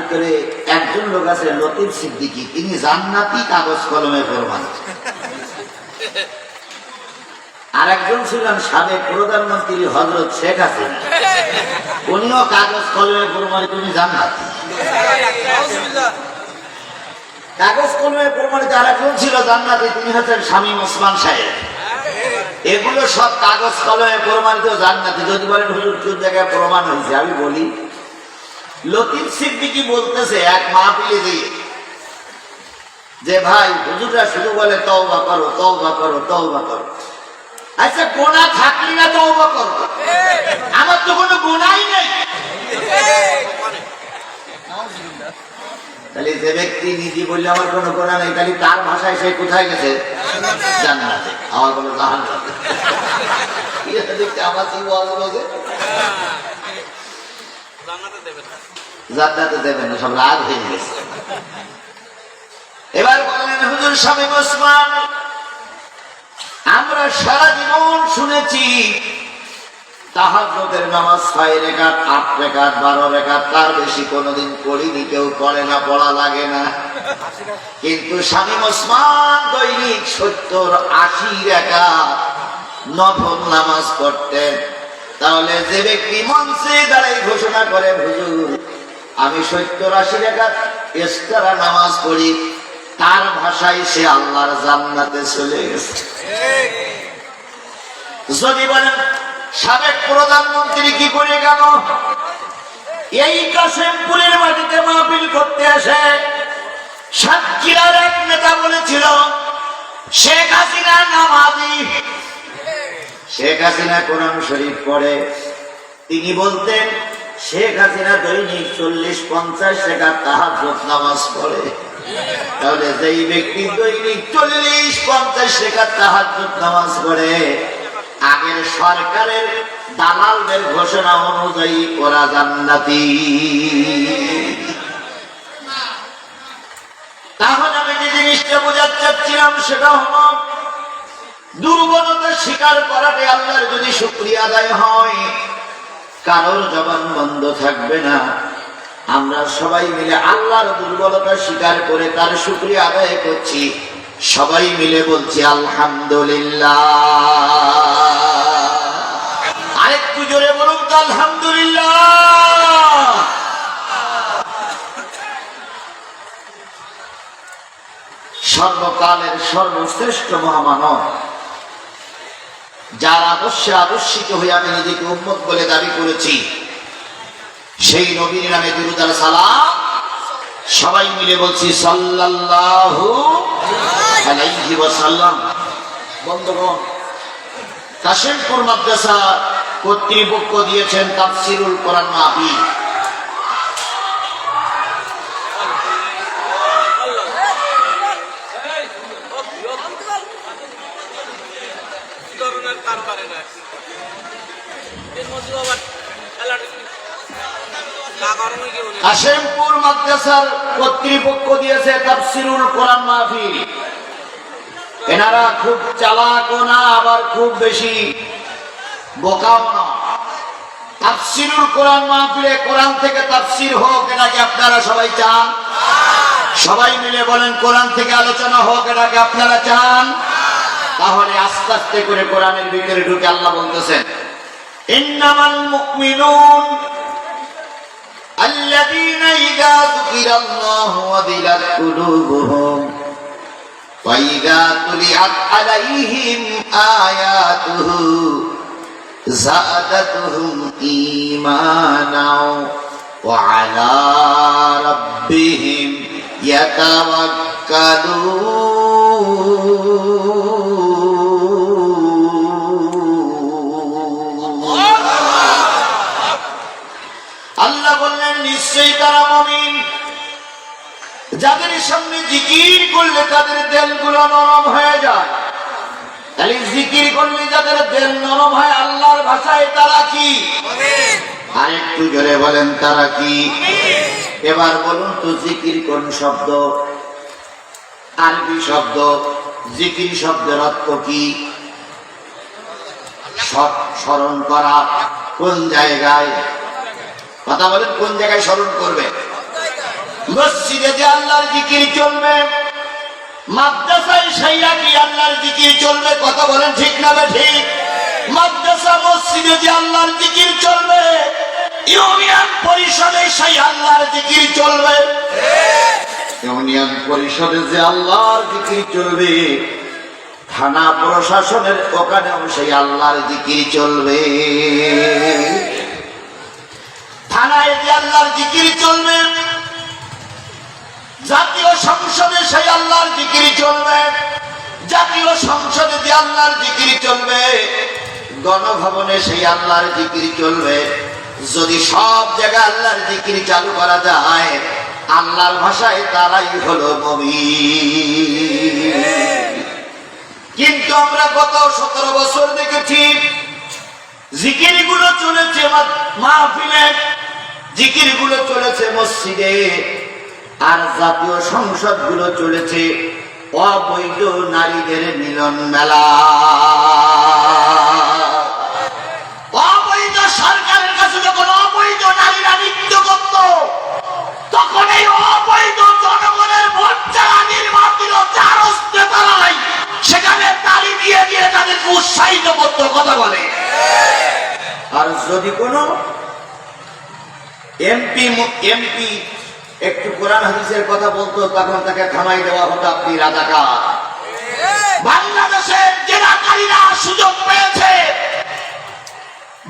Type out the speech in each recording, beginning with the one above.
ভিতরে একজন লোক আছে লতিফ সিদ্দিকী, তিনি জান্নাতি কাগজ কলমে প্রমাণ। আর একজন ছিলেন সাবেক প্রধানমন্ত্রী হযরত শেখ হাসিনা, উনিও কাগজ কলমে প্রমাণিত উনি জান্নাতি। কাগজ কলমে প্রমাণিত আর একজন ছিল জান্নাতি, তিনি হচ্ছেন শামীম ওসমান সাহেব। এগুলো সব কাগজ কলমে প্রমাণিত জান্নাতি। যদি বলেন হুজুর কোন জায়গায় প্রমাণ হয়েছে, আমি বলি লতিফ সিদ্দিকী বলতেছে এক মাহফিলে দিয়ে যে ভাই হুজুররা শুধু বলে তওবা করো তওবা করো তওবা করো। আচ্ছা গোনা থাকলি না তওবা করো, আমার তো কোনো গোনাই নেই। তাহলে যে ব্যক্তি নিজে বললে আমার কোনো গোনা নেই, তাহলে তার ভাষায় সে কোথায় গেছে? জান্নাতে। আমার বলো জাহান্নামে। দেখতে আমার কি বলছে জান্নাতে দেবেন না, সব রাগ হয়ে গেছে। এবার বলেন হুজুর শামীম ওসমান, আমরা সারা জীবন শুনেছি তাহাজ্জুদের নামাজ 6 রাকাত 8 রাকাত 12 রাকাত, তার বেশি কোনোদিন পড়িনি, কেউ পড়ে না, পড়া লাগে না। কিন্তু শামীম ওসমান দৈনিক 70-80 রাকাত নফল নামাজ পড়তেন। তাহলে যে ব্যক্তি মঞ্চে দাঁড়াই ঘোষণা করে হুজুর আমি 70-80 রাকাত এক্সট্রা নামাজ পড়ি, তার ভাষায় সে আল্লাহর জান্নাতে চলে গেছে। যদি বলেন সাবেক প্রধানমন্ত্রী কি করে গেল? এই কাশিমপুরের মাটিতে মাহফিল করতে আসে সাতক্ষীরার এক নেতা বলেছিল শেখ হাসিনা নামাজি। শেখ হাসিনা কোরআন শরীফ পড়ে, তিনি বলতেন শেখ হাসিনা দৈনিক 40-50 রাকাত তাহাজ্জুদ নামাজ পড়ে। তাহলে যেই ব্যক্তি দৈনিক 40-50 রাকাত তাহাজ্জুদ নামাজ পড়ে, আগের সরকারের দালালদের ঘোষণা অনুযায়ী ওরা জান্নাতি। তাহলে আমি যে জিনিসটা বোঝাতে চাচ্ছিলাম সেটা হলো দুর্বলতা স্বীকার করাতে আল্লাহর যদি শুকরিয়া আদায় হয়, কারোর জবান বন্ধ থাকবে না। আমরা সবাই মিলে আল্লাহর দুর্বলতা স্বীকার করে তার শুকরিয়া আদায় করছি। সবাই মিলে বলছি আলহামদুলিল্লাহ। আরেকটু জোরে বলুন তো আলহামদুলিল্লাহ। সর্বকালের সর্বশ্রেষ্ঠ মহামানব, যার আদর্শে আদর্শিত হয়ে আমি নিজেকে উম্মত বলে দাবি করেছি, সেই নবীর নামে দুরূদ আর সালাম সবাই মিলে বলছি সাল্লাল্লাহু আলাইহি ওয়াসাল্লাম। বন্ধুগণ, কাশিমপুর মাদ্রাসা কর্তৃপক্ষ দিয়েছেন তাফসিরুল কোরআন মাহফিল। কাশিমপুর মাদ্রাসার কর্তৃপক্ষ দিয়েছে তাফসিরুল কোরআন মাহফিল। এনারা খুব চালাকও না, আবার খুব বেশি বোকাও না। তাফসিরুল কোরআন মাহফিলে কোরআন থেকে তাফসির হোক, এটাকে আপনারা সবাই চান? সবাই মিলে বলেন কোরআন থেকে আলোচনা হোক, এটাকে আপনারা চান? তাহলে আস্তে আস্তে করে কোরআনের ভিতরে ঢুকে আল্লাহ বলতেছেন ইন্নামাল মুমিনুন আল্লাযীনা ইযা যুকিরাল্লাহু ওয়াজিলাত কুলুবুহুম ওয়া ইযা তুলিয়াত আলাইহিম আয়াতুহু যাদাতুহুম ঈমানাও ওয়া আলা রাব্বিহিম ইয়াতাওয়াক্কালুন। আল্লাহ বললেন নিশ্চয়ই তারা মুমিন, যাদের সামনে জিকির করলে তাদের দিলগুলো নরম হয়ে যায়। তাহলে জিকির করলে যাদের দিল নরম হয়, আল্লাহর ভাষায় তারা কি? আরেকটু জোরে বলেন তারা কি? এবার বলুন তো জিকির কোন শব্দ? আরবি শব্দ। জিকির শব্দের অর্থ কি? স্মরণ করা। কোন জায়গায়? কথা বলেন, কোন জায়গায় স্মরণ করবে? মসজিদে যে আল্লাহর জিকির চলবে, মাদ্রাসায় সেইয়া কি আল্লাহর জিকির চলবে, কথা বলেন ঠিক না ঠিক? মাদ্রাসা মসজিদে যে আল্লাহর জিকির চলবে, ইউনিয়ন পরিষদে সেই আল্লাহর জিকির চলবে, ইউনিয়ন পরিষদে যে আল্লাহর জিকির চলবে, থানা প্রশাসনের ওখানেও সেই আল্লাহর জিকির চলবে। থানায় যে আল্লাহর জিকির চলবে, জাতীয় সংসদে সেই আল্লাহর জিকির চলবে, জাতীয় সংসদে যে আল্লাহর জিকির চলবে, গণভবনে সেই আল্লাহর জিকির চলবে। যদি সব জায়গায় আল্লাহর জিকির চালু করা যায়, আল্লাহর ভাষায় তারাই হলো মুমিন। কিন্তু আমরা গত 17 বছর দেখেছি জিকির গুলো চলেছে মাহফিলে, জিকির গুলো চলেছে মসজিদে, আর জাতীয় সংসদ গুলো চলেছে অবৈধ নারীদের মিলন মেলা। অবৈধ সরকারের কাছে যখন অবৈধ নারীরা নৃত্য করত, তখন এই অবৈধ জনগণের ভোট যারা নির্বাচিত যার হস্তে তারাই সেখানে তালি দিয়ে দিয়ে তাদেরকে উৎসাহিত করত, কথা বলে। আর যদি কোনো এমপি একটু কোরআন হাদিসের কথা বলতো, তখন তাকে থামাই দেওয়া হতো আপনি রাজাকার। বাংলাদেশের জেনাকারীরা সুযোগ পেয়েছে,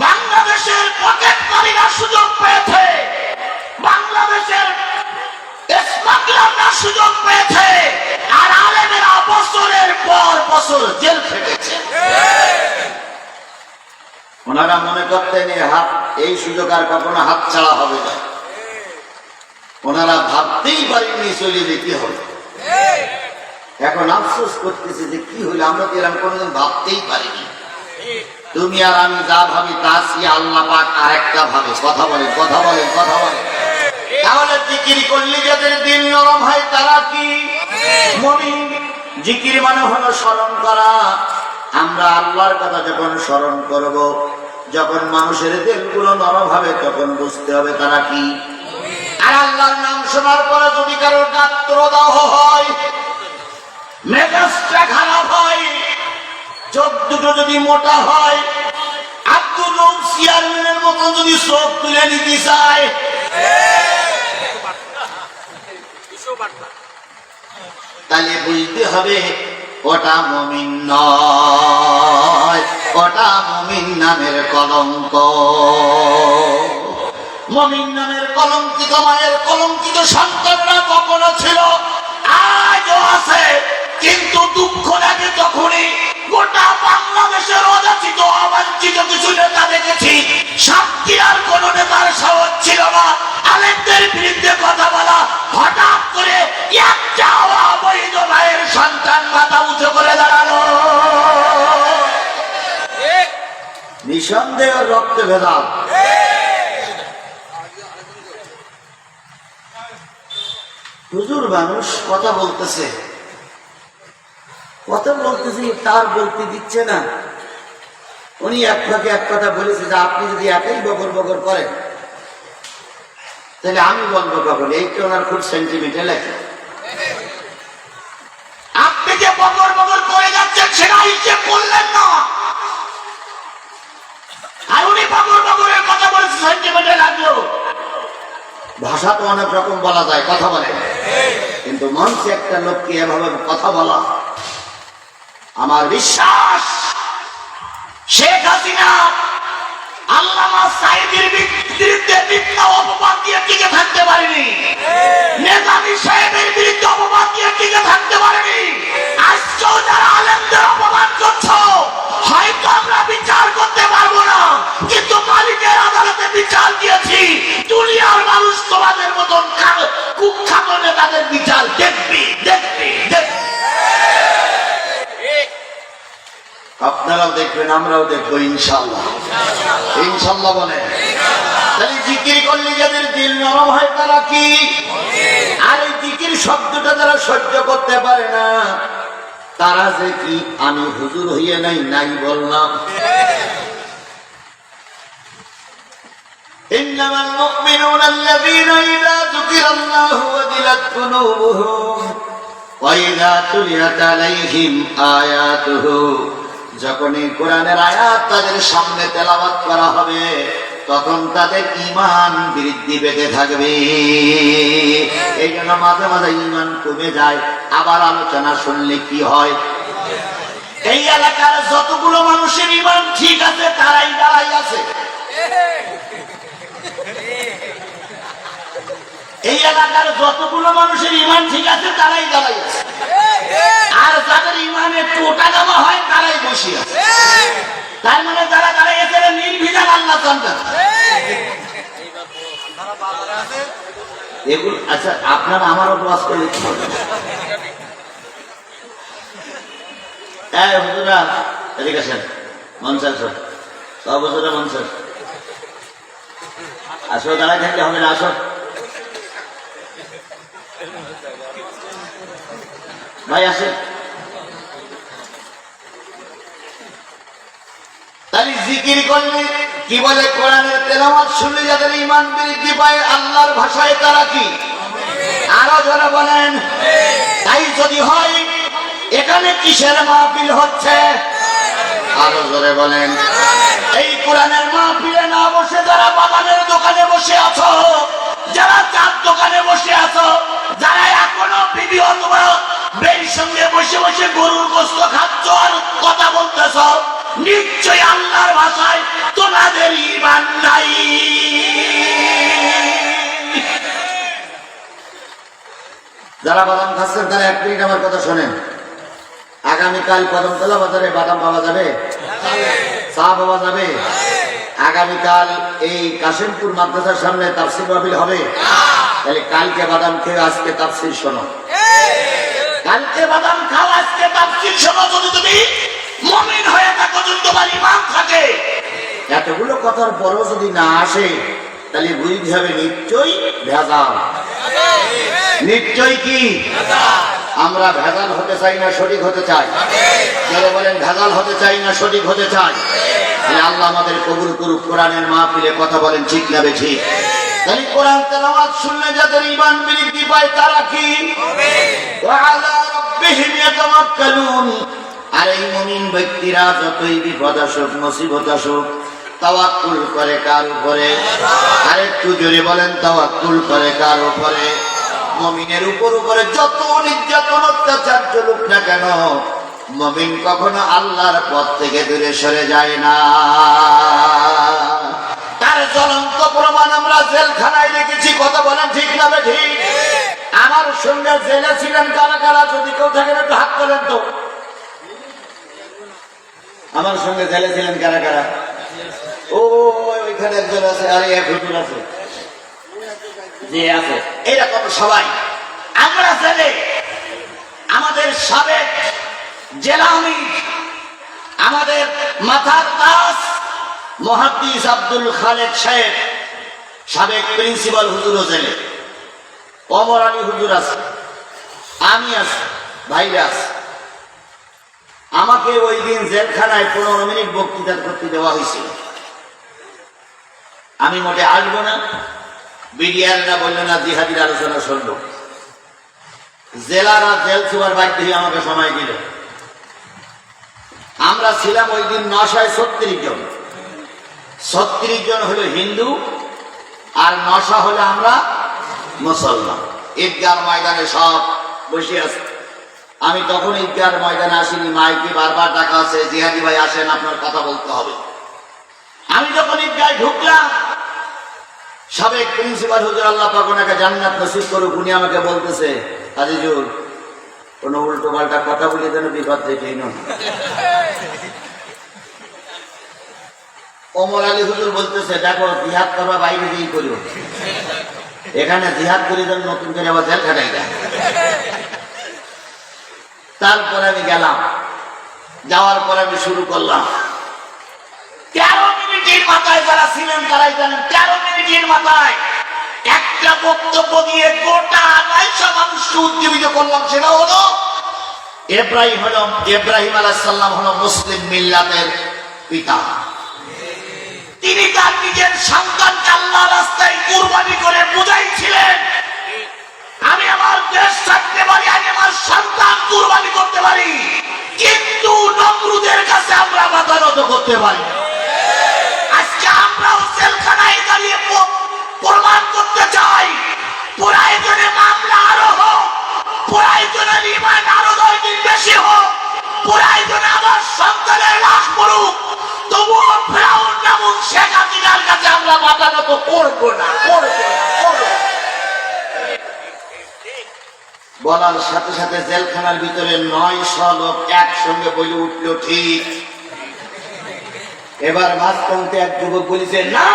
বাংলাদেশের পকেটকারীরা সুযোগ পেয়েছে, বাংলাদেশের স্মাগলাররা সুযোগ পেয়েছে, আর আলেমেরা বছরের পর বছর জেল খেটেছে। ওনারা মনে করতেন এই সুযোগ আর কখনো হাত ছাড়া হবে না। ওনারা ভাবতেই পারেননি চলে যেতে হবে। এখন আফসোস করতেছে যে কি হইলো, আমরা তো এরকম কোনোদিন ভাবতেই পারিনি। তুমি আর আমি যা ভাবি তা আল্লাহ পাক আর একটা ভাবে, কথা বলেন কথা বলেন কথা বলেন। তাহলে জিকির করলে যাদের দিল নরম হয় তারা কি মুমিন? জিকির মানে হলো স্মরণ করা। আমরা আল্লাহর কথা যখন স্মরণ করব, যখন মানুষের দিলগুলো নরম হবে, তখন বুঝতে হবে তারা কি। আর আল্লাহর নাম শোনার পরে যদি কারোর গাত্রদাহ হয়, মেজাজটা খারাপ হয়, চোখ দুটো যদি মোটা হয়, আব্দুল রউফ চেয়ারম্যানের মতো যদি চোখ তুলে নিতে চায়, তাহলে বুঝতে হবে ওটা মুমিন নয়, ওটা মুমিন নামের কলঙ্ক। মুমিন নামের কলঙ্কিত মায়ের কলঙ্কিত সন্তানরা কখনো ছিল, আজও আছে। কিন্তু দুঃখ লাগে তখনই গোটা বাংলাদেশের অযাচিত অবাঞ্ছিত কিছু নেতা দেখেছি, সাতক্ষীরার কোন নেতার সাহস ছিল না আলেমদের বিরুদ্ধে কথা বলা। হঠাৎ করে একটা অবৈধ মায়ের সন্তান মাথা উঁচু করে দাঁড়ানো, নিঃসন্দেহ রক্তে ভেদাল। হুজুর মানুষ কথা বলতেছে, তার বলতে দিচ্ছে না। উনি এক ফাঁকে এক কথা বলেছে যে আপনি যদি একাই বগর বগর করেন, তাহলে আমি বলবো কখন? এইটা ওনার খুব সেন্টিমেন্টাল লাগে। আপনি যে বগর বগর করে যাচ্ছেন সেটা হিসেব করলেন না, আর উনি বগর বগরের কথা বলেছে সেন্টিমেন্টাল লাগলো। ভাষা তো অনেক রকম বলা যায়, কথা বলে, কিন্তু মঞ্চে একটা লোককে এভাবে কথা বলা, আমার বিশ্বাস শেখ হাসিনা আল্লামা সাঈদীর বিরুদ্ধে মিথ্যা অপবাদ দিয়ে টিকে থাকতে পারেনি, নেতাজি সাহেবের বিরুদ্ধে অপবাদ দিয়ে টিকে থাকতে পারেনি। আজকেও যারা আলেমদের অপমান করছো, হয়তো আমরা বিচার করতে পারবো না, কিন্তু মালিকের আদালতে বিচার দিয়েছি। দুনিয়ার মানুষ তোমাদের মতন কুখ্যাত নেতাদের বিচার দেখবি দেখবি দেখবি। আপনারাও দেখবেন, আমরাও দেখবো ইনশাআল্লাহ। ইনশাআল্লাহ বলে। তাহলে জিকির করলে যাদের দিল নরম হয় তারা কি? আর এই জিকির শব্দটা যারা সহ্য করতে পারে না, তারা যে কি আমি হুজুর হইয়ে নাই বললাম। إنما المؤمنون الذين إذا ذكر الله وجلت قلوبهم وإذا تليت عليهم آياته যখন এই কোরআনের আয়াত তাদের সামনে তেলাওয়াত করা হবে তখন তাদের ঈমান বৃদ্ধি পেতে থাকবে। এই জন্য মাঝে মাঝে ঈমান কমে যায়, আবার আলোচনা শুনলে কি হয়, এই এলাকার যতগুলো মানুষের ঈমান ঠিক আছে তারাই দাঁড়াই আছে। এই এলাকার যতগুলো মানুষের ঈমান ঠিক আছে তারাই দাঁড়াই আছে, আর যাদের ঈমানে টোটা জমা হয় তারাই বসে আছে। তার মানে যারা দাঁড়াই আছে নির্বিধান আল্লাহ জানেন। এগুলো আচ্ছা আপনারা আমারও ওয়াজ করে লিখতে হবে। এই হুজুরা এদিকে আসেন, মনসার স্যার সব হুজুরা মনসার আসো, দাঁড়াই থাকলে হবে না, আসো ভাই আসেন। তাহলে জিকির করলে কি বলে, কোরআনের তেলাওয়াত শুনলে যাদের ঈমান বৃদ্ধি পায় আল্লাহর ভাষায় তারা কি আরো যারা বলেন। তাই যদি হয় এখানে কিসের মাহফিল হচ্ছে, আরো জোরে বলেন। এই কোরআনের মাহফিলে না বসে যারা বাগানের দোকানে বসে আছো, যারা চার দোকানে বসে আছো, যারা এখনো বিবি অথবা বের সঙ্গে বসে বসে গরুর গোশত খাচ্ছ আর কথা বলতেছ, নিশ্চয় আল্লাহর ভাষায় তোমাদের ঈমান নাই। যারা বাদাম খাচ্ছেন তারা এক মিনিট আমার কথা শোনেন। আগামীকাল কদমতলা বাজারে বাদাম পাওয়া যাবে, চা পাওয়া যাবে। আগামীকাল এই কাশিমপুর মাদ্রাসার সামনে তাফসীর মাহফিল হবে। তাহলে কালকে বাদাম খেয়ে আজকে তাফসীর শোনো, কালকে বাদাম খাও আজকে তাফসীর শোনো। যদি তুমি মুমিন হয়ে থাকো, যদি তোমার ঈমান থাকে, এতগুলো কথার পরও যদি না আসে তাহলে বুঝতে হবে নিশ্চয়ই ভেজাল। নিশ্চয়ই কি আমরা ভেজাল হতে চাই না সঠিক হতে চাই? যারা বলেন ভেজাল হতে চাই না সঠিক হতে চাই, তাহলে আল্লাহ আমাদের কবুল করুক। কোরআনের মাহফিলে কথা বলেন ঠিক না বেঠিক? তাহলে কোরআন তেলাওয়াত শুনলে যাদের ঈমান বৃদ্ধি পায় তারা কি ওয়া আলা রাব্বিহিম ইয়াতাওয়াক্কালুন। আর এই মুমিন ব্যক্তিরা যতই বিপদ আসুক মুসিবত আসুক তাওয়াক্কুল করে কার উপরে? আর একটু জোরে বলেন, তাওয়াক্কুল করে কার উপরে? মুমিনের উপরে যত নির্যাতন অত্যাচার চলুক না কেন, মুমিন কখনো আল্লাহর পথ থেকে দূরে সরে যায় না। তার জ্বলন্ত প্রমাণ আমরা জেলখানায় দেখেছি। কথা বলেন ঠিক না ঠিক? আমার সঙ্গে জেলে ছিলেন কারা কারা? যদি কেউ থাকেন একটু হাত তোলেন তো। আমার সঙ্গে জেলে ছিলেন কারা কারা? ও ওইখানে একজন আছে, আর এক হুজুর আছে, যে আছে এরকম সবাই আমরা জেলে। আমাদের সাবেক জেলা আমির, আমাদের মাথার তাজ মুহাদ্দিস আব্দুল খালেক সাহেব, সাবেক প্রিন্সিপাল হুজুরও জেলে, ওমর আলী হুজুর আছে, আমি আছি, ভাইরা আছে। আমাকে ওই দিন জেলখানায় 15 মিনিট বক্তৃতা করতে দেওয়া হয়েছিল। আমি মোটে আসবো না, বিডিআররা বললো না জিহাদির আলোচনা শুনলো। জেলারা জেল সুপার বাইক দিয়ে আমাকে সময় দিল। আমরা ছিলাম ওই দিন 936 জন। 36 জন হলো হিন্দু আর 900 হলো আমরা মুসলমান। ঈদগাহ ময়দানে সব বসে আছে। আমি তখন ঈদগাহ ময়দানে আসিনি, মাইকে বারবার ডাকা আছে, জিহাদি ভাই আসেন, আপনার কথা বলতে হবে। আমি যখন ঈদগাহে ঢুকলাম, সাবেক প্রিন্সিপাল হুজুর, আল্লাহ পাক ওনাকে জান্নাত নসিব করুক, উনি আমাকে বলতেছে, আজিজুল কোন উল্টো পাল্টা কথা বলে যেন বিপদ দেখেই না। ওমর আলী হুজুর বলতেছে, দেখো জিহাদ করবা বাইরে দিয়েই করিও, এখানে জিহাদ করে যেন নতুন করে আবার জেল খাটাই দেয়। তারপরে আমি গেলাম, যাওয়ার পরে আমি শুরু করলাম। 13 মিনিটের মাথায় যারা ছিলেন তারাই জানেন, 13 মিনিটের মাথায় একটা বক্তব্য দিয়ে গোটা 900 মানুষকে উজ্জীবিত করলাম। সেটা হলো ইব্রাহিম আলাইহিস সালাম হলো মুসলিম মিল্লাতের পিতা। তিনি তার নিজের সন্তানকে আল্লাহর রাস্তায় কুরবানি করে বুঝাইছিলেন, আমি আমার নত করতে পারি না। আজকে আমরাও জেলখানায় দাঁড়িয়ে প্রমাণ করতে চাই, প্রয়োজনে মামলা আরো হোক, প্রয়োজনে রিমান্ড আরো 2 দিন বেশি হোক, প্রয়োজনে আমার সন্তানের লাশ পড়ুক, তবুও ফেরাউন নামক শেখ হাসিনার কাছে আমরা মাথা নত করবো না, করবো না, করবো না। বলার সাথে সাথে জেলখানার ভিতরে 900 লোক একসঙ্গে বলে উঠল ঠিক। এবার মাঝপন্থে এক যুবক বলেছে না,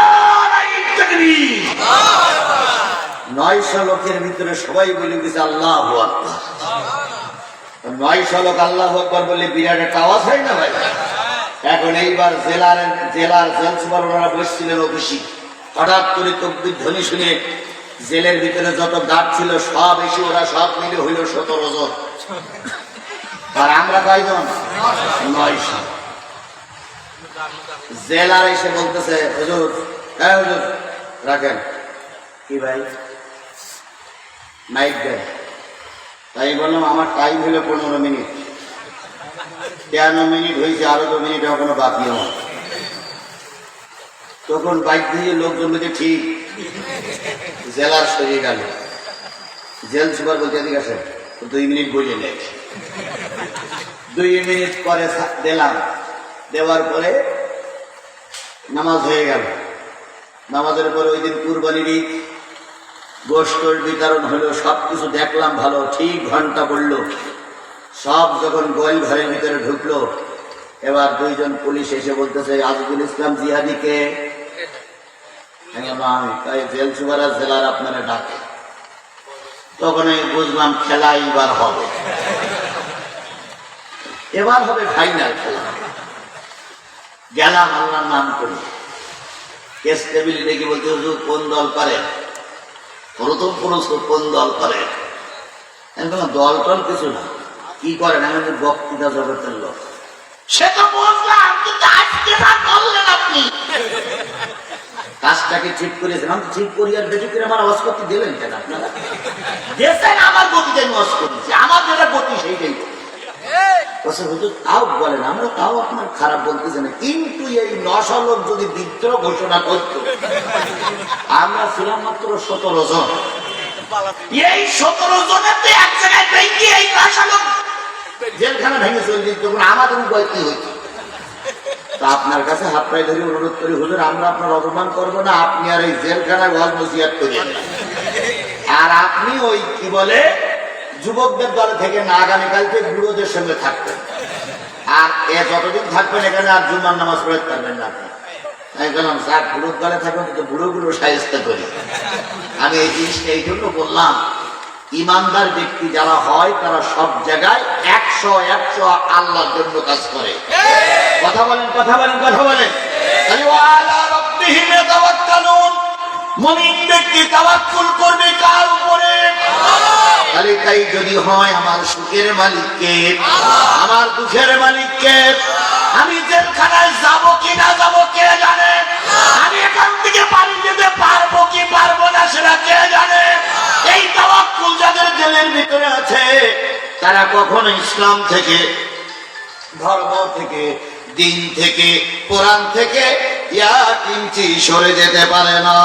900 লোকের ভিতরে সবাই বলে গেছে আল্লাহু আকবার। 900 লোক আল্লাহু আকবার বলে বিরাট একটা আওয়াজ হয় না ভাই? এখন এইবার জেলার জেল সুপার ওনারা বসছিলেন অফিসে, হঠাৎ করে তকবীর ধ্বনি শুনে জেলের ভিতরে যত গার্ড ছিল সব এসে ওরা সব মিলে হইল 17 জন। আর আমরা কয়জন? 900। জেলার এসে বলতেছে হুজুর, হ্যাঁ হুজুর রাখেন। কি ভাই? মাইক দেন। তাই বললাম আমার টাইম হলো 15 মিনিট। 13 মিনিট হয়েছে, আরো 2 মিনিট এখনো বাকি আমার। তখন বাইক দিয়ে লোকজন বলছে ঠিক। জেলার সরিয়ে গেল। জেল সুপার বলতে এদিকে আসেন, 2 মিনিট বলে নেই। 2 মিনিট পরে দিলাম, দেওয়ার পরে নামাজ হয়ে গেল। নামাজের পরে ওই দিন কুরবানির ঈদ, গোশতের বিতরণ হলো, সবকিছু দেখলাম ভালো। ঠিক ঘন্টা পড়লো, সব যখন গোয়াল ঘরের ভিতরে ঢুকলো, এবার 2 জন পুলিশ এসে বলতেছে আজিজুল ইসলাম জিহাদিকে। জেল সুপার জেলার আপনারা ডাকে। তখন আমি বুঝলাম খেলা এবার হবে, এবার হবে ফাইনাল খেলা। গেলাম আল্লাহর নাম করি, কেস টেবিল ডেকে বলতে হুজুর কোন দল করে, প্রথম পুরুষ কোন দল করে? দল টল কিছু না, কি করেন? আমি বক্তৃতা জগতের লোক। সে তো বুঝলাম, কিন্তু আজকে না বললেন আপনি কাজটাকে ঠিক করেছেন। আমি ঠিক করি আর বেশি করে আমার আওয়াজ করতে দিলেন কেন আপনারা? দেশেন আমার গতিতে আওয়াজ করেছি, আমার যেটা গতি সেইটাই। হুজুর তাও বলেন, আমরা তাও আপনার খারাপ বলতেছি না, কিন্তু এই 900 লোক যদি বিদ্রোহ ঘোষণা করতো, আমরা ছিলাম মাত্র 17 জন। এই 17 জনেতে এক জায়গায় ভেঙে এই 900 লোক জেলখানা ভেঙে চলে যেত, তখন আমাদের উপায় কি হইত? তা আপনার কাছে হাত পায়ে ধরে অনুরোধ করি হুজুর, আমরা আপনার অপমান করবো না, আপনি আর এই জেলখানায় ওয়াজ নসিহত করেন না। আর আপনি ওই কি বলে যুবকদের দলে থেকে না, আগামীকালকে বুড়োদের সঙ্গে থাকবেন। আর এ যতদিন থাকবেন এখানে আর জুম্মার নামাজ পড়তে পারবেন না। আমি বললাম স্যার বুড়োর দলে থাকবেন, কিন্তু বুড়োগুলো সাহায্য করি। আমি এই জিনিসটা এই জন্য বললাম, ইমানদার ব্যক্তি যারা হয় তারা সব জায়গায় 100 আল্লাহর জন্য কাজ করে। কথা বলেন, কথা বলেন, কথা বলেন। মুমিন ব্যক্তি তাওয়াক্কুল করবে কার উপরে? খালি তাই যদি হয় আমার সুখের মালিককে, আমার দুঃখের মালিককে। আমি জেলখানায় যাবো কি না যাবো কে জানে, আমি এখান থেকে পানি যেতে পারবো কি পারবো না সেটা কে জানে। এই তাওয়াক্কুল যাদের দিলের ভিতরে আছে, তারা কখনো ইসলাম থেকে, ধর্ম থেকে, দিন থেকে, কোরআন থেকে 1 ইঞ্চি সরে যেতে পারে না।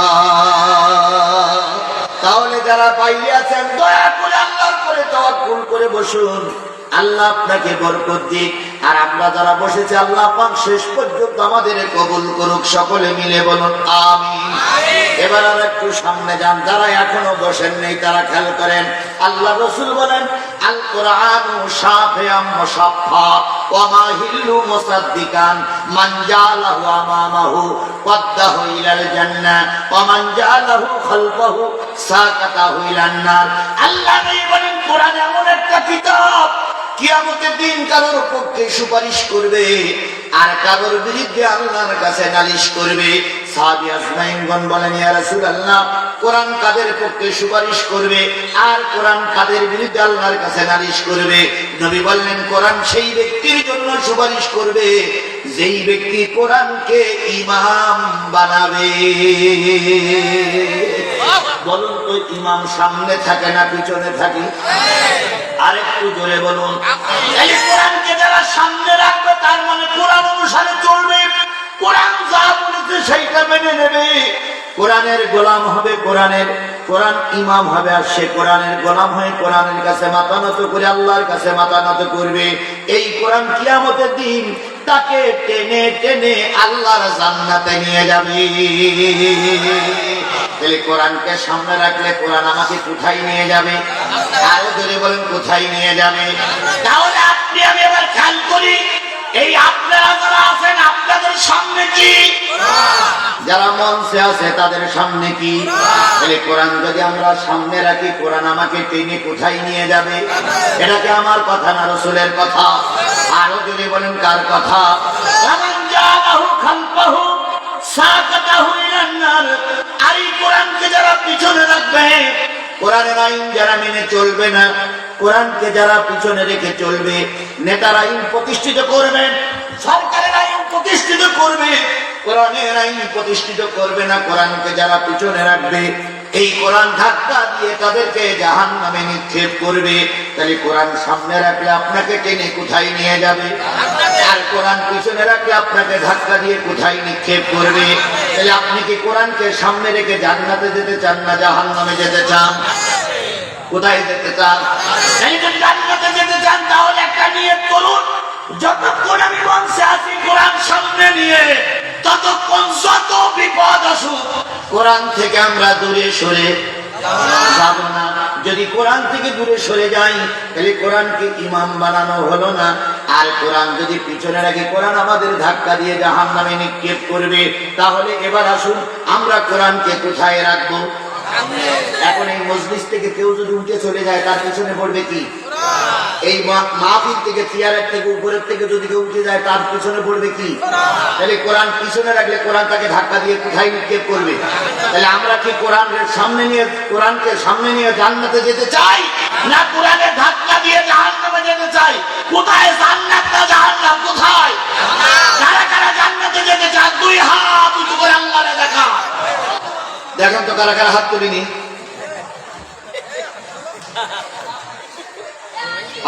তাহলে যারা বাইরে আছেন দয়া করে আল্লাহর করে তাওয়াক্কুল করে বসুন, আল্লাহ আপনাকে বরকত দিক। আর আমরা যারা বসেছি আল্লাহ পাক শেষ পর্যন্ত আমাদের কবুল করুক। সকলে মিলে বলুন আমিন। এবার আর একটু সামনে যান, যারা এখনো বসেন নেই তারা খেয়াল করেন। আল্লাহ রাসূল বলেন আল কোরআনু শাফিআম মুশাফফা ওয়া মাহিল্লু মুসাদ্দিকান মান জালাহু আমামাহু ওয়াদাহু ইলাল জান্নাহ ওয়া মান জালাহু খালফাহু সাকাতাহু ইলান নার। আল্লাহ নবী বলেন কোরআন এমন একটা কিতাব, কিয়ামতের দিন কারোর পক্ষে সুপারিশ করবে আর কারোর বিরুদ্ধে আল্লাহর কাছে নালিশ করবে। সাহাবী আজমাইনগণ বলেন ইয়া রাসূলুল্লাহ, কোরআন কাদের পক্ষে সুপারিশ করবে আর কোরআন কাদের বিরুদ্ধে আল্লাহর কাছে নালিশ করবে? নবী বললেন কোরআন সেই ব্যক্তির জন্য সুপারিশ করবে যেই ব্যক্তি কোরআনকে ইমাম বানাবে। বলুন তো ইমাম সামনে থাকে না পিছনে থাকে? আরেকটু জোরে বলুন। এই কোরআনকে যারা সামনে রাখবে তার মানে কোরআন অনুসারে চলবে, কোরআন যা বলেছে সেইটা মেনে নেবে, কোরআনের গোলাম হবে, কোরআন ইমাম হবে, আর সে কোরআনের গোলাম হয়ে কোরআনের কাছে মাথা নত করে আল্লাহর কাছে মাথা নত করবে। এই কোরআন কিয়ামতের দিন তাকে টেনে টেনে আল্লাহর জান্নাতে নিয়ে যাবে। তাহলে কোরআনকে সামনে রাখলে কোরআন আমাকে কোথায় নিয়ে যাবে? আরো ধরে বলেন কোথায় নিয়ে যাবে? তাহলে আপনি আমি এবার খেয়াল করি, এই আপনারা যারা আছেন আপনাদের সামনে কি? যারা মঞ্চে আছে তাদের সামনে কি? তাহলে কোরআন যদি আমরা সামনে রাখি কোরআন আমাকে টেনে কোথায় নিয়ে যাবে? এটা কি আমার কথা না রাসূলের কথা? আরো যদি বলেন কার কথা? মান জাআহু খালফাহু সাকাতাহু ইলান নার। আর এই কোরআনকে যারা পিছনে রাখবে, কোরআনের আইন যারা মেনে চলবে না, কোরআনকে যারা পিছনে রেখে চলবে, নেতার আইন প্রতিষ্ঠিত করবে, সরকারের আইন প্রতিষ্ঠিত করবে, কোরআনের আইন প্রতিষ্ঠিত করবে না, কোরআনকে যারা পিছনে রাখবে, এই কোরআন ধাক্কা দিয়ে তাদেরকে জাহান্নামে নিক্ষেপ করবে। তাহলে কোরআন সামনে রাখলে আপনাকে টেনে কোথায় নিয়ে যাবে? আর কোরআন পিছনে রাখলে আপনাকে ধাক্কা দিয়ে কোথায় নিক্ষেপ করবে? তাহলে আপনি কি কোরআনকে সামনে রেখে জান্নাতে যেতে চান না জাহান্নামে যেতে চান? কোথায় যেতে চান? যদি জান্নাতে যেতে চান তাহলে একটা নিয়ত করুন, যতক্ষণ আমি মঞ্চে আছি কোরআন সামনে নিয়ে, ততক্ষণ যত বিপদ আসুক কোরআন থেকে আমরা দূরে সরে যাব না। যদি কোরআন থেকে দূরে সরে যাই তাহলে কোরআনকে ইমাম বানানো হলো না। আর কোরআন যদি পিছনে রাখি কোরআন আমাদের ধাক্কা দিয়ে জাহান্নামে নিক্ষেপ করবে। তাহলে এবার আসুন আমরা কোরআনকে কোথায় রাখবো? এখন এই মজলিস থেকে কেউ যদি উঠে চলে যায় তার পিছনে পড়বে কি? এই মাহফিল থেকে চেয়ারের থেকে উপরের থেকে যদি কেউ উঠে যায় তার পিছনে পড়বে কি? তাহলে কোরআন পিছনে রাখলে কোরআন তাকে ধাক্কা দিয়ে কোথায় নিক্ষেপ করবে? তাহলে আমরা কি কোরআনের সামনে নিয়ে, কোরআনকে সামনে নিয়ে জান্নাতে যেতে চাই, না কোরআনের ধাক্কা দিয়ে জাহান্নামে যেতে চাই? কোথায় জান্নাত না জাহান্নাম? কোথায়? কারা কারা জান্নাতে যেতে চান? দুই হাত উঁচু করে আল্লাহরে দেখা। দেখেন তো কারা কারা হাত তুলিনি।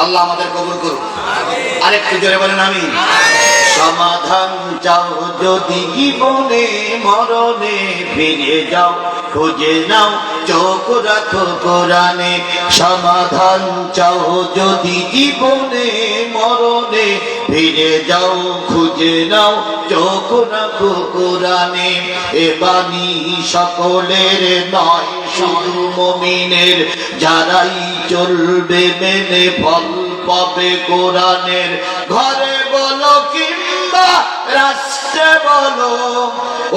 আল্লাহ আমাদের কবুল করুন। আরেকটু জোরে বলেন আমিন। সমাধান চাও যদি জীবনে মরণে, ফিরে যাও খুঁজে নাও চোখ রাখো কোরআনে। সমাধান চাও যদি জীবনে মরণে, ফিরে যাও খুঁজে নাও চোখ রাখো কোরআনে। এ বাণী সকলের নয় শুধু মুমিনের, যারাই চলবে মেনে ফল পাবে কোরআনের। ঘরে বলো কিংবা রাষ্ট্রে বলো,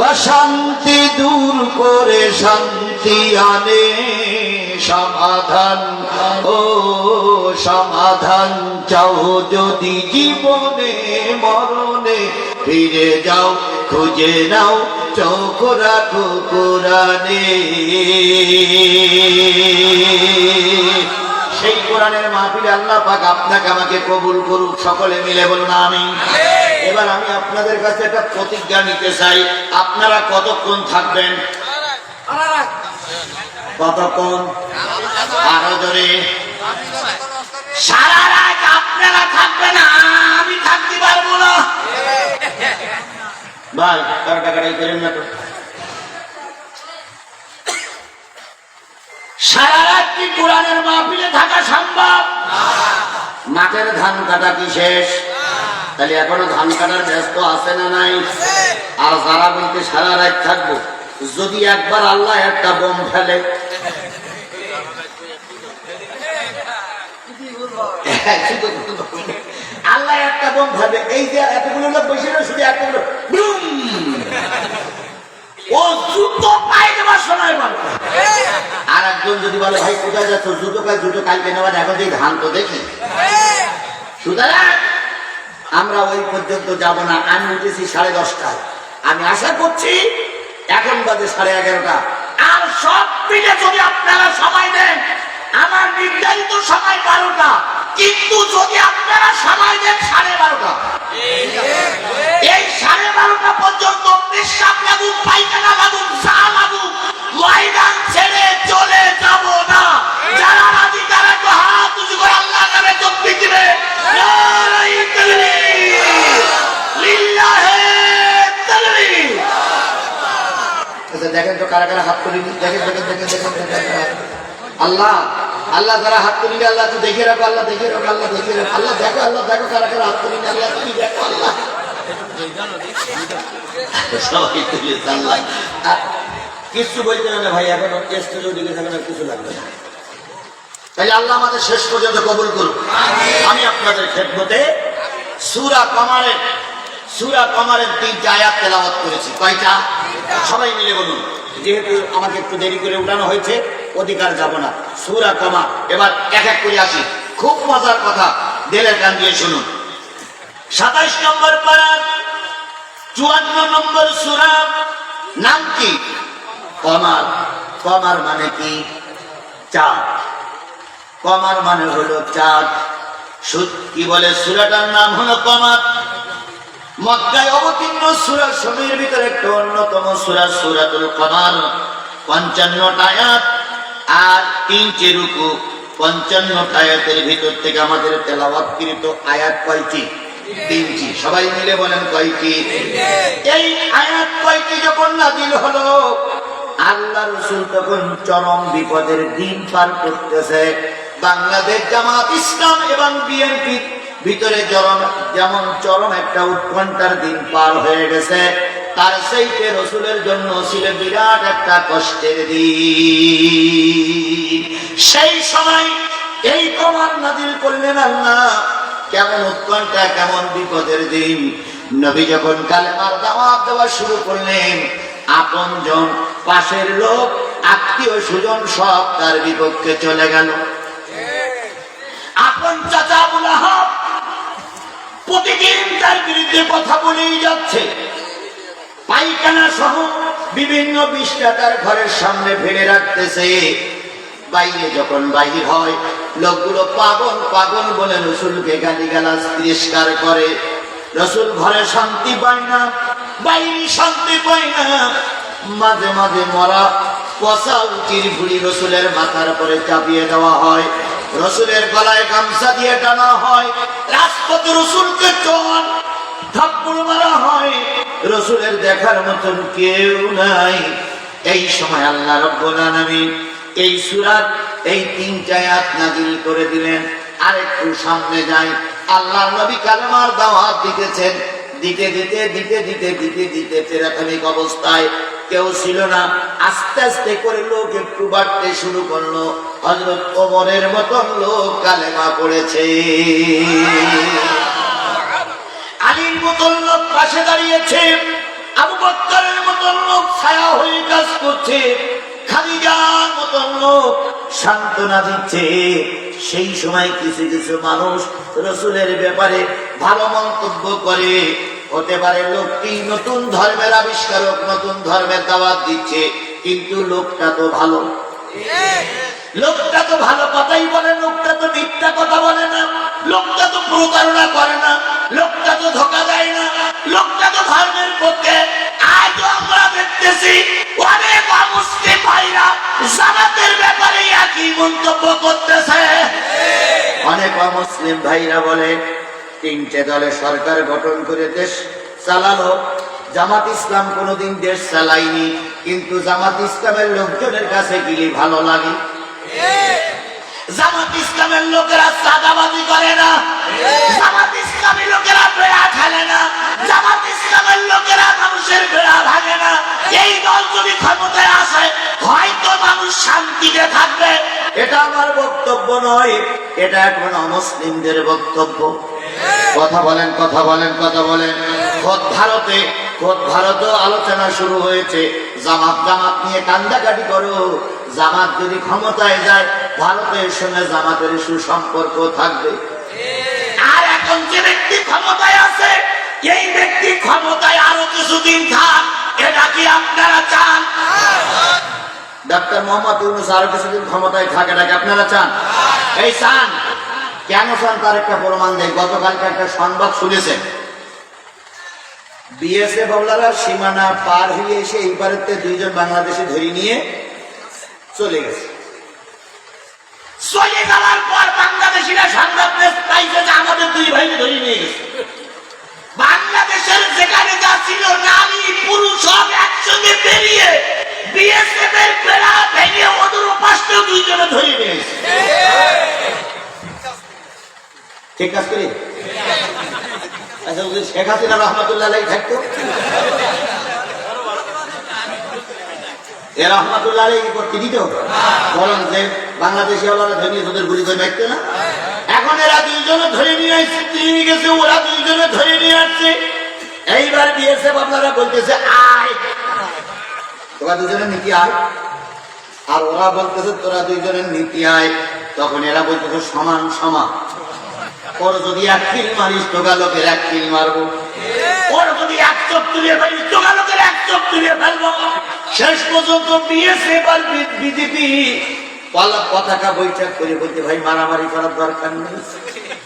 অশান্তি দূর করে শান্তি আনে। সমাধান ও সমাধান চাও যদি জীবনে মরণে, ফিরে যাও খুঁজে নাও চোখ রাখো কোরআনে। সেই কোরআনের মাহফিলে আল্লাহ পাক আপনাকে আমাকে কবুল করুক। সকলে মিলে বলুন আমিন। এবার আমি আপনাদের কাছে একটা প্রতিজ্ঞা নিতে চাই, আপনারা কতক্ষণ থাকবেন? কতক্ষণ? আরো জোরে। সারা রাত আপনারা থাকবেন, আমি থাকতে পারবো না ভাই। কারো টাকাটাই করেন না তো। সারা রাত কি কোরআনের মাহফিলে থাকা সম্ভব? মাঠের ধান কাটা কি শেষ? তাহলে এখনো ধান কাটার ব্যস্ত আছে না নাই? আর যারা বলতে সারা রাত থাকবো, যদি একবার আল্লাহ একটা বোম ফেলে, আল্লাহ একটা বোম ফেলবে, এই যে এতগুলো লোক বসে শুধু একটা লোক ও জুতো পাই দেওয়ার সময় বলে। আর একজন যদি বলে ভাই কোথায় যাচ্ছ? জুতো কালকে নেওয়ার, এখন যে ধান তো দেখি। সুতরাং আমরা ওই পর্যন্ত যাব না। আমি উঠেছি 10:30টায়, আমি আশা করছি এখন বাজে 11:30। আর সব মিলে যদি আপনারা সময় দেন, আমার নির্ধারিত সময় 12টা, কিন্তু যদি আপনারা সময় দেন 12:30, এই 12:30 পর্যন্ত পেশাব লাগুক, পায়খানা লাগুক, চা লাগুক, ময়দান ছেড়ে চলে যাব না। যারা রাজি তারা তো হাত উঁচু করে আল্লাহ দেখেন তো কারা কারা হাত তুলিনি, দেখেন দেখেন দেখেন দেখেন দেখেন। আল্লাহ আল্লাহ যারা হাত তুলিনি আল্লাহ তুই দেখে রাখো, আল্লাহ দেখে রাখো, আল্লাহ দেখে রাখো, আল্লাহ দেখো কারা কারা হাত তুলিনি, আল্লাহ তুমি দেখো আল্লাহ। সবাই তুলেছে আল্লাহ। কিছু বলতে হবে ভাই, এখন স্টেজে দিকে থাকবে কিছু লাগবে না। তাইলে আল্লাহ আমাদের শেষ পর্যন্ত কবুল করুন। আমি আপনাদের খেদমতে সূরা কমারের 3টা আয়াত তেলাওয়াত করেছি। কয়টা? সবাই মিলে বলুন, যেহেতু আমাকে একটু দেরি করে উঠানো হয়েছে অধিকার যাব না। সূরা কমার এবার এক এক করে আসি, খুব মজার কথা, দিলের কান দিয়ে শুনুন। 27 নম্বর পারা 54 নম্বর সূরা, নাম কি? কমার। কমার মানে কি? চাঁদ। কমার মানে হলো চাঁদ। কি বলে? সূরাটার নাম হলো কমার। মক্কায় অবতীর্ণ সূরা সমূহের ভিতরে একটা অন্যতম সূরা সূরাতুল কমার। 55টা আয়াত আর 3টে রুকু। 55টা আয়াতের ভিতর থেকে আমাদের তেলাওয়াতকৃত আয়াত কয়টি? 3টি। সবাই মিলে বলেন কয়টি? এই আয়াত কয়টি যখন নাযিল হলো, আল্লাহ রাসূল তখন চরম বিপদের দিন পার করতেছে। বাংলাদেশ জামাত ইসলাম এবং বিএনপি ভিতরে যেমন চরম একটা উৎকণ্ঠার দিন পার হয়ে গেছে, তার সেইতে রাসূলের জন্য ছিল বিরাট একটা কষ্টের দিন। সেই সময় এই কমার নাযিল করলেন আল্লাহ। কেমন উৎকণ্ঠা, কেমন বিপদের দিন। নবী যখন কালেমার দাওয়াত দেওয়া শুরু করলেন, আপনজন, পাশের লোক, আত্মীয় স্বজন সব তার বিপক্ষে চলে গেল। আপন চাচা আবু লাহাব প্রতিদিন তার বিরুদ্ধে কথা বলেই যাচ্ছে। পায়খানা সহ বিভিন্ন বিষটা তার ঘরের সামনে ফেলে রাখতেছে। বাইরে যখন বাহির হয়, লোকগুলো পাগল পাগল বলে রাসূলকে গালিগালাজ তিরস্কার করে। রাসূল ঘরে শান্তি পায় না, বাইরে শান্তি পায় না। মাঝে মাঝে মরা পচা উটির ভুড়ি রাসূলের মাথার উপরে চাপিয়ে দেওয়া হয়, রাসূলের গলায় গামছা দিয়ে টানা হয়, রাজপথে রাসূলকে চোর থাপ্পড় মারা হয়। রাসূলের দেখার মতন কেউ নাই। এই সময় আল্লাহ রাব্বুল আলামিন এই সূরার এই 3টা আয়াত নাযিল করে দিলেন। আরেকটু সামনে যাই, আল্লাহর নবী কালেমার দাওয়াত দিতেছেন। দিতে দিতে দিতে দিতে দিতে দিতে প্রাথমিক অবস্থায় কেউ ছিল না। আস্তে আস্তে করে লোক একটু বাড়তে শুরু করলো। হযরত ওমরের মতন লোক কালেমা পড়েছে, আলীর মতন লোক পাশে দাঁড়িয়েছে, আবু বকরের মতন লোক ছায়া হয়ে কাজ করছে, খাদিজার মতন লোক সান্ত্বনা দিচ্ছে। সেই সময় কিছু কিছু মানুষ রাসূলের ব্যাপারে ভালো মন্তব্য করে। হতে পারে লোকটি নতুন ধর্মের আবিষ্কারক, নতুন ধর্মের দাওয়াত দিচ্ছে, কিন্তু লোকটা তো ভালো, লোকটা তো ভালো কথাই বলে, লোকটা তো মিথ্যা কথা বলে না, লোকটা তো প্রতারণা করে না, লোকটা তো ধোঁকা দেয় না, লোকটা তো ধর্মের পক্ষে। আজ আমরা দেখতেছি অনেক মুসলিম ভাইরা জামাতের ব্যাপারে একই মন্তব্য করতেছে। অনেক মুসলিম ভাইরা বলে 3টে দলে সরকার গঠন করে দেশ চালালো, জামাত ইসলাম কোনোদিন দেশ চালায়নি, কিন্তু জামাত ইসলামের লোকজনের কাছে গেলে ভালো লাগে। জামাত ইসলামের লোকেরা চাঁদাবাজি করে না, জামাত ইসলামী লোকেরা বেড়া খেলে না, জামাত ইসলামের লোকেরা মানুষের বেড়া ভাঙে না। এই দল যদি ক্ষমতায় আসে হয়তো মানুষ শান্তিতে থাকবে। এটা আমার বক্তব্য নয়, এটা এখন অমুসলিমদের বক্তব্য। কথা বলেন, কথা বলেন, কথা বলেন। ভারতে আলোচনা শুরু হয়েছে, জামাত জামাত নিয়ে কান্দাকাটি করো। জামাত যদি ক্ষমতায় যায় ভারতের সঙ্গে জামাতের সুসম্পর্ক থাকবে। আর এখন যে ব্যক্তি ক্ষমতায় আছে, এই ব্যক্তি ক্ষমতায় আরো কিছুদিন থাক, এটা কি আপনারা চান? ডক্টর মোহাম্মদ ইউনূস আরো কিছুদিন ক্ষমতায় থাকে, এটাকে আপনারা চান? এই চান? কেন চান তার একটা প্রমাণ দেয়। গতকালকে একটা সংবাদ শুনেছেন, বিএসএফ আমলারা সীমানা পার হয়ে এসে এই পারেতে 2 জন বাংলাদেশি ধরে নিয়ে চলে গেছে। চলে যাওয়ার পর বাংলাদেশিরা সংবাদ পাইছে যে আমাদের 2 ভাইকে ধরে নিয়ে গেছে। বাংলাদেশের যেখানে যা ছিল নারী পুরুষ সব একসঙ্গে বেরিয়ে বিএসএফ এর বেড়া ভেঙে ওদের পাশে দুইজনে ধরে নিয়েছে। ঠিক কাজ করি? আচ্ছা, ওদের শেখ হাসিনা রহমতুল্লাহ আলাইহি থাকতো, এ রহমতুল্লাহ আলাইহি করতে দিত, বরং যে বাংলাদেশি ওরা ধরে নিয়ে ওদের গুলি করে মারতো না। এখন এরা দুইজনে ধরে নিয়ে গেছে, ওরা দুইজনে ধরে নিয়ে আসছে। এইবার বিএসএফ আপনারা বলতেছে আয়, তোরা দুজনের নীতি আয়, আর ওরা বলতেছে তোরা দুইজনের নীতি আয়। তখন এরা বলতেছে সমান সমান, ওর যদি এক কিল মারিস তোগা লোকের এক কিল মারবো, ওর যদি এক চোখ তুলে মারিস তোগা লোকের এক চোখ তুলে ফেলবো। শেষ পর্যন্ত বিএসএফ আর বিজেপি পতাকা বৈঠক করে বলতে ভাই মারামারি করার দরকার নেই,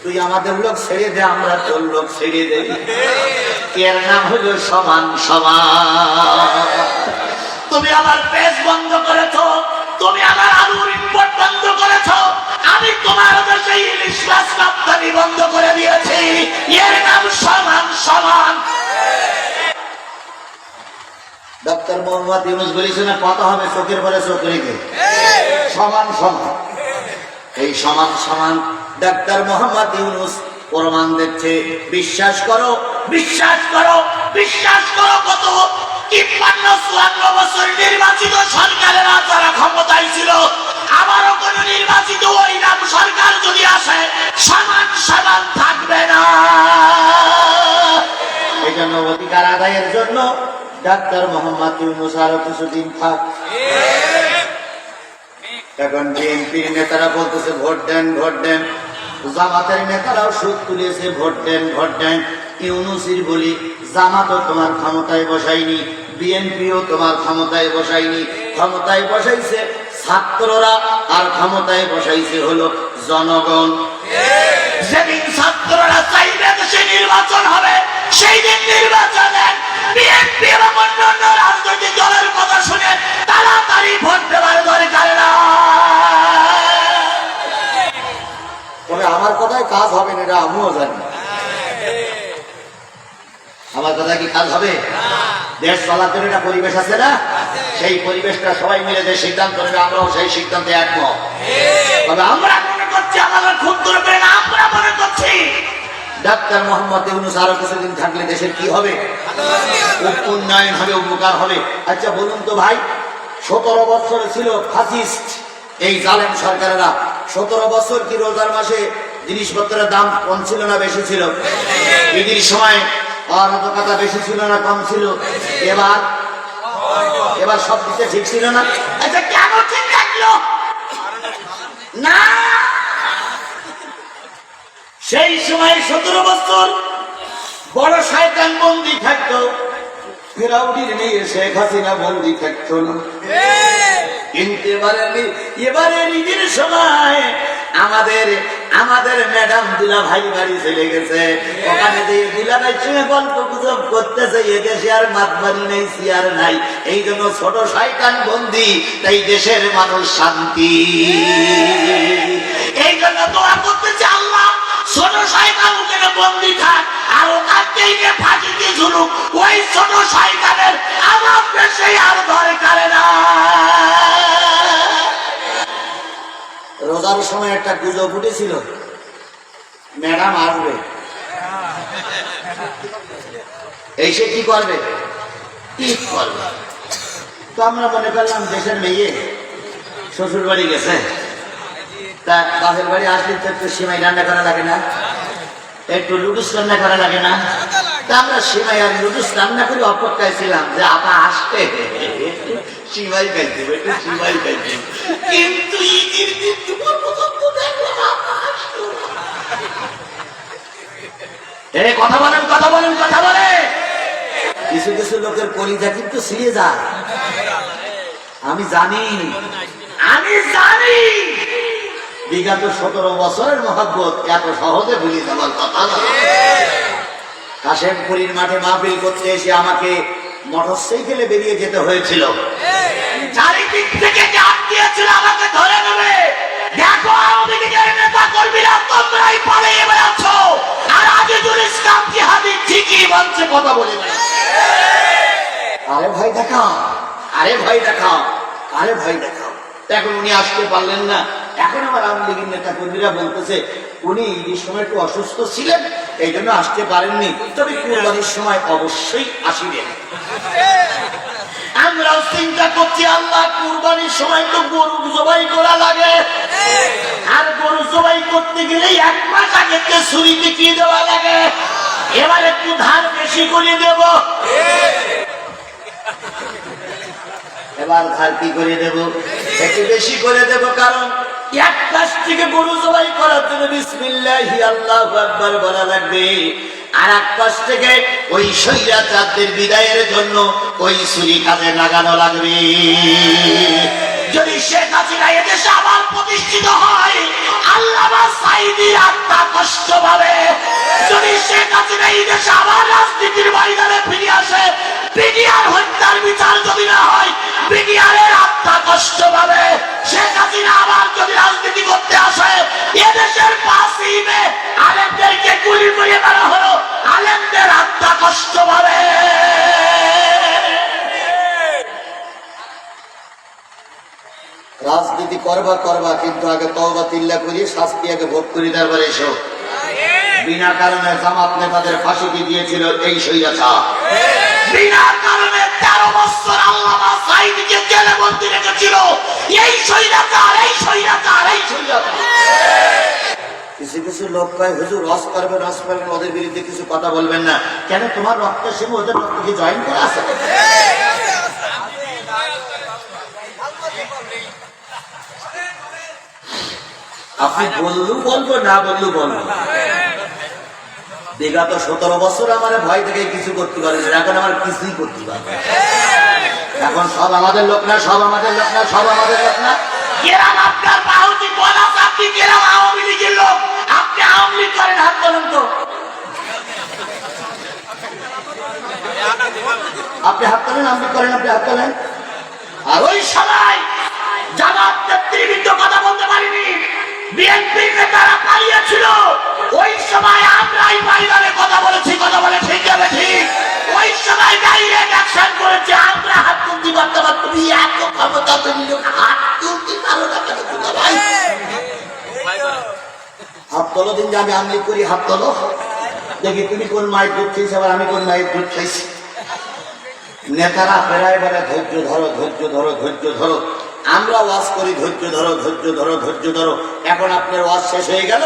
তুই আমাদের লোক ছেড়ে দে, আমরা তোর লোক ছেড়ে দেই। এর নাম হলো সমান সমান। তুমি আমার পেজ বন্ধ করেছো, তুমি আমার আলুর ইম্পোর্ট বন্ধ করেছো, আমি তোমার দেশে ইলিশ মাছ রপ্তানি বন্ধ করে দিয়েছি। এর নাম সমান সমান। ডক্টর মোহাম্মদ ইউনূস বলেছেন কথা হবে চোখের পরে চোখ রেখে, সমান সমান। এই সমান সমান ডক্টর মোহাম্মদ ইউনূস প্রমাণ দিচ্ছে। বিশ্বাস করো, বিশ্বাস করো, বিশ্বাস করো। কত 53-54 বছর নির্বাচিত সরকারেরা যারা ক্ষমতায় ছিল, আবারও কোন নির্বাচিত ওই নাম সরকার যদি আসে, সমান সমান থাকবে না। এই জন্য অধিকার আদায়ের জন্য ডাক্তার মোহাম্মদ ইউনূস আরো কিছুদিন থাক। এখন বিএনপির নেতারা বলতেছে ভোট দেন, ভোট দেন। জামাতের নেতারাও সুদ তুলেছে, ভোট দেন, ভোট দেন। ইউনূসের বলি, জামাতও তোমার ক্ষমতায় বসায়নি, বিএনপিও তোমার ক্ষমতায় বসায়নি। ক্ষমতায় বসাইছে ছাত্ররা, আর ক্ষমতায় বসাইছে হলো জনগণ। যেদিন ছাত্ররা চাইবে দেশে নির্বাচন হবে, সেই দিন নির্বাচনে বিএনপি এবং অন্যান্য রাজনৈতিক দলের কথা শুনে তাড়াতাড়ি ভোট দেওয়ার দরকার না। তবে আমার কথায় কাজ হবে না, এটা আমিও জানি। আমার কথা কি কাজ হবে? দেশ চলার জন্য একটা পরিবেশ আছে না, সেই পরিবেশটা সবাই মিলে যে সিদ্ধান্ত নেবে, আমরাও সেই সিদ্ধান্তে একমত। তবে আমরা মনে করছি আমাদের খুব করবে না, আমরা মনে করছি ডাক্তার মোহাম্মদ ইউনূস আরো কিছুদিন থাকলে দেশের কি হবে? উন্নয়ন হবে, উপকার হবে। আচ্ছা বলুন তো ভাই, 17 বছর ছিল ফাসিস্ট এই জালেম সরকারেরা। 17 বছর কি রোজার মাসে জিনিসপত্রের দাম কম ছিল না বেশি ছিল? ঈদের সময় অরাজকতা বেশি ছিল না কম ছিল? এবার সব দিকে ঠিক ছিল না? আচ্ছা কেন ঠিক থাকলো না? সেই সময় 17 বছর বড় শয়তান বন্দী থাকতো, ফেরাউনের মেয়ে শেখ হাসিনা বন্দী থাকতো না। কিন্তু এবারে ঈদের সময় আমাদের ম্যাডাম দুলা ভাই বাড়ি চলে গেছে। ওখানে যে দুলা ভাইয়ের সঙ্গে গল্প গুজব করতেছে, এদেশে আর মাতবাড়ি নেই, চেয়ার নাই, এই জন্য ছোট শয়তান বন্দী, তাই দেশের মানুষ শান্তি। এই জন্য দোয়া করতেছে, আল্লাহ ছোট শয়তান ওখানে বন্দী থাক, আর ওখান থেকে ফাঁসিতে ঝুলুক। ওই ছোট শয়তানের আমার বেশি আর দরকার না। রোজার সময় একটা গুজব উঠেছিল, ম্যাডাম আসবে, এসে কি করবে? ঈদ করবে। তো আমরা মনে করলাম দেশের মেয়ে শ্বশুর বাড়ি গেছে, তা বাপের বাড়ি আসলে তো একটু সিমাই রান্না করা লাগে না, একটু লুডুস রান্না করা লাগে না? তা আমরা সিমাই আর লুডুস রান্না করে অপেক্ষায় ছিলাম যে আপা আসতে সিমাই খাইতে, একটু সিমাই খাইতে। কিন্তু ঈদের দিন দুপুর পর্যন্ত দেখলাম আপা আসতো না। কথা বলেন, কথা বলেন, কথা বলে। কিছু কিছু লোকের কলিজা কিন্তু ছিঁড়ে যায়। আমি জানি, আমি জানি বিগত 17 বছরের মহব্বত এত সহজে ভুলে যাওয়ার কথা না। কাশেমপুরীর মাঠে মাহফিল করতে এসে আমাকে মোটরসাইকেলে বেরিয়ে যেতে হয়েছিল। চারিদিক থেকে চাপ দিয়েছিল আমাকে ধরে নেবে। দেখো আওয়ামী লীগের নেতা কর্মীরা তোমরাই পালিয়ে বেড়াচ্ছ, আর আজিজুল ইসলাম জিহাদি ঠিকই বলছে, কথা বলে বেড়াচ্ছে। আরে ভাই দেখা, আরে ভয় দেখাও, আরে ভয় দেখাও। এখন উনি আসতে পারলেন না। এখন আমার আওয়ামী লীগের নেতা কর্মীরা বলতেছে উনি ঈদের সময় একটু অসুস্থ ছিলেন, এই জন্য আসতে পারেননি, তবে কুরবানির সময় অবশ্যই আসিবেন। আমরাও চিন্তা করছি, আল্লাহ কুরবানির সময় তো গরু জবাই করা লাগে, আর গরু জবাই করতে গেলে 1 মাস আগে ছুরি দেখিয়ে দেওয়া লাগে। এবার একটু ধার বেশি করে দেব, এবার ধার কি করে দেব, একটু বেশি করে দেব। কারণ 1 পাশ থেকে গরু জবাই করার জন্য বিসমিল্লাহি আল্লাহু আকবার বলা লাগবে, আর 1 পাশ থেকে ওই স্বৈরাচারদের বিদায়ের জন্য ওই ছুরি কাজে লাগানো লাগবে। যদি শেখ হাসিনা এদেশে আবার প্রতিষ্ঠিত হয়, আল্লামা সাঈদীর আত্মা কষ্ট পাবে। যদি শেখ হাসিনা এই দেশে আবার রাজনীতির ময়দানে ফিরে আসে, বিডিআর হত্যার বিচার যদি না হয়, বিডিআরের আত্মা কষ্ট পাবে। শেখ হাসিনা আবার যদি রাজনীতি করতে আসে, এদেশের 5ই মে আলেমদেরকে গুলি করে মারা হলো, আলেমদের আত্মা কষ্ট পাবে। রাজনীতি করবা করবা, কিন্তু আগে তওবা তিল্লা করি, শাস্তি আগে ভোগ করি, তারপরে এসো। বিনা কারণে জামাত নেতাদের ফাঁসি দিয়েছিল এই স্বৈরাচার, বিনা কারণে 13 বছর আল্লামা সাঈদীকে জেলে বন্দী রেখেছিল এই স্বৈরাচার, এই স্বৈরাচার, এই স্বৈরাচার। কিছু কিছু লোক কয় হুজুর রস করবেন, রস করবেন, ওদের বিরুদ্ধে কিছু কথা বলবেন না। কেন, তোমার রক্তের সঙ্গে ওদের রক্ত কি জয়েন করা আছে? আপনি বললু বলবো, না বললু বলবো। বিগত 17 বছর আমার ভয় থেকে কিছু করতে পারে না, এখন আমার কিছুই করতে পারবে। এখন সব আমাদের লোক না, সব আমাদের লোক না, সব আমাদের লোক না। গ্রাম আপনার বাহুতি বলা, আপনি গ্রাম আওয়ামী লীগের লোক, আপনি আওয়ামী লীগ করেন, হাত বলেন তো। আপনি হাত তোলেন, আপনি করেন, আপনি হাত তোলেন। আর ওই সময় জামাত নেতৃবৃন্দ কথা বলতে পারিনি, বিএনপির নেতারা পালিয়েছিল। ওই সময় আমরাই ময়দানে কথা বলেছি, কথা বলে ঠিক যাবে ঠিক। ওই সময় ডাইরেক্ট অ্যাকশন করেছে, আমরা হাত তুলতে পারতাম, তুমি এত ক্ষমতা, তুমি হাত তুলতে পারো না কেন? ভাই হাত তোলো, দিন যে আমি আমলি করি, হাত তোলো দেখি তুমি কোন মায়ের দুধ খেয়েছি, আবার আমি কোন মায়ের দুধ খাইছি। নেতারা ফেরায় বলে ধৈর্য ধরো, ধৈর্য ধরো, ধৈর্য ধরো। আমরা ওয়াজ করি ধৈর্য ধরো, ধৈর্য ধরো, ধৈর্য ধরো। এখন আপনার ওয়াজ শেষ হয়ে গেল,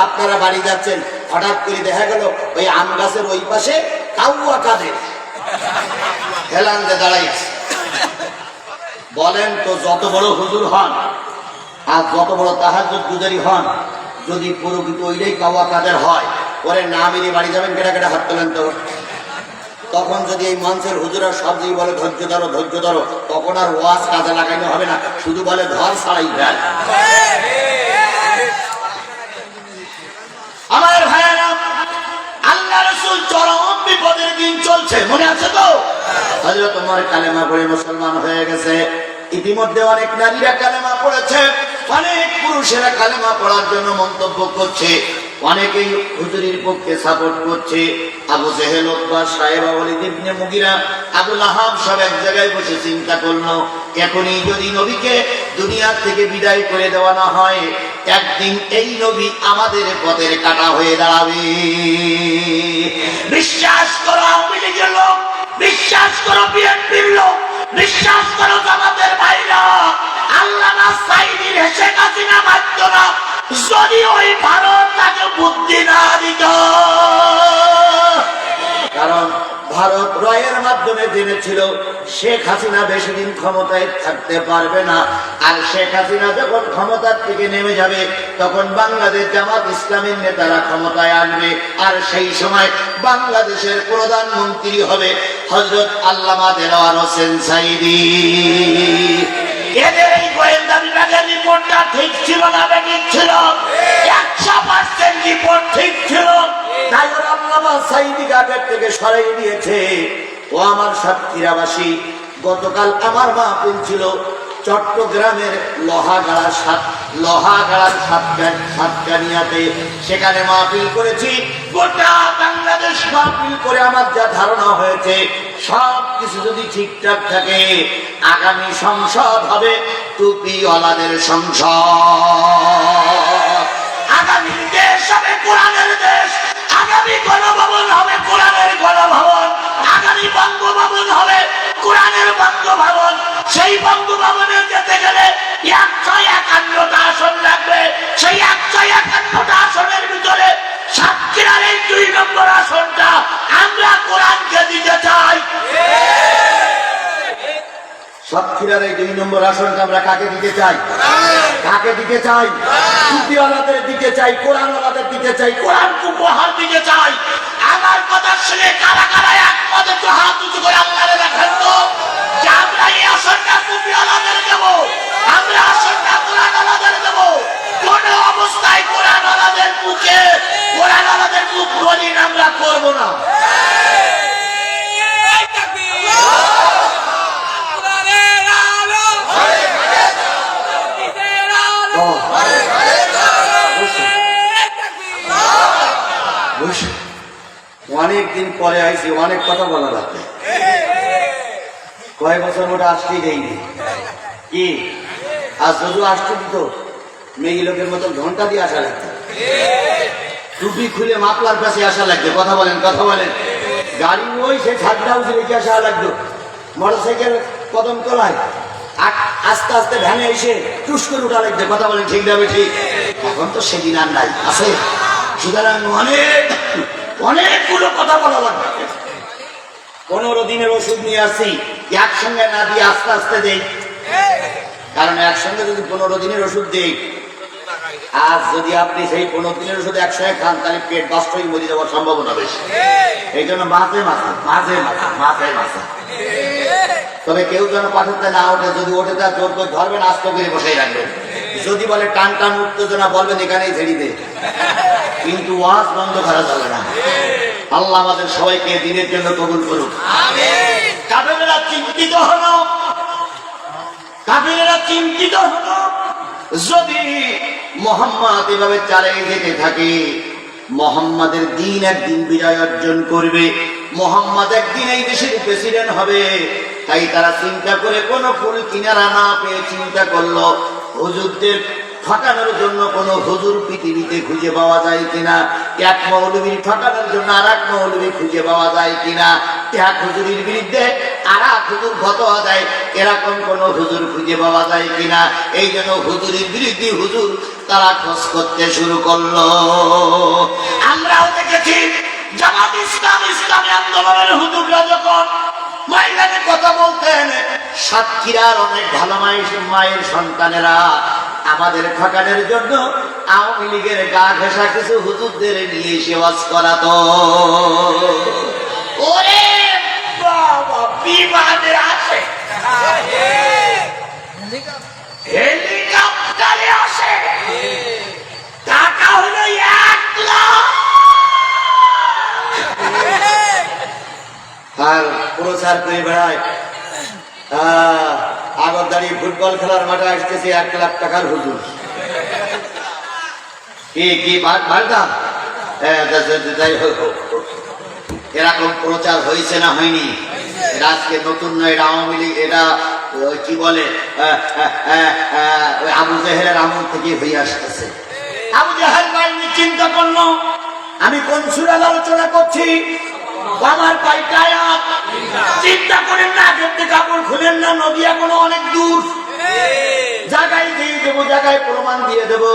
আপনারা বাড়ি যাচ্ছেন, হঠাৎ করে দেখা গেল ওই আম গাছের ওই পাশে কাউয়া কাঁধে হেলান দিয়ে দাঁড়াইছে। বলেন তো, যত বড় হুজুর হন আর যত বড় তাহাজ্জুদ গুজারি হন, যদি প্রকৃত ওইটাই কাউয়া কাঁধের হয়, পরে না মেরে বাড়ি যাবেন, কেটা কেটা হাত তোলেন তো। তখন যদি এই মঞ্চের হুজুরা সব দিকে বলে ধৈর্য ধরো, ধৈর্য ধরো, তখন আর ওয়াজ কাজে লাগানো হবে না, শুধু বলে ধর ছাড়াই ফেল। আমার ভাইয়েরা, আল্লাহ রাসূল চরম বিপদের দিন চলছে, মনে আছে তো? হযরত ওমর কালেমা পড়ে মুসলমান হয়ে গেছে। ইতিমধ্যে অনেক নারীরা কালেমা পড়েছে, অনেক পুরুষেরা কালেমা পড়ার জন্য মন্তব্য করছে, অনেকেই হুজুরির পক্ষে সাপোর্ট করছে। আবু জেহেল, উতবা, সাইবা, ওয়ালিদ ইবনে মুগিরা, আবু লাহাব সব এক জায়গায় বসে চিন্তা করলো, এখনই যদি নবীকে দুনিয়া থেকে বিদায় করে দেওয়া না হয়, একদিন এই নবী আমাদের পথের কাঁটা হয়ে দাঁড়াবে। বিশ্বাস করো আওয়ামী লীগের লোক, বিশ্বাস করো বিএনপির লোক, বিশ্বাস করো জামাতের ভাইরা, আল্লামা সাঈদীর শেখ হাসিনা মারত না যদি ওই ভারত তাকে বুদ্ধি না দিত। কারণ ভারত রয়ের মাধ্যমে জেনেছিল শেখ হাসিনা বেশি দিন ক্ষমতায় থাকতে পারবে না, আর শেখ হাসিনা যখন ক্ষমতার থেকে নেমে যাবে, তখন বাংলাদেশ জামাত ইসলামের নেতারা ক্ষমতায় আসবে, আর সেই সময় বাংলাদেশের প্রধানমন্ত্রী হবে হযরত আল্লামা দেলোয়ার হোসেন সাঈদী। এদের এই গোয়েন্দা বিভাগের রিপোর্টটা ঠিক ছিল না ঠিক ছিল? 100% রিপোর্ট ঠিক ছিল। তাই ওরা আল্লামা সাঈদীকে আগের থেকে সরাই দিয়েছে। ও আমার সাতক্ষীরাবাসী, গতকাল আমার মাহফিল ছিল চট্টগ্রামের লোহাগাড়ার সাতকানিয়াতে সেখানে মাহফিল করেছি। গোটা বাংলাদেশ মাহফিল করে আমার যা ধারণা হয়েছে সব কিছু যদি ঠিকঠাক থাকে আগামী সংসদ হবে টুপিওয়ালাদের সংসদ, আগামী দেশ হবে কোরআনের দেশ, আগামী গণভবন হবে কোরআনের গণভবন, আগামী বঙ্গভবন হবে কোরআনের বঙ্গভবন। সেই বঙ্গভবনে যেতে গেলে 151টা আসন লাগবে। সেই 151টা আসনের ভিতরে সাতক্ষীরার এই 2 নম্বর আসনটা আমরা কোরআনকে দিতে চাই। সাতক্ষীরার এই 2 নম্বর আসনটা আমরা কাকে দিতে চাই? কাকে দিতে চাই? টুপিওয়ালাদের দিতে চাই, কোরআনওয়ালাদের দিতে চাই, কোরআনকে উপহার দিতে চাই। আমার কথা শুনে কারা কারা একমত একটু হাত উঁচু করে আল্লাহরে দেখান তো যে আমরা এই আসনটা টুপিওয়ালাদের দেব, আমরা আসনটা কোরআনওয়ালাদের দেব। কোন অবস্থায় কোরআনওয়ালাদের মুখে কোরআনওয়ালাদের মুখ বলিন আমরা করব না। অনেকদিন পরে আইছি, অনেক কথা বলা লাগবে। কয়েক বছর মোটা আসতেই দেয়নি কি, আজ যদি আসতে দিত মেয়ে লোকের মতো ঘন্টা দিয়ে আসা লাগতো, টুপি খুলে মাপলার কাছে আসা লাগতো। কথা বলেন, কথা বলেন। গাড়ি ওই সে ছাদটা উঠে রেখে আসা লাগতো, মোটরসাইকেল কদম তলায় আস্তে আস্তে ভ্যানে এসে টুস করে উঠা লাগতো। কথা বলেন, ঠিক যাবে ঠিক। এখন তো সেদিন আর নাই, আছে। সুতরাং অনেকগুলো কথা বলা লাগবে। 15 দিনের ওষুধ নিয়ে আসছি, একসঙ্গে না দিয়ে আস্তে আস্তে দেই, কারণ একসঙ্গে যদি 15 দিনের ওষুধ দেই, আজ যদি আপনি সেই 15 দিনের ওষুধ একসঙ্গে খান তাহলে পেট নষ্ট হয়ে মরে যাওয়ার সম্ভাবনা বেশি। এই জন্য মাঝে মাঝে মাঝে মাঝে মাঝে মাঝে, তবে কেউ যেন পাঠাতে না ওঠে। যদি ওঠে তা জোর করে ধরবেন, আস্ত করে বসেই রাখবেন। যদি বলে টান টান উত্তেজনা, বলবেন এখানেই ছেড়ে দে, কিন্তু ওয়াজ বন্ধ করা যাবে না। আল্লাহ আমাদের সবাইকে দিনের জন্য কবুল করুন। কাফেরেরা চিন্তিত হলো, কাফেরেরা চিন্তিত হলো যদি মুহাম্মদ এভাবে চালিয়ে যেতে থাকে, মুহাম্মাদের দিন একদিন বিজয় অর্জন করবে, মুহাম্মদ একদিন এই দেশের প্রেসিডেন্ট হবে। তাই তারা চিন্তা করে কোন ফুল কিনারা না পেয়ে চিন্তা করলো হুজুরদের ঠকানোর জন্য কোন হুজুর পৃথিবীতে খুঁজে পাওয়া যায় কিনা, এক মৌলবীর ঠকানোর জন্য আর এক মৌলবী খুঁজে পাওয়া যায় কিনা, এক হুজুরের বিরুদ্ধে আর এক হুজুর ফতোয়া দেয় এরকম কোন হুজুর খুঁজে পাওয়া যায় কিনা। এই জন্য হুজুরের বিরুদ্ধে হুজুর তারা খোঁজ করতে শুরু করলো। আমরাও দেখেছি জামাত ইসলাম, ইসলামী আন্দোলনের হুজুররা যখন ময়দানে কথা বলতেন, সাতক্ষীরার অনেক ভালো মায়ের সন্তানেরা আমাদের ঠকানোর জন্য আওয়ামী লীগের গা ঘেঁষা কিছু হুজুরদের নিয়ে এসে ওয়াজ করাতো। ওরে বাবা, বিমানে আসে, হেলিকপ্টারে আসে, টাকা হলো 1 লাখ, আর প্রচার করে বেড়ায় আগরদাঁড়ি ফুটবল খেলার মাঠে আসতেছে 1 লাখ টাকার হুজুর। কি ভাড়া এরকম প্রচার হয়েছে না হয়নি? আজকে নতুন নয়, এটা আওয়ামী লীগ, এটা কি বলে আবু জেহেলের আমল থেকে হয়ে আসতেছে। আবু জেহেল বাহিনী চিন্তা করলো আমি কোন সূরার আলোচনা করছি, আমার পাইটা চিন্তা করেন না, যদি কাপড় খুলেন না, নবী এখনো অনেক দূর, জায়গায় দিয়ে দেবো, জায়গায় প্রমাণ দিয়ে দেবো।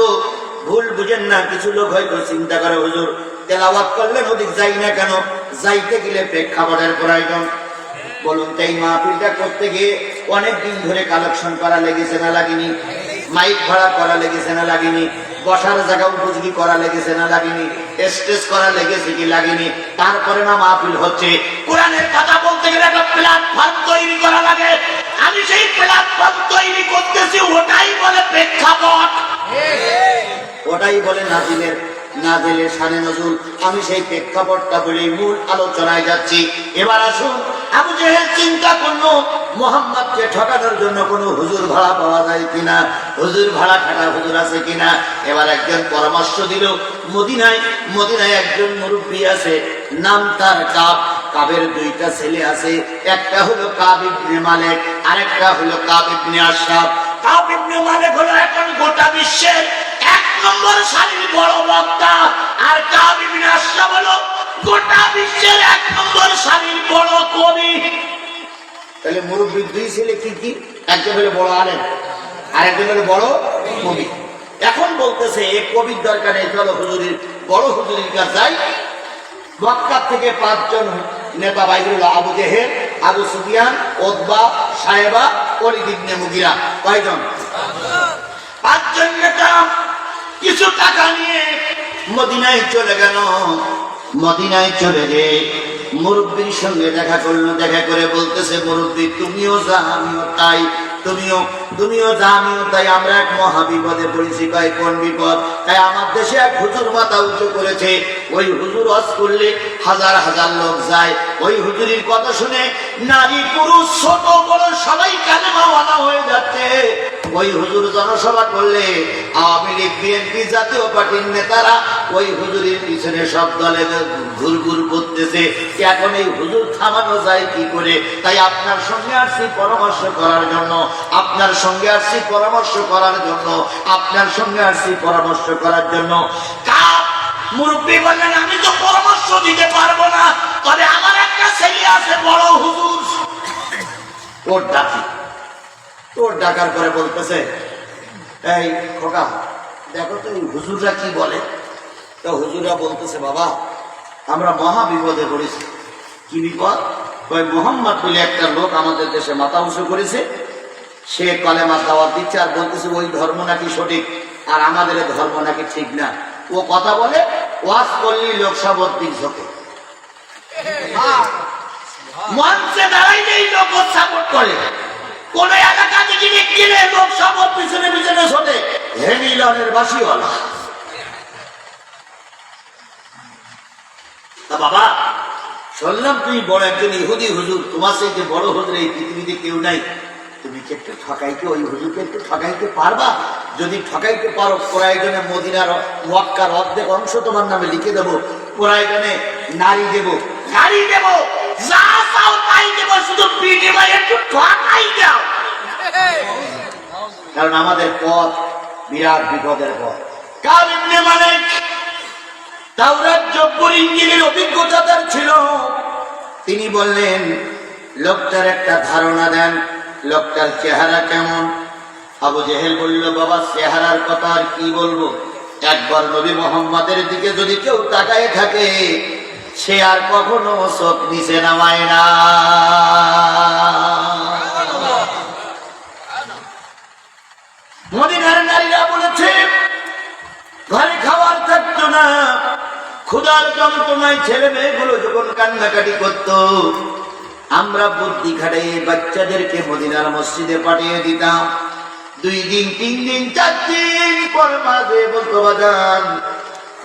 ভুল বুঝেন না, কিছু লোক হয়তো চিন্তা করে হুজুর তেলাওয়াত করলেন ওদিক যাই না কেন, যাইতে গেলে প্রেক্ষাপটের প্রয়োজন। বলুন তাই মাহফিলটা করতে গিয়ে অনেক দিন ধরে কালেকশন করা লেগেছে না লাগেনি, মাইক ভাড়া করা লেগেছে না লাগেনি, বসার জায়গা উপযোগী করা লেগেছে না লাগেনি, স্টেজ করা লেগেছে কি লাগেনি? তারপরে না মাহফিল হচ্ছে। কোরআনের কথা বলতে গেলে একটা প্ল্যাটফর্ম তৈরি করা লাগে। আমি সেই প্ল্যাটফর্ম তৈরি করতেছি, ওটাই বলে প্রেক্ষাপট, ওটাই বলে নাজিলের নাযিলের শানে নজুল। আমি সেই প্রেক্ষাপটটা বলেই মূল আলোচনায় যাচ্ছি। এবার আসুন, আবু জেহেল চিন্তা করলো মুহাম্মদকে ঠকানোর জন্য কোনো হুজুর ভাড়া পাওয়া যায় কিনা, হুজুর ভাড়া খাটা হুজুর আছে কিনা। এবার একজন পরামর্শ দিল, মদিনায় একজন মুরব্বী আছে, নাম তার কাব। কাবের দুইটা ছেলে আছে, একটা হলো কাব ইবনে মালিক, আরেকটা হলো কাব ইবনে আশরাফ। কাব ইবনে মালিক হলো এখন গোটা বিশ্বের 1 নম্বর সারির বড় বক্তা, আর কাব ইবনে আশরাফ হলো গোটা বিশ্বের 1 নম্বর সারির বড় কবি। তাহলে মুরব্বীর দুই ছেলে কি? একজন হলো বড় আলেম, আর একজন হলো বড় কবি। এখন বলতেছে এই কবির দরকার নেই, চলো হুজুরের বড় হুজুরের কাছে যাই। মক্কা থেকে 5 জন নেতা বাইর হলো, আবু জেহেল, আবু সুফিয়ান, উতবা, সায়েবা, ওলীদ ইবনে মুগিরা। কয়জন? 5 জন নেতা কিছু টাকা নিয়ে মদিনায় চলে গেল। মদিনায় চলে যে মুরব্বীর সঙ্গে দেখা করলো, দেখা করে বলতেছে, মুরব্বী তুমিও যা আমিও তাই, তুমিও যা আমিও তাই, আমরা এক মহা বিপদে পড়েছি। কয় কোন বিপদ? তাই আমার দেশে এক হুজুর মাথা উঁচু করেছে, ওই হুজুর হজ করলে হাজার হাজার লোক যায়। ওই হুজুরের কথা শুনে নারী পুরুষ ছোট বড় সবাই কালেমাওয়ালা হয়ে যাচ্ছে। ওই হুজুর জনসভা করলে আওয়ামী লীগ, বিএনপি, জাতীয় পার্টির নেতারা ওই হুজুরের পিছনে সব দলে ঘুরঘুর করতেছে। এখন এই হুজুর থামানো যায় কি করে? তাই আপনার সঙ্গে আসছি পরামর্শ করার জন্য, আপনার সঙ্গে আসছি পরামর্শ করার জন্য, আপনার সঙ্গে আসছি পরামর্শ করার জন্য। মুরব্বী বললেন, আমি তো পরামর্শ দিতে পারবো না, তবে আমার একটা ছেলে আছে বড় হুজুর, ওর ডাকি। তোর ডাকার পরে বলতেছে, এই খোকা দেখো তো এই হুজুররা কি বলে। তো হুজুররা বলতেছে, বাবা আমরা মহা বিপদে পড়েছি। কি বিপদ? কয় মুহাম্মদ বলে একটা লোক আমাদের দেশে মাথা উঁচু করেছে, সে কলেমা দাওয়াত দিচ্ছে আর বলতেছে ওই ধর্ম নাকি সঠিক আর আমাদের ধর্ম নাকি ঠিক না। ও কথা বলে, ওয়াজ করলি লোক সাবত্রিক ঝোঁকে, মঞ্চে দাঁড়াইলেই লোক সাপোর্ট করে। কোন এলাকা থেকে গেলে লোক সাপোর্ট পিছনে পিছনে ছোটে, হেমিলনের বাসিওয়ালা। বাবা শুনলাম তুমি বড় একজন ইহুদি হুজুর, তোমার সেই যে বড় হুজুর এই পৃথিবীতে কেউ নাই, তুমি কি একটু ঠকাইতে, ওই হুজুরকে একটু ঠকাইতে পারবা? যদি ঠকাইতে পারো, প্রয়োজনে মদিনার মক্কার অর্ধেক অংশ তোমার নামে লিখে দেবো, প্রয়োজনে নারী দেব, গাড়ি দেব, যা চাও তাই দেব, শুধু বিনিময়ে একটু ঠকাই দাও। কারণ আমাদের পথ বিরাট বিপদের পথ। কাব ইবনে মালিক তাওরাত, জব্বর, ইনজিলের অভিজ্ঞতা তার ছিল। তিনি বললেন, লোকটার একটা ধারণা দেন, লোকটার চেহারা কেমন? আবু জেহেল বলল, বাবা চেহারার কথা আর কি বলবো, একবার নবী মুহাম্মাদের দিকে যদি কেউ তাকায় থাকে সে আর কখনো চোখ নিচে নামায় না। মদিনার নারীরা বলেছে, ঘরে খাবার থাকতো না, ক্ষুধার যন্ত্রণায় ছেলে মেয়েগুলো যখন কান্নাকাটি করত, আমরা বুদ্ধি খাটাই বাচ্চাদেরকে মদিনার মসজিদে পাঠিয়ে দিতাম। 2 দিন 3 দিন 4 দিন পর মাঝে বলতো, বাজান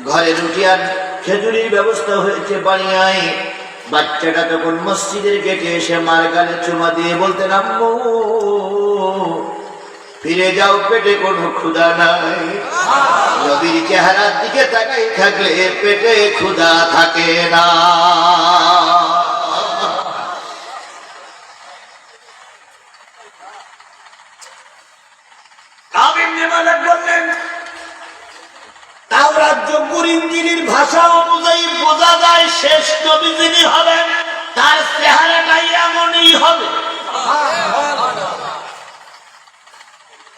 ঘরে রুটি আর খেজুরির ব্যবস্থা হয়েছে বানিয়ায়। বাচ্চাটা তখন মসজিদের গেটে এসে মার গালে চুমা দিয়ে বলতেন, আম্মু ফিরে যাও, পেটে কোনো ক্ষুধা নাই। নবীর চেহারার দিকে তাকাই থাকলে পেটে ক্ষুধা থাকে না। কাব ইবনে মালিক বললেন, তাওরাত, জব্বর, ইনজিলের ভাষা অনুযায়ী বোঝা যায় শেষ নবী যিনি হবেন তার চেহারাটাই এমনই হবে।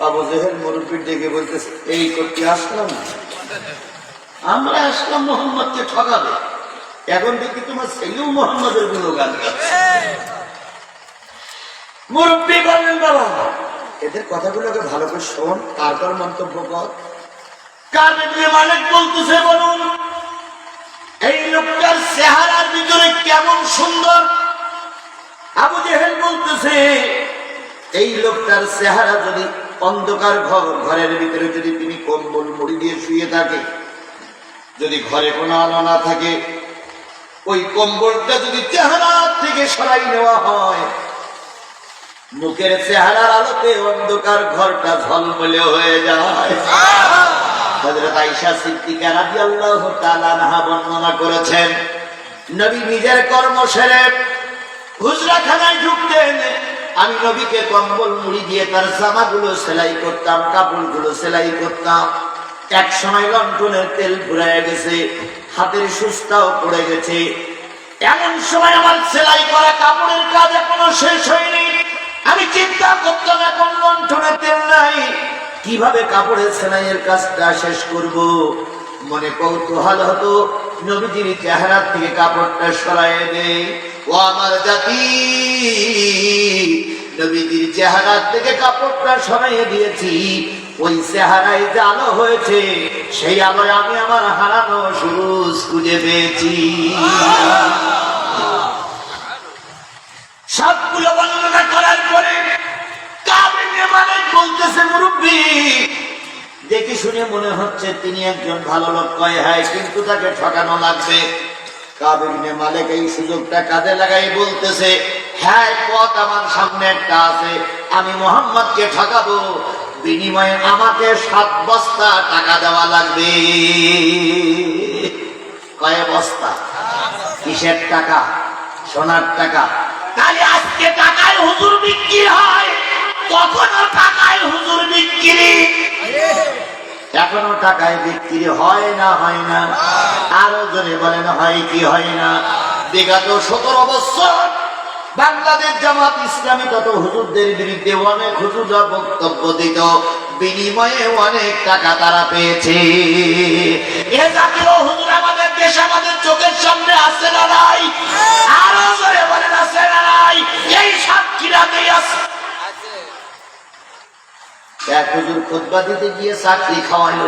আবু জেহেল মুরব্বির ডেকে বলতেছে, এই করতে আসলাম না, আমরা আসলাম মুহাম্মদকে ঠকাবে। এখন দেখি তোমার ছেলেও মুহাম্মদের গুণগান গাচ্ছে। মুরব্বি বললেন, বাবা এদের কথাগুলোকে ভালো করে শোন, তারপর মন্তব্য কর। কাব ইবনে মালিক বলতেছে, বলুন এই লোকটার চেহারার ভিতরে কেমন সুন্দর। আবু জেহেল বলতেছে, এই লোকটার চেহারা যদি অন্ধকার ঘরের ভিতরে যদি তিনি কম্বল মুড়ি দিয়ে শুয়ে থাকে, যদি ঘরে কোনো আলো না থাকে, ওই কম্বলটা যদি চেহারা থেকে সরাই নেওয়া হয়, মুখের চেহারার আলোতে অন্ধকার ঘরটা ঝলমলে হয়ে যায়। হযরত আয়েশা সিদ্দিকা রাদিয়াল্লাহু তাআলা আনহা বর্ণনা করেছেন, নবী নিজের কর্ম সেরে হুজরাখানায় ঢুকতেন, আমি নবীকে কম্বল মুড়ি দিয়ে তার জামাগুলো সেলাই করতাম, কাপড়গুলো সেলাই করতাম। এক সময় লণ্ঠনের তেল ফুরায় গেছে, হাতের সুস্তাও পড়ে গেছে। এমন সময় আমার সেলাই করা কাপড়ের কাজ এখনো শেষ হয়নি। আমি চিন্তা করতাম, এখন লণ্ঠনের তেল নাই, কিভাবে কাপড়ের সেলাইয়ের কাজটা শেষ করব। মনে কৌতূহল হতো, নবীজির চেহারা থেকে কাপড়টা সরাইয়ে দেই। ও আমার জাতি, নবীজির চেহারা থেকে কাপড়টা সরাইয়ে দিয়েছি, ওই চেহারায় যে আলো হয়েছে, সেই আলোয় আমি আমার হারানো সুরুজ খুঁজে পেয়েছি। সবগুলো বর্ণনা করার পরে কাব ইবনে মালিক বলতেছে, মুরব্বী, দেখে শুনে মনে হচ্ছে তিনি একজন ভালো লোক, কয় হ্যাঁ, কিন্তু তাকে ঠকানো লাগবে। কাব ইবনে মালিক এই সুযোগটা কাজে লাগাই বলতেছে, হ্যাঁ, পথ আমার সামনে একটা আছে, আমি মুহাম্মদকে ঠকাবো, বিনিময়ে আমাকে 7 বস্তা টাকা দেওয়া লাগবে। কয় বস্তা? কিসের টাকা? সোনার টাকা। তাহলে আজকে টাকায় হুজুর বিক্রি হয়, কখনো টাকায় হুজুর বিক্রি, এখনো টাকায় বিক্রি হয় না? হয় না? আরো জোরে বলেন, হয় কি হয় না? বিগত 17 বছর বাংলাদেশ জামাত ইসলামী তত হুজুরদের বিরুদ্ধে অনেক হুজুররা বক্তব্য দিত, বিনিময়ে অনেক টাকা তারা পেয়েছে। এ জাতীয় হুজুর আমাদের দেশ, আমাদের চোখের সামনে আছে না নাই? আরো জোরে বলেন, আছে না নাই? এই সাক্ষীরাতেই আছে। এক হুজুর খুতবা দিতে গিয়ে চাকরি খাওয়াইল,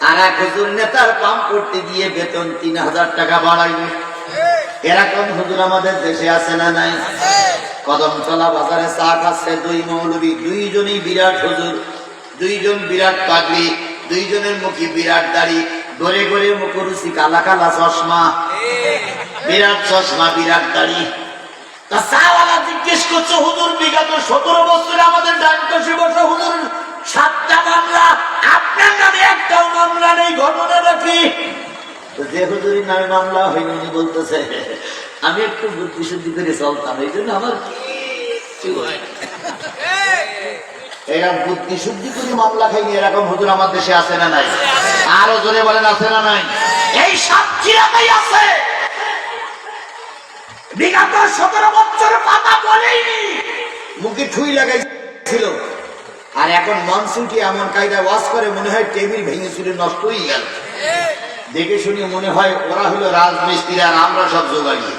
আর এক হুজুর নেতার পাম করতে গিয়ে বেতন 3000 টাকা বাড়াইল। এরকম হুজুর আমাদের দেশে আছে না নাই? কদমতলা বাজারে চা খাচ্ছে 2 মৌলবী, 2জনই বিরাট হুজুর, 2জন বিরাট পাগড়ি, 2জনের মুখে বিরাট দাড়ি, গড়ে গড়ে মুখরুচি, কালা কালা চশমা, বিরাট চশমা, বিরাট দাড়ি। চাওয়ালা জিজ্ঞেস করছে, হুজুর, বিগত 17 বছরে আমাদের ডাক্তার বসে হুজুর 7টা মামলা, আপনার নামে একটাও মামলা নেই, ঘটনাটা কি? যে হুজুরের নামে মামলা হয়নি, উনি বলতেছে, আমি একটু বুদ্ধি শুদ্ধি করে চলতাম, এই জন্য আমার এরা বুদ্ধি শুদ্ধি করে মামলা খাইনি। এরকম হুজুর আমার দেশে আছে না নাই? আরো জোরে বলেন, আছে না নাই? এই সাক্ষীরাতেই আছে। বিগত 17 বছর কথা বলেইনি, মুখে ঠুই লাগাইছিল, আর এখন মনসুটি এমন কায়দা ওয়াজ করে, মনে হয় টেবিল ভেঙে চুরে নষ্ট হয়ে গেল। দেখে শুনে মনে হয় ওরা হলো রাজমিস্ত্রি আর আমরা সব জোগাড়ি।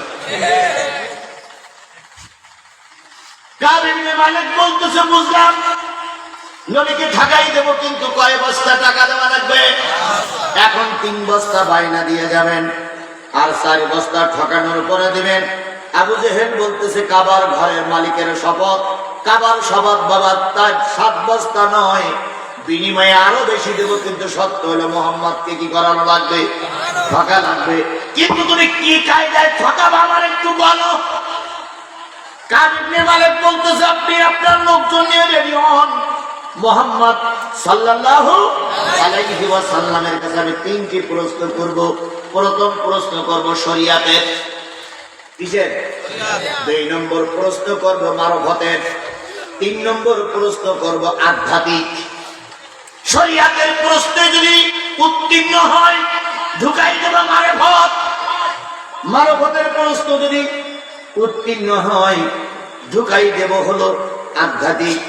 কাব ইবনে মালিক বলতেছে, বুঝলাম, নবীকে ঠকাই দেব, কিন্তু কয় বস্তা টাকা দেওয়া লাগবে? এখন 3 বস্তা বায়না দিয়ে যাবেন, আর 4 বস্তা ঠকানোর পরে দিবেন। আবু জেহেল বলতেছে, কাবার ঘরের মালিকের শপথ, কাবার শপথ বাবা, তার 7 বস্তা নয়, বিনিময়ে আরো বেশি দেব, কিন্তু সত্য হলো মোহাম্মদকে কি করানো লাগবে? ঠকা লাগবে। কিন্তু তুমি কি কায়দায় ঠকাবা আমার একটু বলো। কাব ইবনে মালিক বলতেছে, আপনি আপনার লোকজন নিয়ে রেডি হন, মুহাম্মদ সাল্লাল্লাহু আলাইহি ওয়াসাল্লামের কাছে আমি 3টি প্রশ্ন করব। প্রথম প্রশ্ন করব শরীয়তের। কিসের? 2 নম্বর প্রশ্ন করব মারফতের। 3 নম্বর প্রশ্ন করব আধ্যাত্মিক। শরীয়তের প্রশ্নে যদি উত্তীর্ণ হয়, ঢুকাই দেব মারফত। মারফতের প্রশ্ন যদি উত্তীর্ণ হয়, ঢুকাই দেব হলো আধ্যাত্মিক।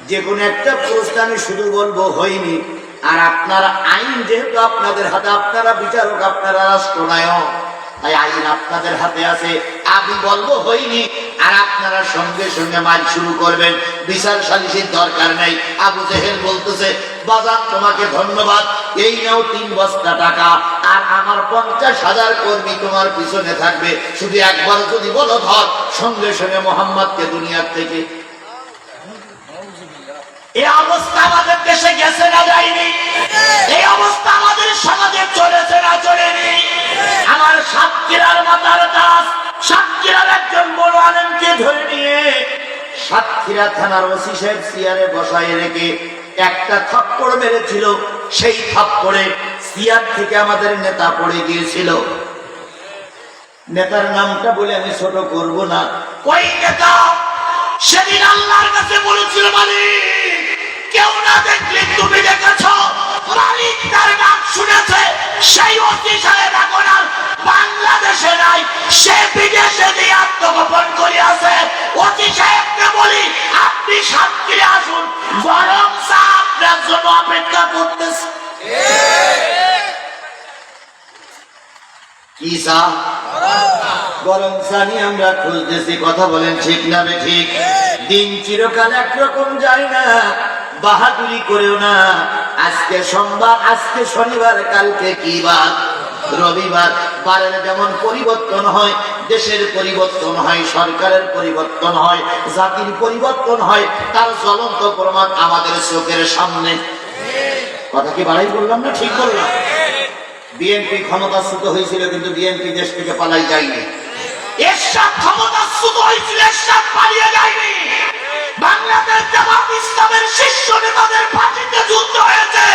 যে কোনো একটা প্রশ্ন আমি শুধু বলবো হয়নি, আর আপনারা আইন যেহেতু আপনাদের হাতে, আপনারা বিচারক, আপনারা রাষ্ট্রনায়ক, তাই আইন আপনাদের হাতে আছে। আমি বলবো হয়নি, আর আপনারা সঙ্গে সঙ্গে মাইল শুরু করবেন, বিচার সালিসির দরকার নেই। আবু জেহেল বলতেছে, বাজার তোমাকে ধন্যবাদ, এই নাও 3 বস্তা টাকা, আর আমার 50,000 কর্মী তোমার পিছনে থাকবে, শুধু একবার যদি বলো ধর, সঙ্গে সঙ্গে মোহাম্মদকে দুনিয়ার থেকে। এই অবস্থা আমাদের দেশে গেছে না যায়নি? এই অবস্থা আমাদের সমাজে চলেছে সাতক্ষীরা থানার ওসি সাহেব চেয়ারে বসায় রেখে একটা থাপ্পড় মেরেছিল। সেই থাপ্পড়ে চেয়ার থেকে আমাদের নেতা পড়ে গিয়েছিল। নেতার নামটা বলে আমি ছোট করব না। ওই নেতা সেদিন আল্লাহর কাছে বলেছিল, মালিক কেউ না দেখলে তুমি দেখেছ। মালিক তার নাম শুনেছে। সেই ওসি সাহেব এখন আর বাংলাদেশে নাই, সে বিদেশে দিয়ে আত্মগোপন করে আছে। ওসি সাহেবকে বলি আপনি সাতক্ষীরা আসুন, গরম চা আপনার জন্য অপেক্ষা করতেছে। কি চা? গরম চা নিয়ে আমরা খুঁজতেছি। কথা বলেন ঠিক না ঠিক? দিন চিরকাল একরকম যায় না, বাহাদুরি করেও না। আজকে সোমবার, আজকে শনিবার, কালকে কি বার? রবিবার। বারের যেমন পরিবর্তন হয়, দেশের পরিবর্তন হয়, সরকারের পরিবর্তন হয়, জাতির পরিবর্তন হয়, তার জ্বলন্ত প্রমাণ আমাদের চোখের সামনে। কথা কি বাড়াই বললাম না ঠিক বললাম? বিএনপি ক্ষমতাচ্যুত হয়েছিল, কিন্তু বিএনপি দেশ থেকে পালাই যায়নি। এরশাদ ক্ষমতাচ্যুত হয়েছিল, এরশাদ পালিয়ে যায়নি। বাংলাদেশ জামাত ইসলামের শীর্ষ নেতাদের ফাঁসিতে যুদ্ধ হয়েছে,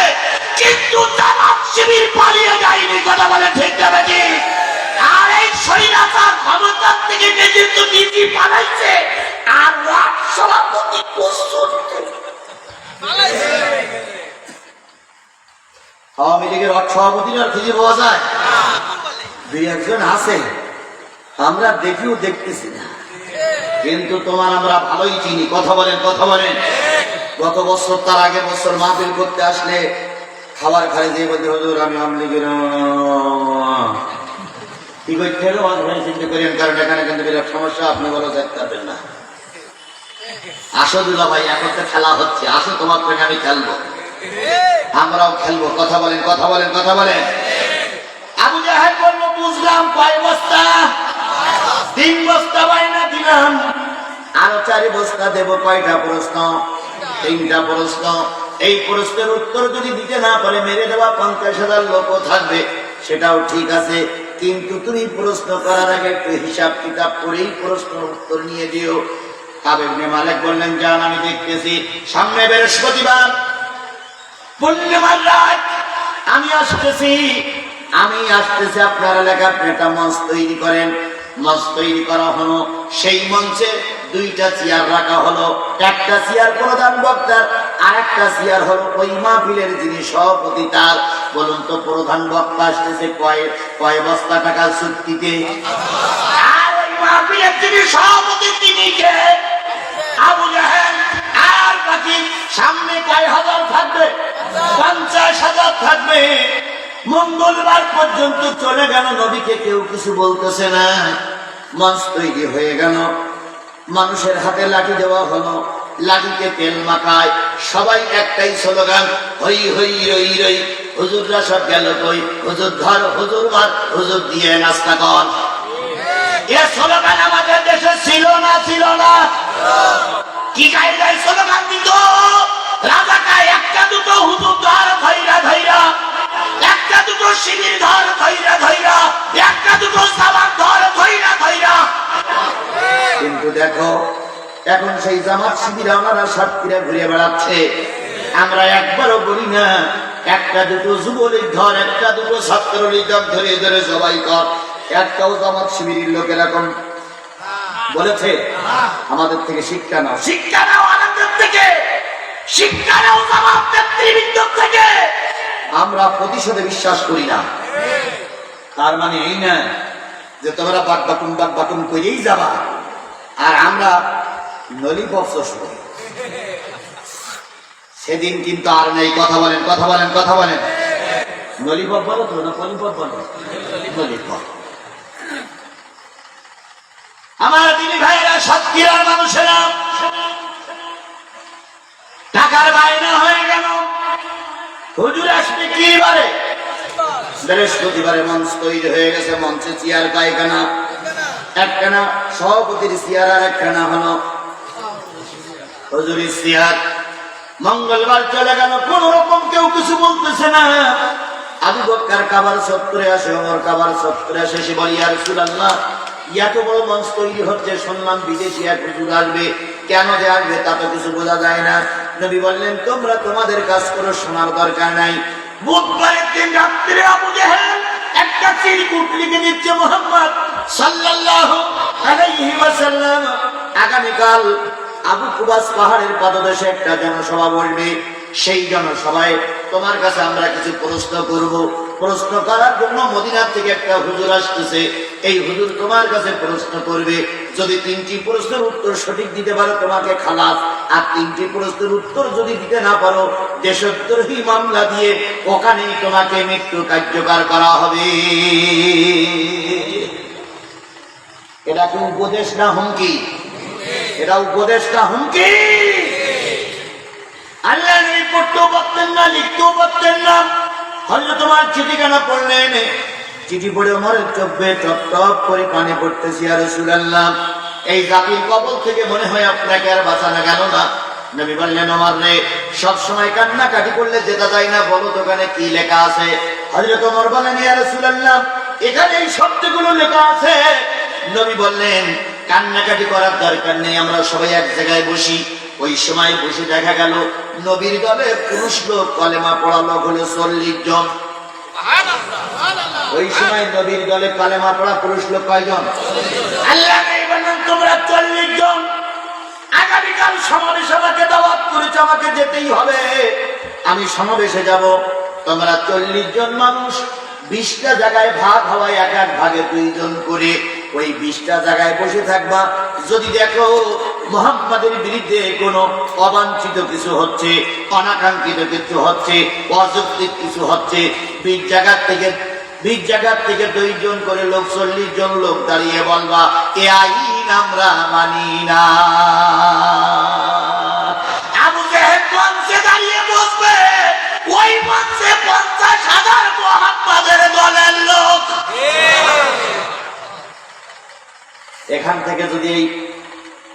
কিন্তু জামাত শিবির পালিয়ে যায়নি। কথা বলে ঠিক যাবে কি? আর এই স্বৈরাচার ক্ষমতার থেকে নেতৃত্ব নীতি পালাইছে, আর সভাপতি আওয়ামী লীগের সভাপতিরা খুঁজে পাওয়া যায়? দুই একজন আছে, আমরা দেখিও দেখতেছি না, কিন্তু তোমার আমরা ভালোই চিনি। কথা বলেন, কথা বলেন। গত বছর, তার আগের বছর মাহফিল করতে আসলে খাবার খাই দিয়ে বলতে, হুজুর আমি আওয়ামী লীগের কি করতে হবে চিন্তা করেন, কারণ এখানে কিন্তু বিরাট সমস্যা, আপনি বলো যেতে পারবেন না। আসো দুলা ভাই, এখন তো খেলা হচ্ছে, আসো তোমার সঙ্গে আমি খেলবো, আমরাও খেলবো। কথা বলেন, কথা বলেন, কথা বলেন। আবু জাহেল বলল, বুঝলাম, কয় বস্তা? 3 বস্তা বাইনা দিলাম, আরো 4 বস্তা দেব। কয়টা প্রশ্ন? 3টা প্রশ্ন। এই প্রশ্নের উত্তর যদি দিতে না পারে মেরে দেওয়া 50,000 লোকও থাকবে, সেটাও ঠিক আছে, কিন্তু তুমি প্রশ্ন করার আগে একটু হিসাব কিতাব করেই প্রশ্নের উত্তর নিয়ে দিও। কাব ইবনে মালিক বললেন, যান আমি দেখতেছি, সামনে বৃহস্পতিবার পূর্ণিমার রাত, আমি আসতেছি আপনার এলাকা। আপনি একটা মঞ্চ তৈরি করেন। মঞ্চ তৈরি করা হলো, সেই মঞ্চে 2টা চেয়ার রাখা হলো। একটা চেয়ার প্রধান বক্তার, আর একটা চেয়ার হলো ওই মাহফিলের যিনি সভাপতি তার। বলুন তো, প্রধান বক্তা আসতেছে কয় বস্তা টাকা চুক্তিতে? আর ওই মাহফিলের যিনি সভাপতি তিনি কে? আবু জাহেল। আর বাকি সামনে কয় হাজার থাকবে? 50,000 থাকবে। মঙ্গলবার পর্যন্ত চলে গেল, নবীকে কেউ কিছু বলতেছে না। মঞ্চ তৈরি হয়ে গেল, মানুষের হাতে লাঠি দেওয়া হলো, লাঠিতে তেল মাখায়, সবাই একটাই স্লোগান, হই হই রই রই। হুজুররা সব গেল কই? হুজুর ধর, হুজুর মার, হুজুর দিয়ে নাস্তা কর। এ স্লোগান আমাদের দেশে ছিল না? ছিল না? কি কায়দায় স্লোগান দিত? রাজাকায় একটা দুটো হুজুর ধর ধৈরা ধৈরা, একটা দুটো শিবির ধর ধৈরা ধৈরা, একটা দুটো জামাত ধর ধৈরা ধৈরা। কিন্তু দেখো, এখন সেই জামাত শিবির আমরা সাতক্ষীরা ঘুরে বেড়াচ্ছে। আমরা একবারও বলি না একটা দুটো যুবলীগ ধর, একটা দুটো ছাত্রলীগ ধরে ধরে সবাই কর। একটাও জামাত শিবিরের লোক এরকম বলেছে? আমাদের থেকে শিক্ষা নাও, শিক্ষা নাও আমাদের থেকে, শিক্ষা নাও জামাত নেতৃবৃন্দ থেকে। আমরা প্রতিশোধে বিশ্বাস করি না। তার মানে এই না যে তোমরা বাকবাকুম করেই যাবা, আর আমরা নলিপপ করি। সেদিন কিন্তু আর নেই। কথা বলেন, কথা বলেন, কথা বলেন। নলিপপ বলো তো না পলিপপ বলো? নলিপপ। আমার দিদি ভাইরা, সাতক্ষীরার মানুষেরা, টাকার বায়না হয়ে গেল। হুজুর আসবে কি বারে? বৃহস্পতিবারে মঞ্চ তৈরি হয়ে গেছে। মঞ্চে চেয়ার পায়খানা, একখানা সভাপতির চেয়ার, আর একখানা হলো হুজুরের চেয়ার। মঙ্গলবার চলে গেল, কোন রকম কেউ কিছু বলতেছে না। আবু বকর কাবার চত্বরে আসে, ওমর কাবার চত্বরে আসে, সে বলি, ইয়া রাসূলুল্লাহ এত বড় মঞ্চ তৈরি হচ্ছে, শুনলাম বিদেশি এক হুজুর আসবে, কেন যে আসবে তা তো কিছু বোঝা যায় না। নবী বললেন তোমরা তোমাদের কাজ করো, শোনার দরকার নাই। বুধবারের দিন রাত্রে আবু জেহেল একটা চিরকুট লিখে দিচ্ছে, মুহাম্মদ সাল্লাল্লাহু আলাইহি ওয়াসাল্লাম আগামীকাল আবু কুবাস পাহাড়ের পাদদেশে একটা জনসভা বলবে, সেই জনসভায় তোমার কাছে আমরা কিছু প্রশ্ন করব। প্রশ্ন করার জন্য মদিনার থেকে একটা হুজুর আসতেছে, এই হুজুর তোমার কাছে প্রশ্ন করবে। যদি 3টি প্রশ্নের উত্তর সঠিক দিতে পারো তোমাকে খালাস, আর 3টি প্রশ্নের উত্তর যদি দিতে না পারো দেশদ্রোহী মামলা দিয়ে ওখানেই তোমাকে মৃত্যু কার্যকর করা হবে। এটা কি উপদেশ না হুমকি? এটা উপদেশ না হুমকি? আল্লাহ নবী পড়তেও পারতেন না, লিখতেও পারতেন না। হয়তো তোমার চিঠিখানা পড়লেন, চিঠি পড়ে ওমরের চোখ বেয়ে টপ টপ করে পানি পড়তেছি। ইয়া রাসূলুল্লাহ, এই জাতির কবল থেকে মনে হয় আপনাকে আর বাঁচানো গেল না। নবী বললেন ওমর রে, সব সময় কান্নাকাটি করলে যেতে যায় না, বলো দোকানে কি লেখা আছে। হযরত ওমর বলেন ইয়া রাসূলুল্লাহ, এখানে এই শব্দগুলো লেখা আছে। নবী বললেন কান্নাকাটি করার দরকার নেই, আমরা সবাই এক জায়গায় বসি। ওই সময় বসে দেখা গেল নবীর দলে পুরুষ লোক কলেমা পড়া লোক হলো 40 জন। ওই সময় নবীর দলে কলেমা পড়া পুরুষ লোক কয়জন? আল্লাহ বলেন তোমরা 40 জন। আগামীকাল সমাবেশে আমাকে দাওয়াত করেছে, আমাকে যেতেই হবে। আমি সমাবেশে যাব। তোমরা 40 জন মানুষ 20টা জায়গায় ভাগ হওয়ায় এক এক ভাগে 2 জন করে ওই 20টা জায়গায় বসে থাকবা। যদি দেখো মুহাম্মাদের বিরুদ্ধে কোনো অবাঞ্ছিত কিছু হচ্ছে, অনাকাঙ্ক্ষিত কিছু হচ্ছে, অযৌক্তিক কিছু হচ্ছে, 20 জায়গা থেকে 2 জন করে লোক 40 জন লোক দাঁড়িয়ে বলবা এ আইন আমরা মানি না। আবু জেহেল মঞ্চে দাঁড়িয়ে বসবে, ওই মঞ্চে 50,000 মুহাম্মাদের দলের লোক। এখান থেকে যদি এই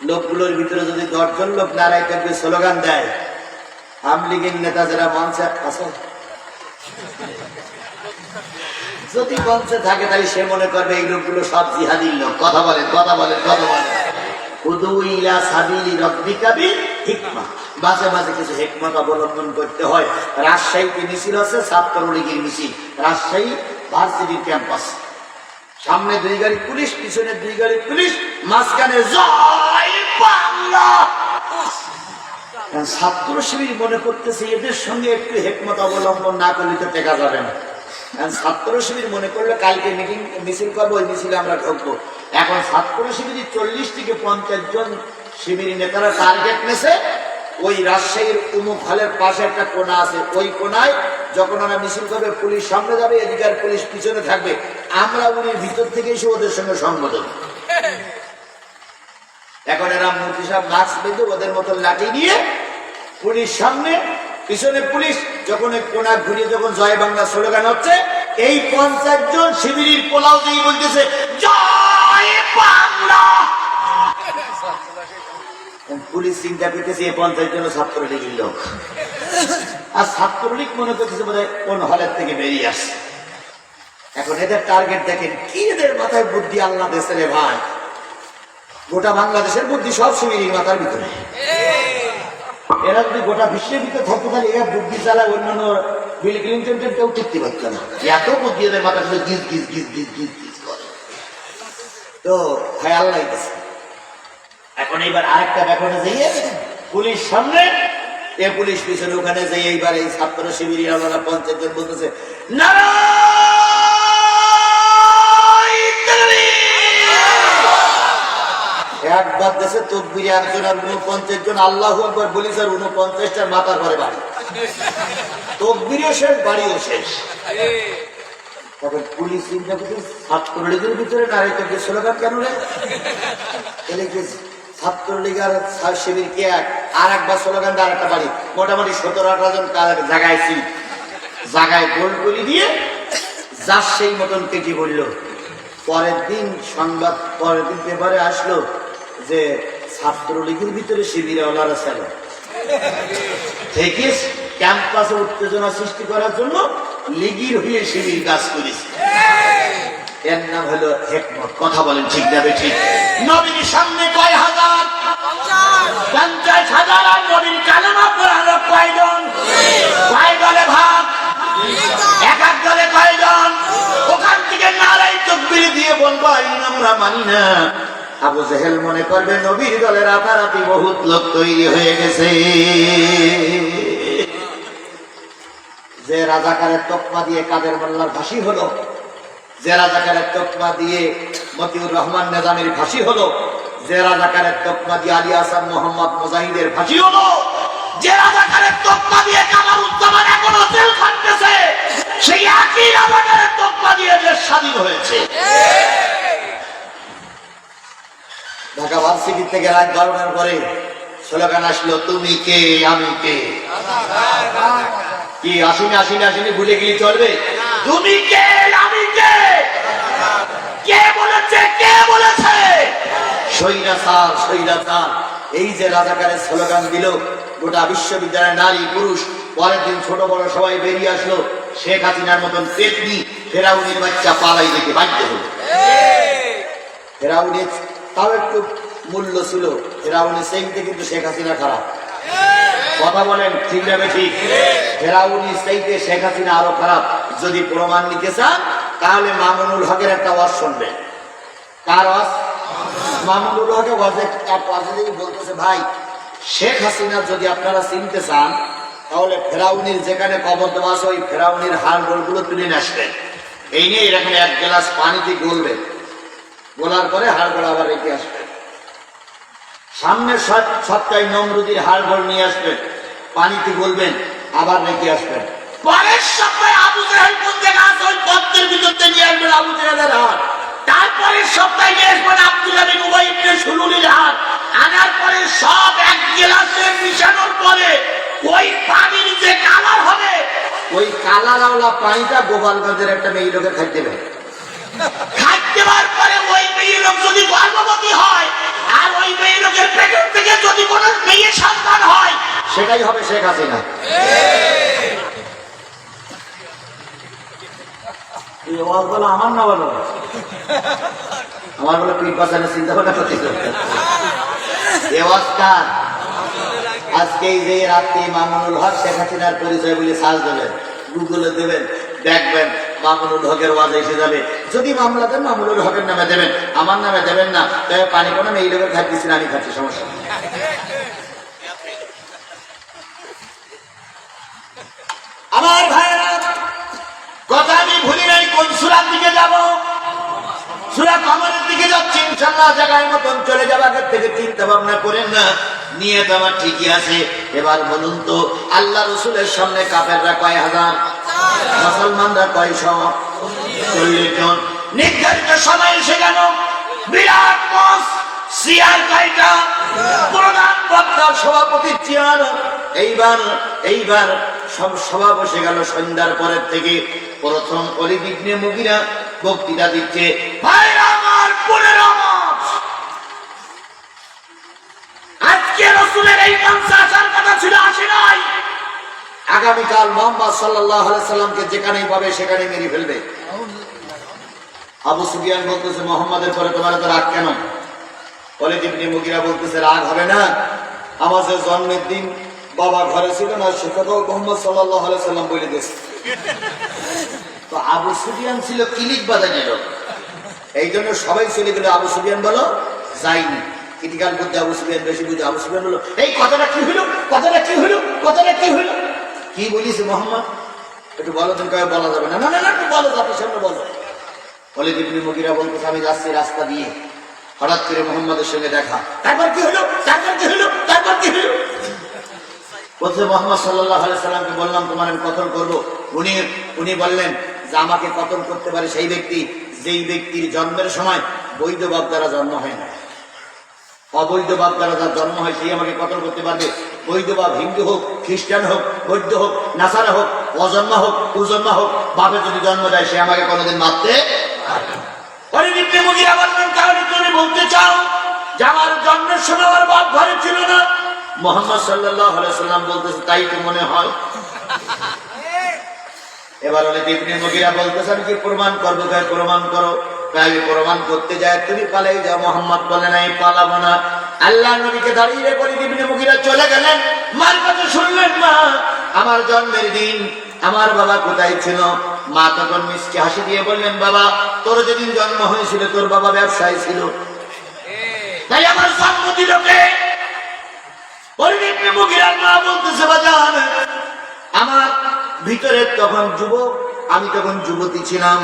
লোকগুলোর ভিতরে যদি 10 জন লোক নারায় থাকবে স্লোগান দেয়, আওয়ামী লীগের নেতা যারা মঞ্চে আছে যদি মঞ্চে থাকে, তাহলে সে মনে করবে এই লোকগুলো সব জিহাদির লোক। কথা বলেন, কথা বলেন, কথা বলেন। উদু ইলা সাবিলি রাব্বিকা বিল হিকমা, মাঝে মাঝে কিছু হিকমত অবলম্বন করতে হয়। রাজশাহীতে মিছিল আছে, ছাত্রলীগের মিছিল, রাজশাহী ভার্সিটির ক্যাম্পাস। সামনে 2 গাড়ি পুলিশ, পিছনে 2 গাড়ি পুলিশ, মাঝখানে জয় বাংলা। ছাত্র শিবির মনে করতেছে এদের সঙ্গে একটু হিকমত অবলম্বন না করলে তো টেকা যাবে না। ছাত্র শিবির মনে করলে কালকে মিছিল করবো, ওই মিছিলে আমরা ঢুকবো। এখন ছাত্র শিবির 40 থেকে 50 জন শিবির নেতারা টার্গেট নেছে। ওই রাজশাহীর উমুক হলের পাশে একটা কোণা আছে, ওই কোণায় যখন আমরা মিছিল করবে পুলিশ সামনে যাবে, এদিকে পুলিশ পিছনে থাকবে। আমরা উনির ভিতর থেকে এসে ওদের সঙ্গে সংবোধন। এখন এরা মন্ত্রী সাহেব মাস্ক বেঁধে ওদের মতো লাঠি নিয়ে পুলিশ সামনে, পিছনে পুলিশ। যখন কোণা ঘুরিয়ে যখন জয় বাংলা স্লোগান হচ্ছে, এই 50 জন শিবিরের পোলাও দিয়ে বলতেছে জয় বাংলা। পুলিশ চিন্তা করতেছে এই 50 জন ছাত্রলীগের লোক, আর ছাত্রলীগ মনে করতেছে বোধহয় কোন হলের থেকে বেরিয়ে আসছে। এখন এদের টার্গেট দেখেন কি, এদের মাথায় বুদ্ধি আল্লাহ দেশে রে ভাই। গোটা বাংলাদেশের বুদ্ধি সব শিবিরের মাথার ভিতরে। এরা যদি গোটা বিশ্বের ভিতরে থাকতে পারে, এরা বুদ্ধি চালায় অন্যান্য বিল ক্লিনটন কেউ টিকতে পারত না। এত বুদ্ধি এদের মাথা শুধু গিজ গিজ গিজ গিজ গিজ গিজ করে। তো ভাই আল্লাহ দিচ্ছে। এখন এইবার আরেকটা ব্যাপারে যাইয়ে পুলিশ সামনে, এ পুলিশ পিছনে, ওখানে যাই এইবার এই ছাত্র শিবিরের আমরা 50 জন বলতেছে একবার দেশে তকবীরে একজন আর 49 জন আল্লাহু আকবার বলিস, আর 49টার মাথার ঘরে বাড়ি, তকবীরও শেষ, বাড়িও শেষ। তখন পুলিশ চিন্তা করছে ছাত্রলীগের ভিতরে নারীকে স্লোগান কেন রে? ছাত্রলীগ আর শিবির কে এক, আর একবার স্লোগান দিয়ে আরেকটা বাড়ি, মোটামুটি 17-18 জন জায়গায় ছিল। জায়গায় গোল গলি দিয়ে যার সেই মতন কেটে বলল। পরের দিন সংবাদ, পরের দিন পেপারে আসলো যে ছাত্রলীগের ভিতরে শিবিরওয়ালারা ছিল থেকে ক্যাম্পাসে উত্তেজনা সৃষ্টি করার জন্য লীগের হয়ে শিবির কাজ করেছে। এর নাম হলো হিকমত। কথা বলেন ঠিক না বেঠিক? নবীর সামনে কয় হাজার? 50,000। আর নবীর কালেমা পড়ালো কয়জন? কয় দলে ভাগ? এক এক দলে কয়জন? ওখান থেকে নারাই তাকবীর দিয়ে বলবো আমরা মানি না। আবু জেহেল মনে করবে নবীর দলে রাতারাতি বহুত লোক তৈরি হয়ে গেছে। যে রাজাকারের তকমা দিয়ে কাদের মোল্লার ফাঁসি হলো, যে রাজাকারের তকমা দিয়ে মতিউর রহমান নিজামীর ফাঁসি হলো, যে রাজাকারের তকমা দিয়ে আলী হাসান মোহাম্মদ মুজাহিদের ফাঁসি হলো, যে রাজাকারের তকমা দিয়ে কামারুজ্জামান এখনো জেল খাটতেছে, সেই একই রাজাকারের তকমা দিয়ে দেশ স্বাধীন হয়েছে। ঢাকা ভার্সিটি থেকে রাত 12টার পরে স্লোগান আসলো, তুমি কে আমি কে। কি আসেনি আসেনি আসেনি ভুলে গিয়ে চলবে? তুমি কে আমি কে। কে বলেছে? কে বলেছে? স্বৈরাচার স্বৈরাচার। এই যে রাজাকারের স্লোগান দিল, গোটা বিশ্ববিদ্যালয়ের নারী পুরুষ পরের দিন ছোট বড় সবাই বেরিয়ে আসলো। শেখ হাসিনার মতন পেটনি ফেরাউনির বাচ্চা পালাই দেখে বাধ্য হল। ফেরাউনির তাও একটু মূল্য ছিল, ফেরাউনির সেইতে কিন্তু শেখ হাসিনা খারাপ। কথা বলেন ঠিক না ঠিক? ফেরাউনির চাইতে শেখ হাসিনা আরো খারাপ। যদি প্রমাণ নিতে চান তাহলে মামুনুল হকের একটা ওয়াজ শুনবেন। কার ওয়াজ? মামুনুল হকের ওয়াজে বলতেছে, ভাই শেখ হাসিনা যদি আপনারা চিনতে চান তাহলে ফেরাউনির যেখানে কবর দেওয়া আছে ওই ফেরাউনির হাড় গোলগুলো তুলে নিয়ে আসবেন। এই নিয়ে এরকম এক গ্লাস পানিতে গলবেন, গোলার পরে হাড় গোল আবার রেখে আসবেন। সামনের সপ্তাহে নমরুদির হাড় গোল নিয়ে আসবেন, পানিতে গলবেন, আবার রেখে আসবেন। পরের সপ্তাহে আবু জেহেল কোন জায়গা আছে ওই পথের ভিতরতে নিয়ে আসবেন আবু জেহেলের হাড়। তারপরের সপ্তাহে নিয়ে আসবেন আব্দুল্লাহ বিন উবাই ইবনে সুলুলের হাড়। আনার পরে সব এক গ্লাসে মিশানোর পরে ওই পানির যে কালার হবে ওই কালার আওলা পানিটা গোপালগঞ্জের একটা মেয়ে লোকের খাইতে দেবে। খাইতে দেওয়ার পরে ওই মেয়ে লোক যদি গর্ভবতী হয় আর ওই মেয়ে লোকের পেটের থেকে যদি কোনো মেয়ে সন্তান হয় সেটাই হবে শেখ হাসিনা। আমার না বলো, আমার বলে পীর পাশানের চিন্তা ভাবনা করতে আজকে যে রাত্রি মামুনুল হক শেখ হাসিনার পরিচয় বলে সার্চ দেবেন, গুগলে দেবেন, দেখবেন মামুনুল হকের ওয়াজ এসে যাবে। যদি মামলা দেন মামুনুল হকের নামে দেবেন, আমার নামে দেবেন না। তবে পানি কোনো এই লোকের খাচ্ছি না, আমি খাচ্ছি, সমস্যা। আমার ভাইয়েরা কথা আমি ভুলি নাই। কোন সূরার দিকে যাব? সূরা কমরের দিকে যাচ্ছি ইনশাআল্লাহ। জায়গায় মতন চলে যাবার থেকে চিন্তা ভাবনা করেন না, নিয়ত আমার ঠিকই আছে। এবার বলুন তো আল্লাহ রসুলের সামনে কাফেররা কয় হাজার, মুসলমানরা কয়শো? 40 জন। নির্ধারিত সময় এসে গেল, বিরাট মঞ্চ, চেয়ার কয়টা? প্রধান বক্তা সভাপতির চেয়ার। এইবার সব সভা বসে গেল। সন্ধ্যার পরের থেকে প্রথম ওলীদ ইবনে মুগীরা বক্তৃতা দিচ্ছে। ভাইরা আমার, বোনেরা আমার, আজকে রাসূলের এই মঞ্চে আসার কথা ছিল, আসে নাই। আগামীকাল মুহাম্মদ সাল্লাল্লাহু আলাইহি সাল্লামকে যেখানেই পাবে সেখানেই মেরে ফেলবে। আবু সুফিয়ান বলতেছে, মুহাম্মাদের পরে তোমার তো রাগ কেন? ওলীদ ইবনে মুগীরা বলতেছে, রাগ হবে না, আমার যে জন্মের দিন বাবা ঘরে ছিল না সে কথাও মুহাম্মদ সাল্লাল্লাহু আলাইহি সাল্লাম বলে দিয়েছে। তো আবু সুফিয়ান ছিল কিলিক বাজানের লোক, এই জন্য সবাই চলে গেল। আবু সুফিয়ান বলো যাইনি, ক্রিটিক্যাল বুদ্ধি আবু সুফিয়ান বেশি বুঝে। আবু সুফিয়ান বলো, এই কথাটা কি হলো, কথাটা কি হলো, কথাটা কি হলো, কি বলিস মোহাম্মদ, একটু বলো। তুমি কবে বলা যাবে না, না না না একটু বলো, আপনার সামনে বলো। ওলীদ ইবনে মুগীরা বলতেছে, আমি যাচ্ছি রাস্তা দিয়ে, হঠাৎ করে মুহাম্মদের সঙ্গে দেখা। তারপর কি হলো, তারপর কি হলো, তারপর কি হলো? বলছে মুহাম্মদ সাল্লাল্লাহু আলাইহি সাল্লামকে বললাম তোমার আমি কতল করবো। উনি বললেন যে আমাকে কতল করতে পারে সেই ব্যক্তি যেই ব্যক্তির জন্মের সময় বৈধ বাপ দ্বারা জন্ম হয় না। অবৈধ বাপ দ্বারা যার জন্ম হয় সেই আমাকে কতল করতে পারবে। বৈধ বাপ হিন্দু হোক, খ্রিস্টান হোক, বৌদ্ধ হোক, নাসারা হোক, অজন্মা হোক, কুজন্মা হোক, বাপে যদি জন্ম দেয় সে আমাকে কোনোদিন মারতে পারবে না। ওলীদ ইবনে মুগীরা বললেন, তাহলে তুমি বলতে চাও যে আমার জন্মের সময় আমার বাপ ঘরে ছিল না? মুহাম্মদ সাল্লাল্লাহু আলাইহি সাল্লাম বলতেছে, তাই তো মনে হয়। এবার ওলীদ ইবনে মুগীরা বলতেছে, আমি কি প্রমাণ করবো? প্রমাণ করো। আমি প্রমাণ করতে যায়, তুমি পালাই যাও। মোহাম্মদ বলে নাই পালাবো না। আল্লাহ নবীকে দাঁড়িয়ে ওয়ালিদ ইবনে মুগীরা চলে গেলেন। মার কথা শুনলেন, মা আমার জন্মের দিন আমার বাবা কোথায় ছিল? মা তখন মিষ্টি হাসি দিয়ে বললেন, বাবা তোর যেদিন জন্ম হয়েছিল তোর বাবা ব্যবসায়ী ছিল, তাই আমার জন্ম দিল কে? ওয়ালিদ ইবনে মুগীরার মা বলতেছে, বাজান আমার ভিতরে তখন যুবক, আমি তখন যুবতী ছিলাম,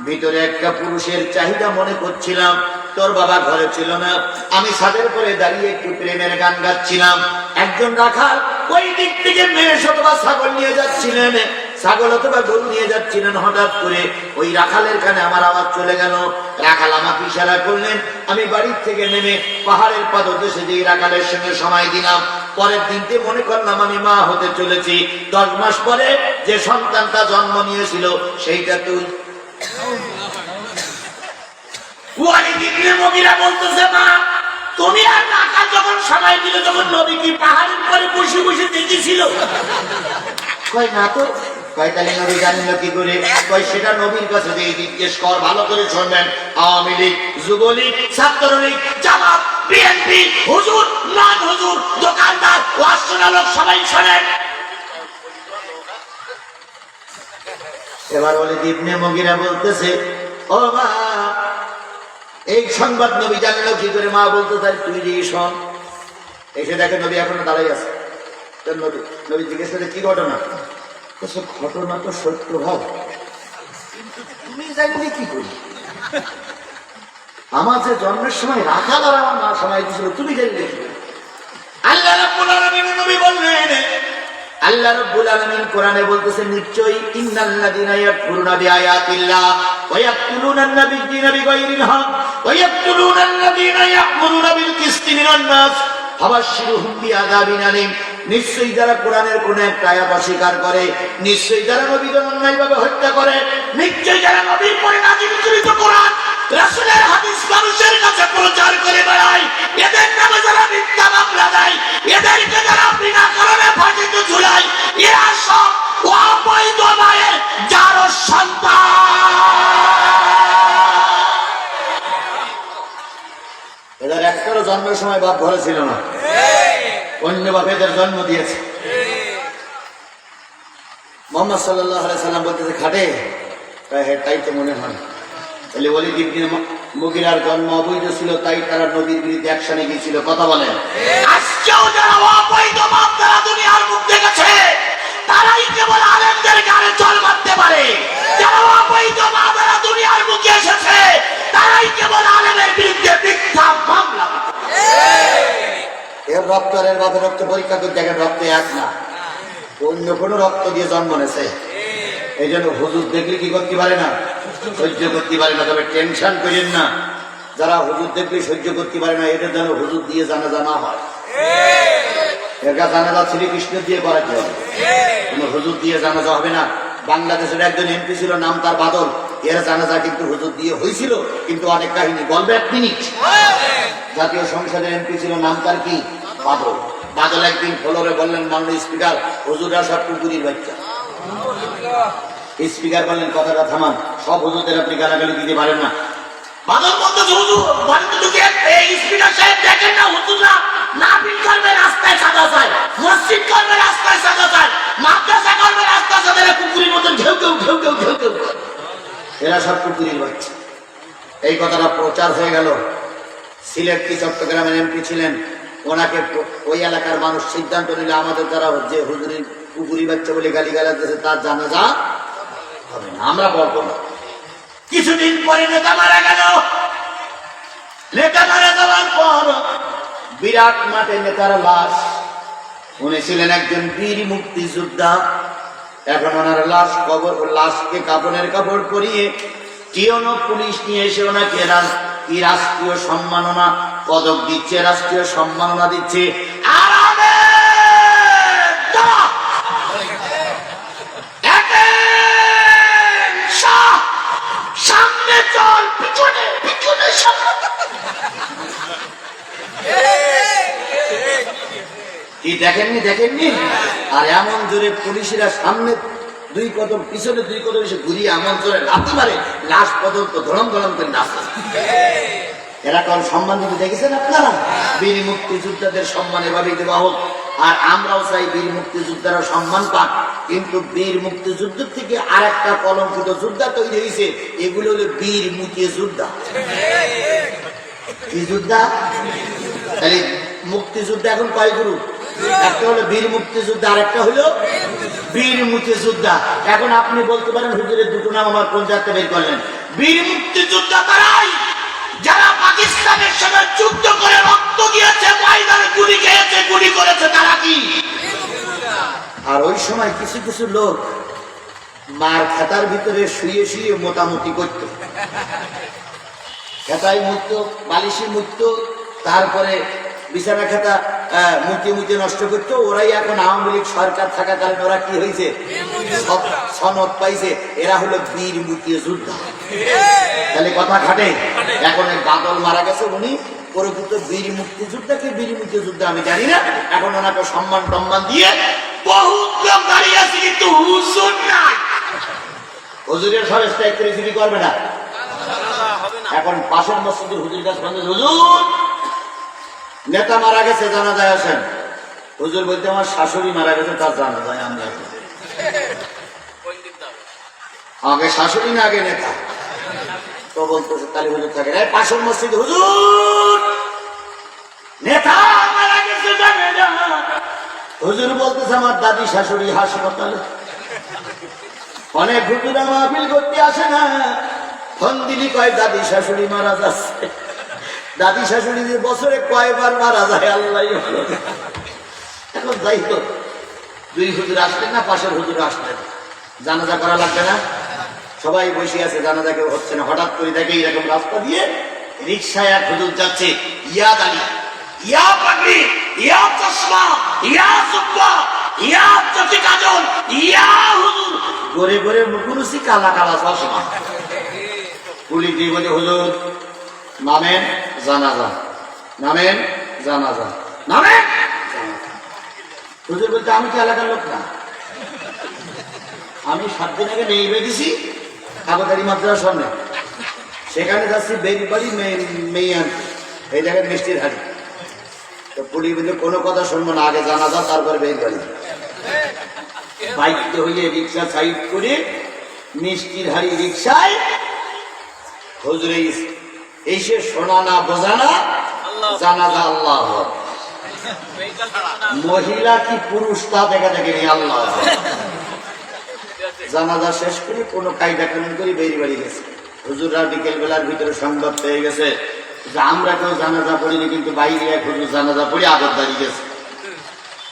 ভিতরে একটা পুরুষের চাহিদা মনে করছিলাম। তোর বাবা ঘরে ছিল না, আমি ছাদের পরে দাঁড়িয়ে একটু প্রেমের গান গাচ্ছিলাম। একজন রাখাল ওই দিক থেকে মেয়ে অথবা ছাগল নিয়ে যাচ্ছিলেন, ছাগল অথবা গরু নিয়ে যাচ্ছিলেন। হঠাৎ করে ওই রাখালের কানে আমার আওয়াজ চলে গেল। রাখাল আমাকে ইশারা করলেন, আমি বাড়ির থেকে নেমে পাহাড়ের পাদদেশে যে রাখালের সঙ্গে সময় দিলাম। পরের দিনতে মনে করলাম আমি মা হতে চলেছি। 10 মাস পরে যে সন্তানটা জন্ম নিয়েছিল সেইটা তুই। ওয়ালিদ ইবনে মুগীরা বলতেছে, মা তুমি আর রাখাল যখন সময় দিল তখন নবী কি পাহাড়ের পরে বসে বসে দেখেছিল? কই না তো। কয় তাহলে নবী জানল কি করে? কয় সেটা নবীর কাছে দিয়ে জিজ্ঞেস কর। ভালো করে শুনবেন, আওয়ামী লীগ, যুবলীগ, ছাত্রলীগ, জামাত, বিএনপি, হুজুর, নন হুজুর, দোকানদার, ওয়াজ শোনা লোক সবাই শোনেন। এবার ওয়ালিদ ইবনে মুগীরা বলতেছে, ও মা এই সংবাদ নবী জানলো কি করে? মা বলতে চাই তুই যে শোন। এসে দেখে নবী এখনো দাঁড়াই আছে। নবী জিজ্ঞেস করে, কি ঘটনা? ঘটনা তো সত্য ভাব, তুমি জানলে কি করি? আমার যে জন্মের সময় রাখাল আর আমার মা সময় দিয়েছিল, তুমি জানলে কি? আল্লাহ রাব্বুল আলামিন নবী বললেন, আল্লাহ রাব্বুল আলামিন কোরআনে বলতেছেন, নিশ্চয়ই ইন্নাল্লাযীনা ইয়াকফুরুনা বিআয়াতিল্লাহ ওয়া ইয়াকতুলুনান নাবিয়্যিনা বিগাইরিল হক ওয়া ইয়াকতুলুনাল্লাযীনা ইয়া'মুরুনা বিল কিসতি মিনান নাস ফাবাশশিরহুম বিআযাবিন আলীম। নিশ্চয়ই যারা কোরআনের কোন একটা আয়াত অস্বীকার করে, নিশ্চয়ই যারা নবীকে অন্যায়ভাবে হত্যা করে, নিশ্চয়ই যারা নবীর পরে নাযিলকৃত কোরআন রাসূলের হাদিস মানুষের কাছে প্রচার করে বেড়ায়, এদের নামে যারা মিথ্যা মামলা দেয়, এদেরকে যারা বিনা কারণে ফাঁসিতে ঝুলায়, এরা সব অবৈধ মায়ের যার সন্তান। এদের একটারও জন্মের সময় বাপ ঘরে ছিল না, অন্য বাপ এদের জন্ম দিয়েছে। মুহাম্মদ সাল্লাল্লাহু আলাইহি সাল্লাম বলতেছে, খাটে? তাই তো মনে হয়। তাহলে ওয়ালিদ ইবনে মুগীরার জন্ম অবৈধ ছিল, তাই তারা নবীর বিরুদ্ধে অ্যাকশনে গিয়েছিল। কথা বলেন। আজকেও যারা অবৈধ বাপ তারা দুনিয়ার মুখ দেখেছে, তারাই কেবল আলেমদের গায়ে জল মারতে পারে। যারা অবৈধ বাপ তারা দুনিয়ার মুখে এসেছে, তারাই কেবল আলেমের বিরুদ্ধে মিথ্যা মামলা। এর রক্ত আর এর বাপের রক্ত পরীক্ষা করে দেখেন, রক্ত এক না, অন্য কোনো রক্ত দিয়ে জন্ম নেছে। এই জন্য হুজুর দেখলে কি করতে পারে না, সহ্য করতে পারে না। তবে টেনশন করেন না, যারা হুজুর দেখলে সহ্য করতে পারে না, এদের যেন হুজুর দিয়ে জানাজা না হয়। একা জানাজা শ্রীকৃষ্ণ দিয়ে করাতে হবে, কোনো হুজুর দিয়ে জানাজা হবে না। বাংলাদেশের একজন এমপি ছিল, নাম তার বাদল, এর জানাজা কিন্তু হুজুর দিয়ে হয়েছিল, কিন্তু অনেক কাহিনী বলবে 1 মিনিট। জাতীয় সংসদের এমপি ছিল, নাম তার কি? বাদল। বাদল একদিন ফ্লোরে বললেন, মাননীয় স্পিকার হুজুররা সব কুকুরির বাচ্চা। স্পিকার বললেন, কথাটা থামান, সব হুজুরদের আপনি গালাগালি দিতে পারেন না। বাদল বলতে স্পিকার সাহেব দেখেন না, হুজুররা নাফিল করবে রাস্তায় সাদা চায়, মসজিদ করবে রাস্তায় সাদা চায়, মাদ্রাসা করবে রাস্তায় সাদা, কুকুরের মতন ঘেউ ঘেউ ঘেউ ঘেউ ঘেউ ঘেউ, এরা সব কুকুরের বাচ্চা। এই কথাটা প্রচার হয়ে গেল। সিলেট কি চট্টগ্রামের এমপি ছিলেন, ওনাকে ওই এলাকার মানুষ সিদ্ধান্ত নিল, আমাদের দ্বারা যে হুজুরের কুকুরি বাচ্চা বলে গালিগালাজ দিয়েছে তার জানাজা হবে না, আমরা বলবো না। কিছুদিন পরে নেতা মারা গেল। নেতা মারা যাওয়ার পর বিরাট মাঠে নেতার লাশ। উনি ছিলেন একজন বীর মুক্তিযোদ্ধা। এখন ওনার লাশকে কাপড়ের কাপড় পরিয়ে টিওনো পুলিশ নিয়ে এসে ওনাকে রাষ্ট্রীয় সম্মাননা পদক দিচ্ছে, রাষ্ট্রীয় সম্মাননা দিচ্ছে। সামনে চল, পিছনে পিছনে কি দেখেননি? দেখেননি? আর এমন জোরে পুলিশেরা সামনে দুই কদম পিছনে দুই কদম এসে ঘুরিয়ে আমল করে লাথি মারে, লাশ পর্যন্ত ধরম ধরম করে নাচতে। এরা কোন সম্মান দিতে দেখেছেন আপনারা? বীর মুক্তিযোদ্ধাদের সম্মান এভাবেই দেওয়া হোক। আর আমরাও চাই বীর মুক্তিযোদ্ধারা সম্মান পাক। কিন্তু বীর মুক্তিযুদ্ধের থেকে আর একটা কলঙ্কিত যোদ্ধা তৈরি হয়েছে, এগুলো হলো বীর মুক্তিযোদ্ধা। কি যোদ্ধা? তাহলে মুক্তিযুদ্ধ এখন কয় গ্রুপ? একটা হলো বীর মুক্তিযোদ্ধা, আর একটা হলো বীর মুক্তিযোদ্ধা। এখন আপনি বলতে পারেন হুজুরের দুটো নাম আমার কোন জায়গাতে বের করলেন? বীর মুক্তিযোদ্ধা তারাই যারা পাকিস্তানের সঙ্গে যুদ্ধ করে রক্ত দিয়েছে, ময়দানে গুলি খেয়েছে, গুলি করেছে, তারা কি? আর ওই সময় কিছু কিছু লোক মার খাতার ভিতরে শুয়ে শুয়ে মোটামুটি করত, খেতায় মুক্ত, বালিশে মুক্ত, তারপরে বিছানা খাতা মুখে নষ্ট করতো। ওরাই এখন আওয়ামী লীগ সরকার থাকাকালীন ওরা কি হয়েছে? সনদ পাইছে। এরা হলো বীর মুক্তিযোদ্ধা। তাহলে কথা খাটে। এখন বাদল মারা গেছে, উনি প্রকৃত বীর মুক্তিযোদ্ধা কি বীর মুক্তিযোদ্ধা আমি জানি না। এখন ওনাকে সম্মান টম্মান দিয়ে বহুত লোক দাঁড়িয়ে আছে, কিন্তু হুজুর নাই। হুজুরের সব স্ট্রাইক করে চুরি করবে না। এখন পাশের মসজিদের হুজুর কাছে হুজুর নেতা মারা গেছে, জানাজায় আসেন। হুজুর বলতে আমার শাশুড়ি মারা গেছে, তার জানাজায় আমরা আগে শাশুড়ি না আগে নেতা। তো বলতেছে তাহলে হুজুর থাকে পাশের মসজিদে হুজুর নেতা মারা গেছে। হুজুর বলতেছে আমার দাদি শাশুড়ি হাসপাতালে। অনেক হুজুরা মাহফিল করতে আসে না, ফোন দিলি কয় দাদি শাশুড়ি মারা যাচ্ছে। দাদি শাশুড়ি বছরে কয়বার মারা যায় আল্লাহ। এখন যাই হোক, দুই হুজুর আসলেন না, পাশের হুজুর আসলেন, জানাজা করা লাগবে না। সবাই বসে আছে, জানাজা কেউ হচ্ছে না। হঠাৎ করে দেখে এরকম রাস্তা দিয়ে রিক্সায় এক হুজুর যাচ্ছে, ইয়া দাড়ি, ইয়া পাগড়ি, ইয়া চশমা, ইয়া জুব্বা, ইয়া চটি কাজল, ইয়া হুজুর, গরে গরে মুখুরুসি, কালা কালা চশমা। পুলিশ দিয়ে বলে হুজুর নামেন, জানাজা, নামেন, জানাজা, নামেন। হুজুর বলতে আমি কি এলাকার লোক না, আমি 7 দিন আগে নেই বেরিয়েছি কাবাকারি মাদ্রাসার সামনে, সেখানে যাচ্ছি বেরিবাড়ি মেয়ান, এই জায়গায় মিষ্টির হাড়ি। তো পুলিশ বলতে কোনো কথা শুনবো না, আগে জানাজা তারপরে বেরিবাড়ি। বাইকতে হইয়ে রিক্সা সাইড করে মিষ্টির হাড়ি রিক্সায় হুজুরে এসে শোনা না বোঝা না জানাজা আল্লাহ। মহিলা কি পুরুষ তা দেখা দেখেনি আল্লাহ। জানাজা শেষ করে কোনো কায়দা কানুন করে বেরিয়ে বাড়ি গেছে। হুজুররা বিকেল বেলার ভিতরে সংবাদ পেয়ে গেছে যে আমরা কেউ জানাজা পড়িনি, কিন্তু বাইরে এক হুজুর জানাজা পড়ে আগর দাঁড়িয়ে গেছে।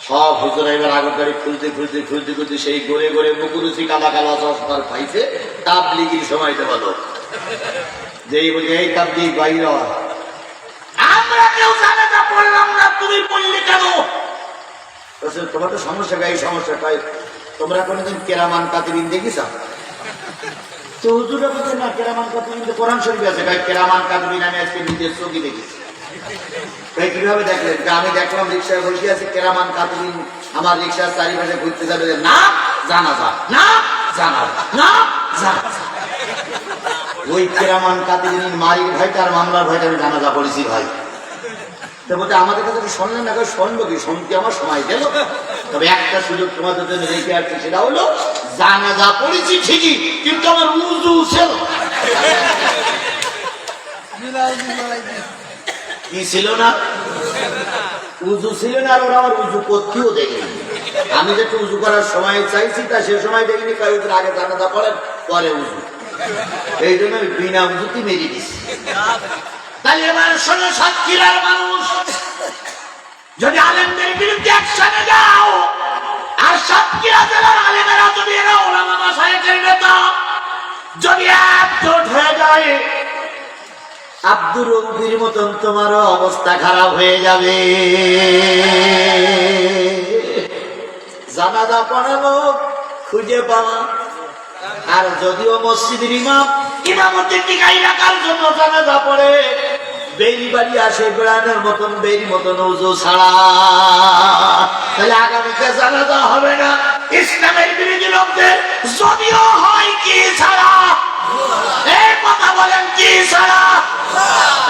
সব হুজুরা এবার আগর দাঁড়িয়ে খুলতে খুলতে খুলতে খুলতে সেই গড়ে গড়ে মুখুরুচি কালা কালা চশমার পাইছে তাবলিগির সময়তে বলো যেই বলছে এই তাবলিগ বাইরে আমরা কেউ জানাজা পড়লাম না, তুমি বললে কেন? তোমার তো সমস্যা, এই সমস্যা পাই। তোমরা কোনদিন কেরামান কাতিবিন দেখিস? তো হুজুরা বলছে না কেরামান কাতিবিন তো কোরআন শরীফে আছে। ভাই কেরামান কাতিবিন আমি আজকে নিজের চোখে দেখেছি। ভাই কিভাবে দেখলেন? আমি দেখলাম রিক্সায় বসে আছে, কেরামান কাতিবিন আমার রিক্সার চারিপাশে ঘুরতে যাবে, না জানাজা, না জানাজা, না জানাজা। ওই কেরামান কাতিবিন মারির ভাই তার মামলার ভাইটা আমি জানাজা পড়েছি ভাই। তো বলতে আমাদের কাছে শুনলেন না, শুনবো কি, শুনতে আমার সময় গেল। তবে একটা সুযোগ তোমাদের জন্য রেখে আসছে, সেটা হলো জানাজা পড়েছি ঠিকই, কিন্তু আমার উজু ছিল কি ছিল না, উজু ছিল না। আর ওরা আমার উজু করতেও দেখেনি। আমি যেটা উজু করার সময় চাইছি তা সে সময় দেখিনি, কয়েক আগে জানাজা পড়েন পরে উজু, এই জন্য আমি বিনা উজুতে মেরে দিচ্ছি। তাই এবার শোনো সাতক্ষীরার মানুষ, যদি আলেমদের বিরুদ্ধে অ্যাকশনে যাও, আর সাতক্ষীরা জেলার আলেমেরা যদি এরা ওলামা মাশায়েখের নেতা যদি একজোট হয়ে যায়, আব্দুর রৌফির মতন তোমারও অবস্থা খারাপ হয়ে যাবে। জানাজা পড়ানো খুঁজে পাওয়া, আর যদিও মসজিদের ইমামতির টিকাই রাখার জন্য জানাজা পড়ে, বেরি বাড়ি আসে বেড়ানোর মতন বেরি মতন উজু ছাড়া, তাহলে আগামীতে জানাজা হবে না। ইসলামের বিরোধী লোকদের যদিও হয় কি ছাড়া, এই কথা বলেন কি ছাড়া।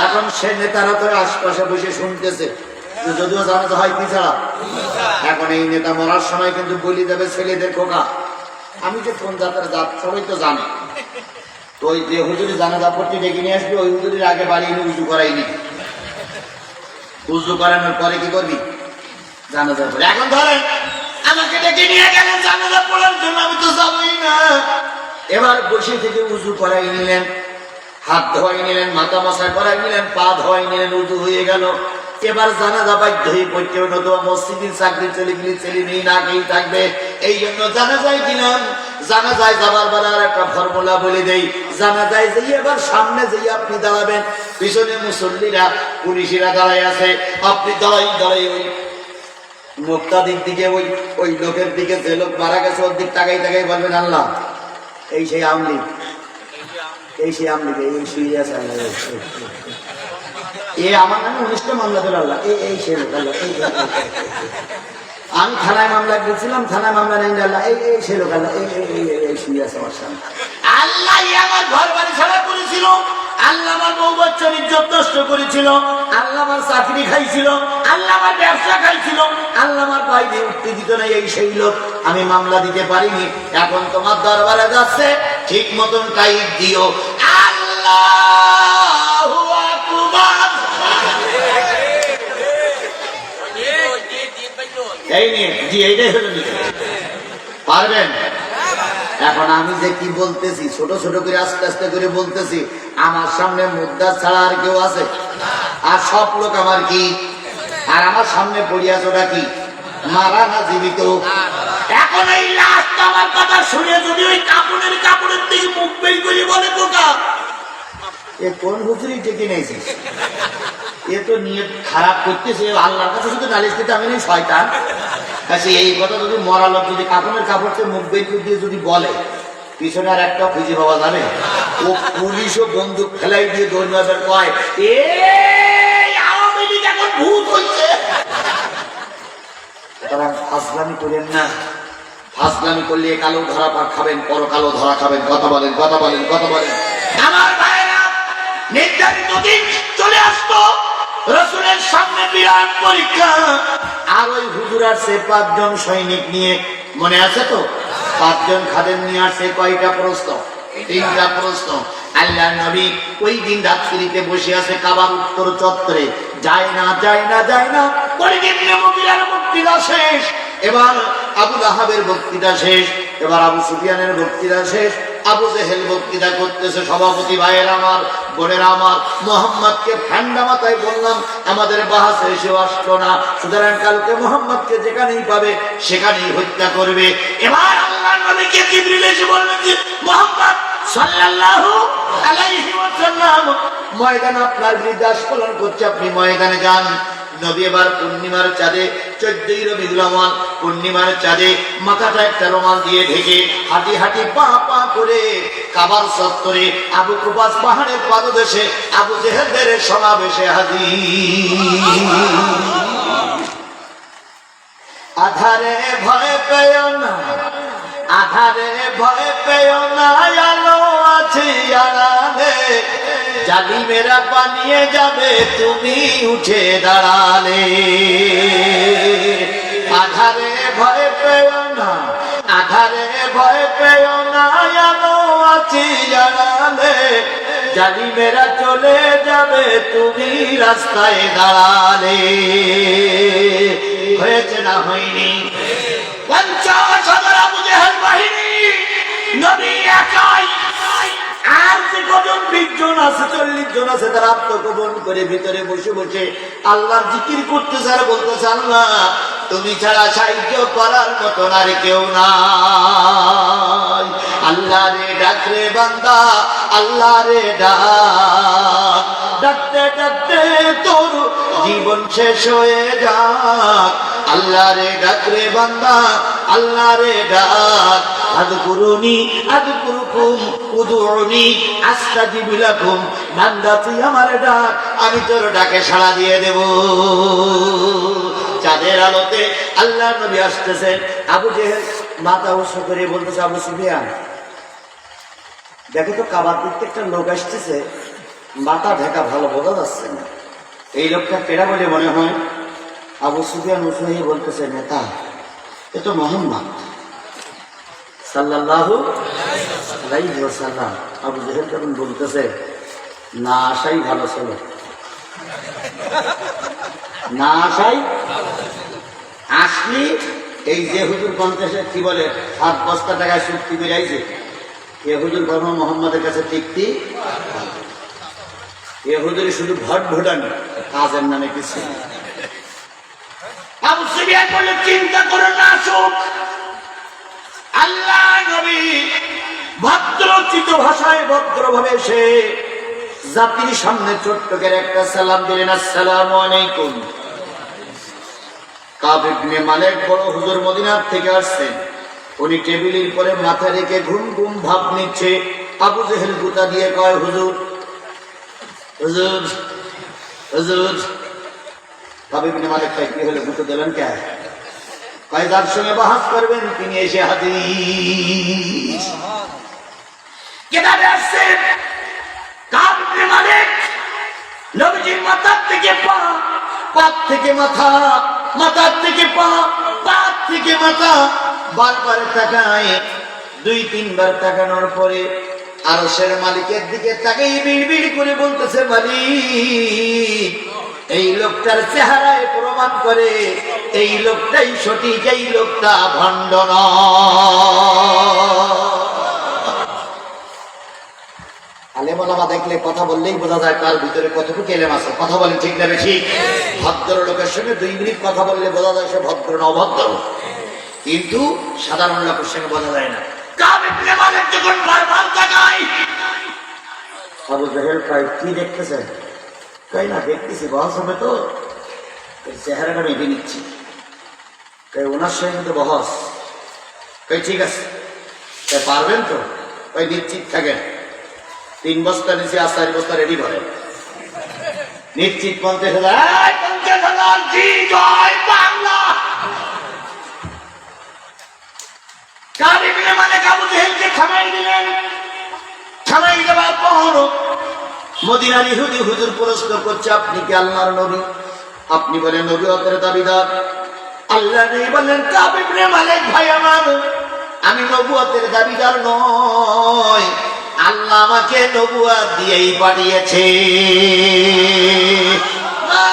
এখন সে নেতারা তো আশপাশে বসে শুনতেছে, যদিও জানাতে হয় কি ছাড়া। এখন এই নেতা মরার সময় কিন্তু বলি দেবে ছেলেদের খোকা। আমি যে কোন জাতের জাত সবাই তো জানে। তো ওই যে হুজুরি জানাজা পড়তে ডেকে নিয়ে আসবি, ওই হুজুরির আগে বাড়ি এনে উজু করাইনি। উজু করানোর পরে কি করবি? জানাজা পড়ে। এখন ধরেন আমাকে ডেকে নিয়ে গেলেন জানাজা পড়ার জন্য, আমি তো যাবই না। এবার বসে থেকে উজু করাই নিলেন, হাত ধোয়াই নিলেন, মাথা মাথা করাই নিলেন, পা ধোয়াই নিলেন, উজু হয়ে গেল। এবার জানাজা বাধ্য হয়ে পড়তে হবে, নতুবা মসজিদের চাকরি চলে গেলে ছেলে মেয়ে না খেয়ে থাকবে। এই জন্য জানাজায় দিলাম। জানাজায় যাবার বেলার একটা ফর্মুলা বলে দেই। জানাজায় যেই এবার সামনে যেই আপনি দাঁড়াবেন, পিছনে মুসল্লিরা পুলিশেরা দাঁড়ায় আছে, আপনি দাঁড়াই দাঁড়াই ওই মুক্তাদির দিকে, ওই লোকের দিকে, যে লোক মারা গেছে ওর দিক তাকাই তাকাই বলবেন আল্লাহ এই সেই আমলি, এই সেই আমলি, এই শুয়ে আছে আল্লাহ, এ আমার নামে 19টা মামলা দিল আল্লাহ, এই সেই লোক আল্লাহ, আমি থানায় মামলা দিয়েছিলাম, থানায় মামলা নেই আল্লাহ, এই সেই লোক আল্লাহ, এই শুয়ে আছে আমার সামনে। আল্লাহ আমার ঘর বাড়ি ছাড়া করেছিল, আল্লাহ আমার বউ বাচ্চার ইজ্জত নষ্ট করেছিল, আল্লাহ আমার চাকরি খাইছিল, আল্লাহ আমার ব্যবসা খাইছিল, আল্লাহ আমার বাইরে উঠতে দিত না, এই সেই লোক, আমি মামলা দিতে পারিনি। এখন তোমার দরবারে যাচ্ছে, ঠিক মতন টাইট দিও। আল্লাহু আকবার। এই নিয়ে জি এইটাই হলো পারবেন। এখন আমি যে কি বলতেছি, ছোট ছোট করে আস্তে আস্তে করে বলতেছি, আমার সামনে মুদ্রা ছাড়া আর কেউ আছে? আর সব লোক আমার কি? আর আমার সামনে পড়িয়াছোটা কি? মারা না জীবিত? এখন এই লাস্ট আমার কথা শুনে যদি ওই কাপড়ের দিকে মুখ বের করি বলে বোকা, এ কোন হুজুরি ডেকে নিয়েছিস? এ তো নিয়ে খারাপ করতেছে, আল্লাহর কাছে শুধু নালিশ দিতে আমি নেই শয়তান। এই কথা যদি মরা লোক যদি কাপড় থেকে মুখ বের দিয়ে যদি বলে, পিছনে আর একটা খুঁজে পাওয়া যাবে? ও পুলিশও বন্দুক ফেলাই দিয়ে দৌড়াবে, কয় আওয়ামী লীগ এখন ভূত হচ্ছে। তারা ফাজলামি করেন না, ফাজলামি করলে কালো ধরা পাক খাবেন, পরকালো ধরা খাবেন। কথা বলেন, কথা বলেন, কথা বলেন। আমার ভাইরা, নির্ধারিত দিন চলে আসতো, রাসূলের সামনে বিরাট পরীক্ষা। আর ওই হুজুর আসছে 5 জন সৈনিক নিয়ে, মনে আছে তো? 5 জন খাদেম নিয়ে আসছে। কয়টা প্রশ্ন? 3টা প্রশ্ন। আল্লাহ নবী ওই দিন রাত্রিতে বসে আছে কাবার উত্তর চত্বরে, যায় না যায় না যায় না। ওয়ালিদ ইবনে মুগীরার বক্তৃতা শেষ, এবার আবু লাহাবের বক্তৃতা শেষ, এবার আবু সুফিয়ানের বক্তৃতা শেষ, আবু জেহেল বক্তৃতা করতেছে। সভাপতি ভাইয়ের আমার, বোনেরা আমার, মোহাম্মদকে ঠান্ডা মাথায় বললাম আমাদের বাহাসে এসেও আসলো না, সুতরাং কালকে মোহাম্মদকে যেখানেই পাবে সেখানেই হত্যা করবে। এবার আল্লাহর নবীকে জিবরিল এসে বললেন যে মোহাম্মদ সাল্লাল্লাহু আলাইহি ওয়াসাল্লাম ময়দান আপনার বিরুদ্ধে আস্ফলন করছে, আপনি ময়দানে যান। নবী এবার পূর্ণিমার চাঁদে, 14ই রবিউল আউয়াল পূর্ণিমার চাঁদে মাথাটা একটা রুমাল দিয়ে ঢেকে হাঁটি হাঁটি পা পা করে কাবার চত্বরে আবু কুবাস পাহাড়ের পাদদেশে আবু জেহেলদের সমাবেশে হাজির। আধারে ভয় পেও না, আধারে ভয় পেও না, আলো আছে আড়ালে, জালিমেরা পানিয়ে যাবে তুমি উঠে দাঁড়ালে। আধারে ভয় পেও না, আধারে ভয় পেও না, আলো আছে আড়ালে, জালিমেরা চলে যাবে তুমি রাস্তায় দাঁড়ালে। হয়েছে না হয়নি? 50,000 আবু জেহেল বাহিনী, নবী একাই। আর যে কজন 20 জন আছে, 40 জন আছে, তারা আত্মগোপন করে ভিতরে বসে বসে আল্লাহর জিকির করতেছে আর বলতেছে আল্লাহ তুমি ছাড়া সাহায্য করার মতো আর কেউ নাই। আল্লাহ রে ডাক রে বান্দা, আল্লাহ রে ডাক, ডাকতে ডাকতে তোর জীবন শেষ হয়ে যাক। আল্লাহ রে ডাক রে বান্দা, আল্লাহ রে ডাক। আযকুরুনি আযকুরুকুম উদউনি আস্তাজিব লাকুম। বান্দা তুই আমারে ডাক, আমি তোর ডাকে সাড়া দিয়ে দেব। চাঁদের আলোতে আল্লাহ নবী আসতেছেন, আবু জেহেল মাথা উৎস করে বলতেছে, আবু সুফিয়ান দেখো তো কাবার দিক থেকে একটা লোক আসতেছে, মাথা ঢাকা ভালো বোঝা যাচ্ছে না, এই লোকটা কেডা বলে মনে হয়? আবু সুফিয়ান উৎস হয়ে বলতেছে, নেতা এ তো মোহাম্মদ সাল্লাল্লাহু আলাইহি ওয়াসাল্লাম। আবু জেহেল তখন বলতেছে, না আসাই ভালো ছিল, না আসাই। আসলি এই যে হুজুর 50 কি বলে 7 বস্তা টাকায় চুক্তি বেড়াইছে, এ হুজুর কর্ম মোহাম্মদের কাছে টিকতি, এ হুজুরি শুধু ভট ভোটানি, কাজের নামে কিছু। আবু সুফিয়ান বলে, চিন্তা করো না, আসুক। আল্লাহ নবী ভদ্রচিত ভাষায় ভদ্রভাবে এসে জাতির সামনে ছোট্ট করে একটা সালাম দিলেন, আসসালামু আলাইকুম। কাব ইবনে মালিক বড় হুজুর মদিনার থেকে আসছেন, উনি টেবিলের পরে মাথা রেখে ঘুম ঘুম ভাব নিচ্ছে। আবু জেহেল গুতা দিয়ে কয়, হুজুর হুজুর হুজুর। কাব ইবনে মালিক কয়, কি হলো, গুতো দিলেন কে? কয়, যার সঙ্গে বাহাস করবেন তিনি এসে হাজির। কিতাবে আসছে কাব ইবনে মালিক নবীজির মাথার থেকে পা, পা থেকে মাথা, মাথার থেকে পা, পা থেকে মাথা বারবার তাকায়। 2-3 বার তাকানোর পরে আরশের মালিকের দিকে তাকিয়ে বিড়বিড় করে বলতেছে, মালিক এই লোকটার চেহারায় প্রমাণ করে এই লোকটাই সঠিক, এই লোকটা ভণ্ড নয়। আলেম ওলামা দেখলে কথা বললেই বোঝা যায় তার ভিতরে কতটুকু এলেম আছে। কথা বলেন ঠিক না বেশি? ভদ্র লোকের সঙ্গে 2 মিনিট কথা বললে বোঝা যায় সে ভদ্র না অভদ্র, কিন্তু সাধারণ লোকের সঙ্গে বোঝা যায় না। কাব ইবনে মালিক যখন বারবার তাকায়, আবু জেহেল কয়, কি দেখতেছেন? কয়, না দেখতেছি, বহস হবে তো, চেহারাটা মেপে নিচ্ছি। কয়, ওনার সঙ্গে তো বহস। কয়, ঠিক আছে। কয়, পারবেন তো? কয়, নিশ্চিত থাকেন। 3 বস্তা নিচে আর 4 বস্তা রেডি করেন, নিশ্চিত 50,000। 50,000 জি, জয় বাংলা। কাব ইবনে মালিক আবু জেহেলকে থামাই দিলেন। থামাই দেওয়ার পর মদিনার ইহুদি হুজুর প্রশ্ন করছে, আপনি কি আল্লাহর নবী? আপনি বলেন নবুয়তের দাবিদার। আল্লাহ নবী বলেন, কাব ইবনে মালিক ভাই আমার, আমি নবুয়তের দাবিদার নয়, আল্লাহ আমাকে নবুয়ত দিয়েই পাঠিয়েছে। মা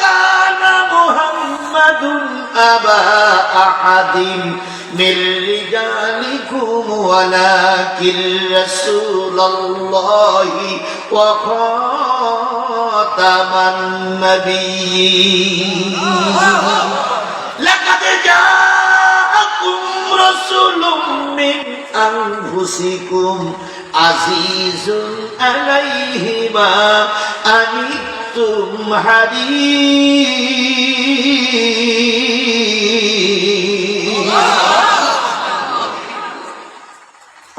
কানা মুহাম্মাদুন আবা আহাদিন মির রিজালিকুম ওয়ালাকিন রাসূলুল্লাহি ওয়া খাতামান নাবিয়্যিন। লাকাদ জাআকুম রাসূলুম মিন আনফুসিকুম আজিজুন আলাইহি মা আনিতুম হারিস।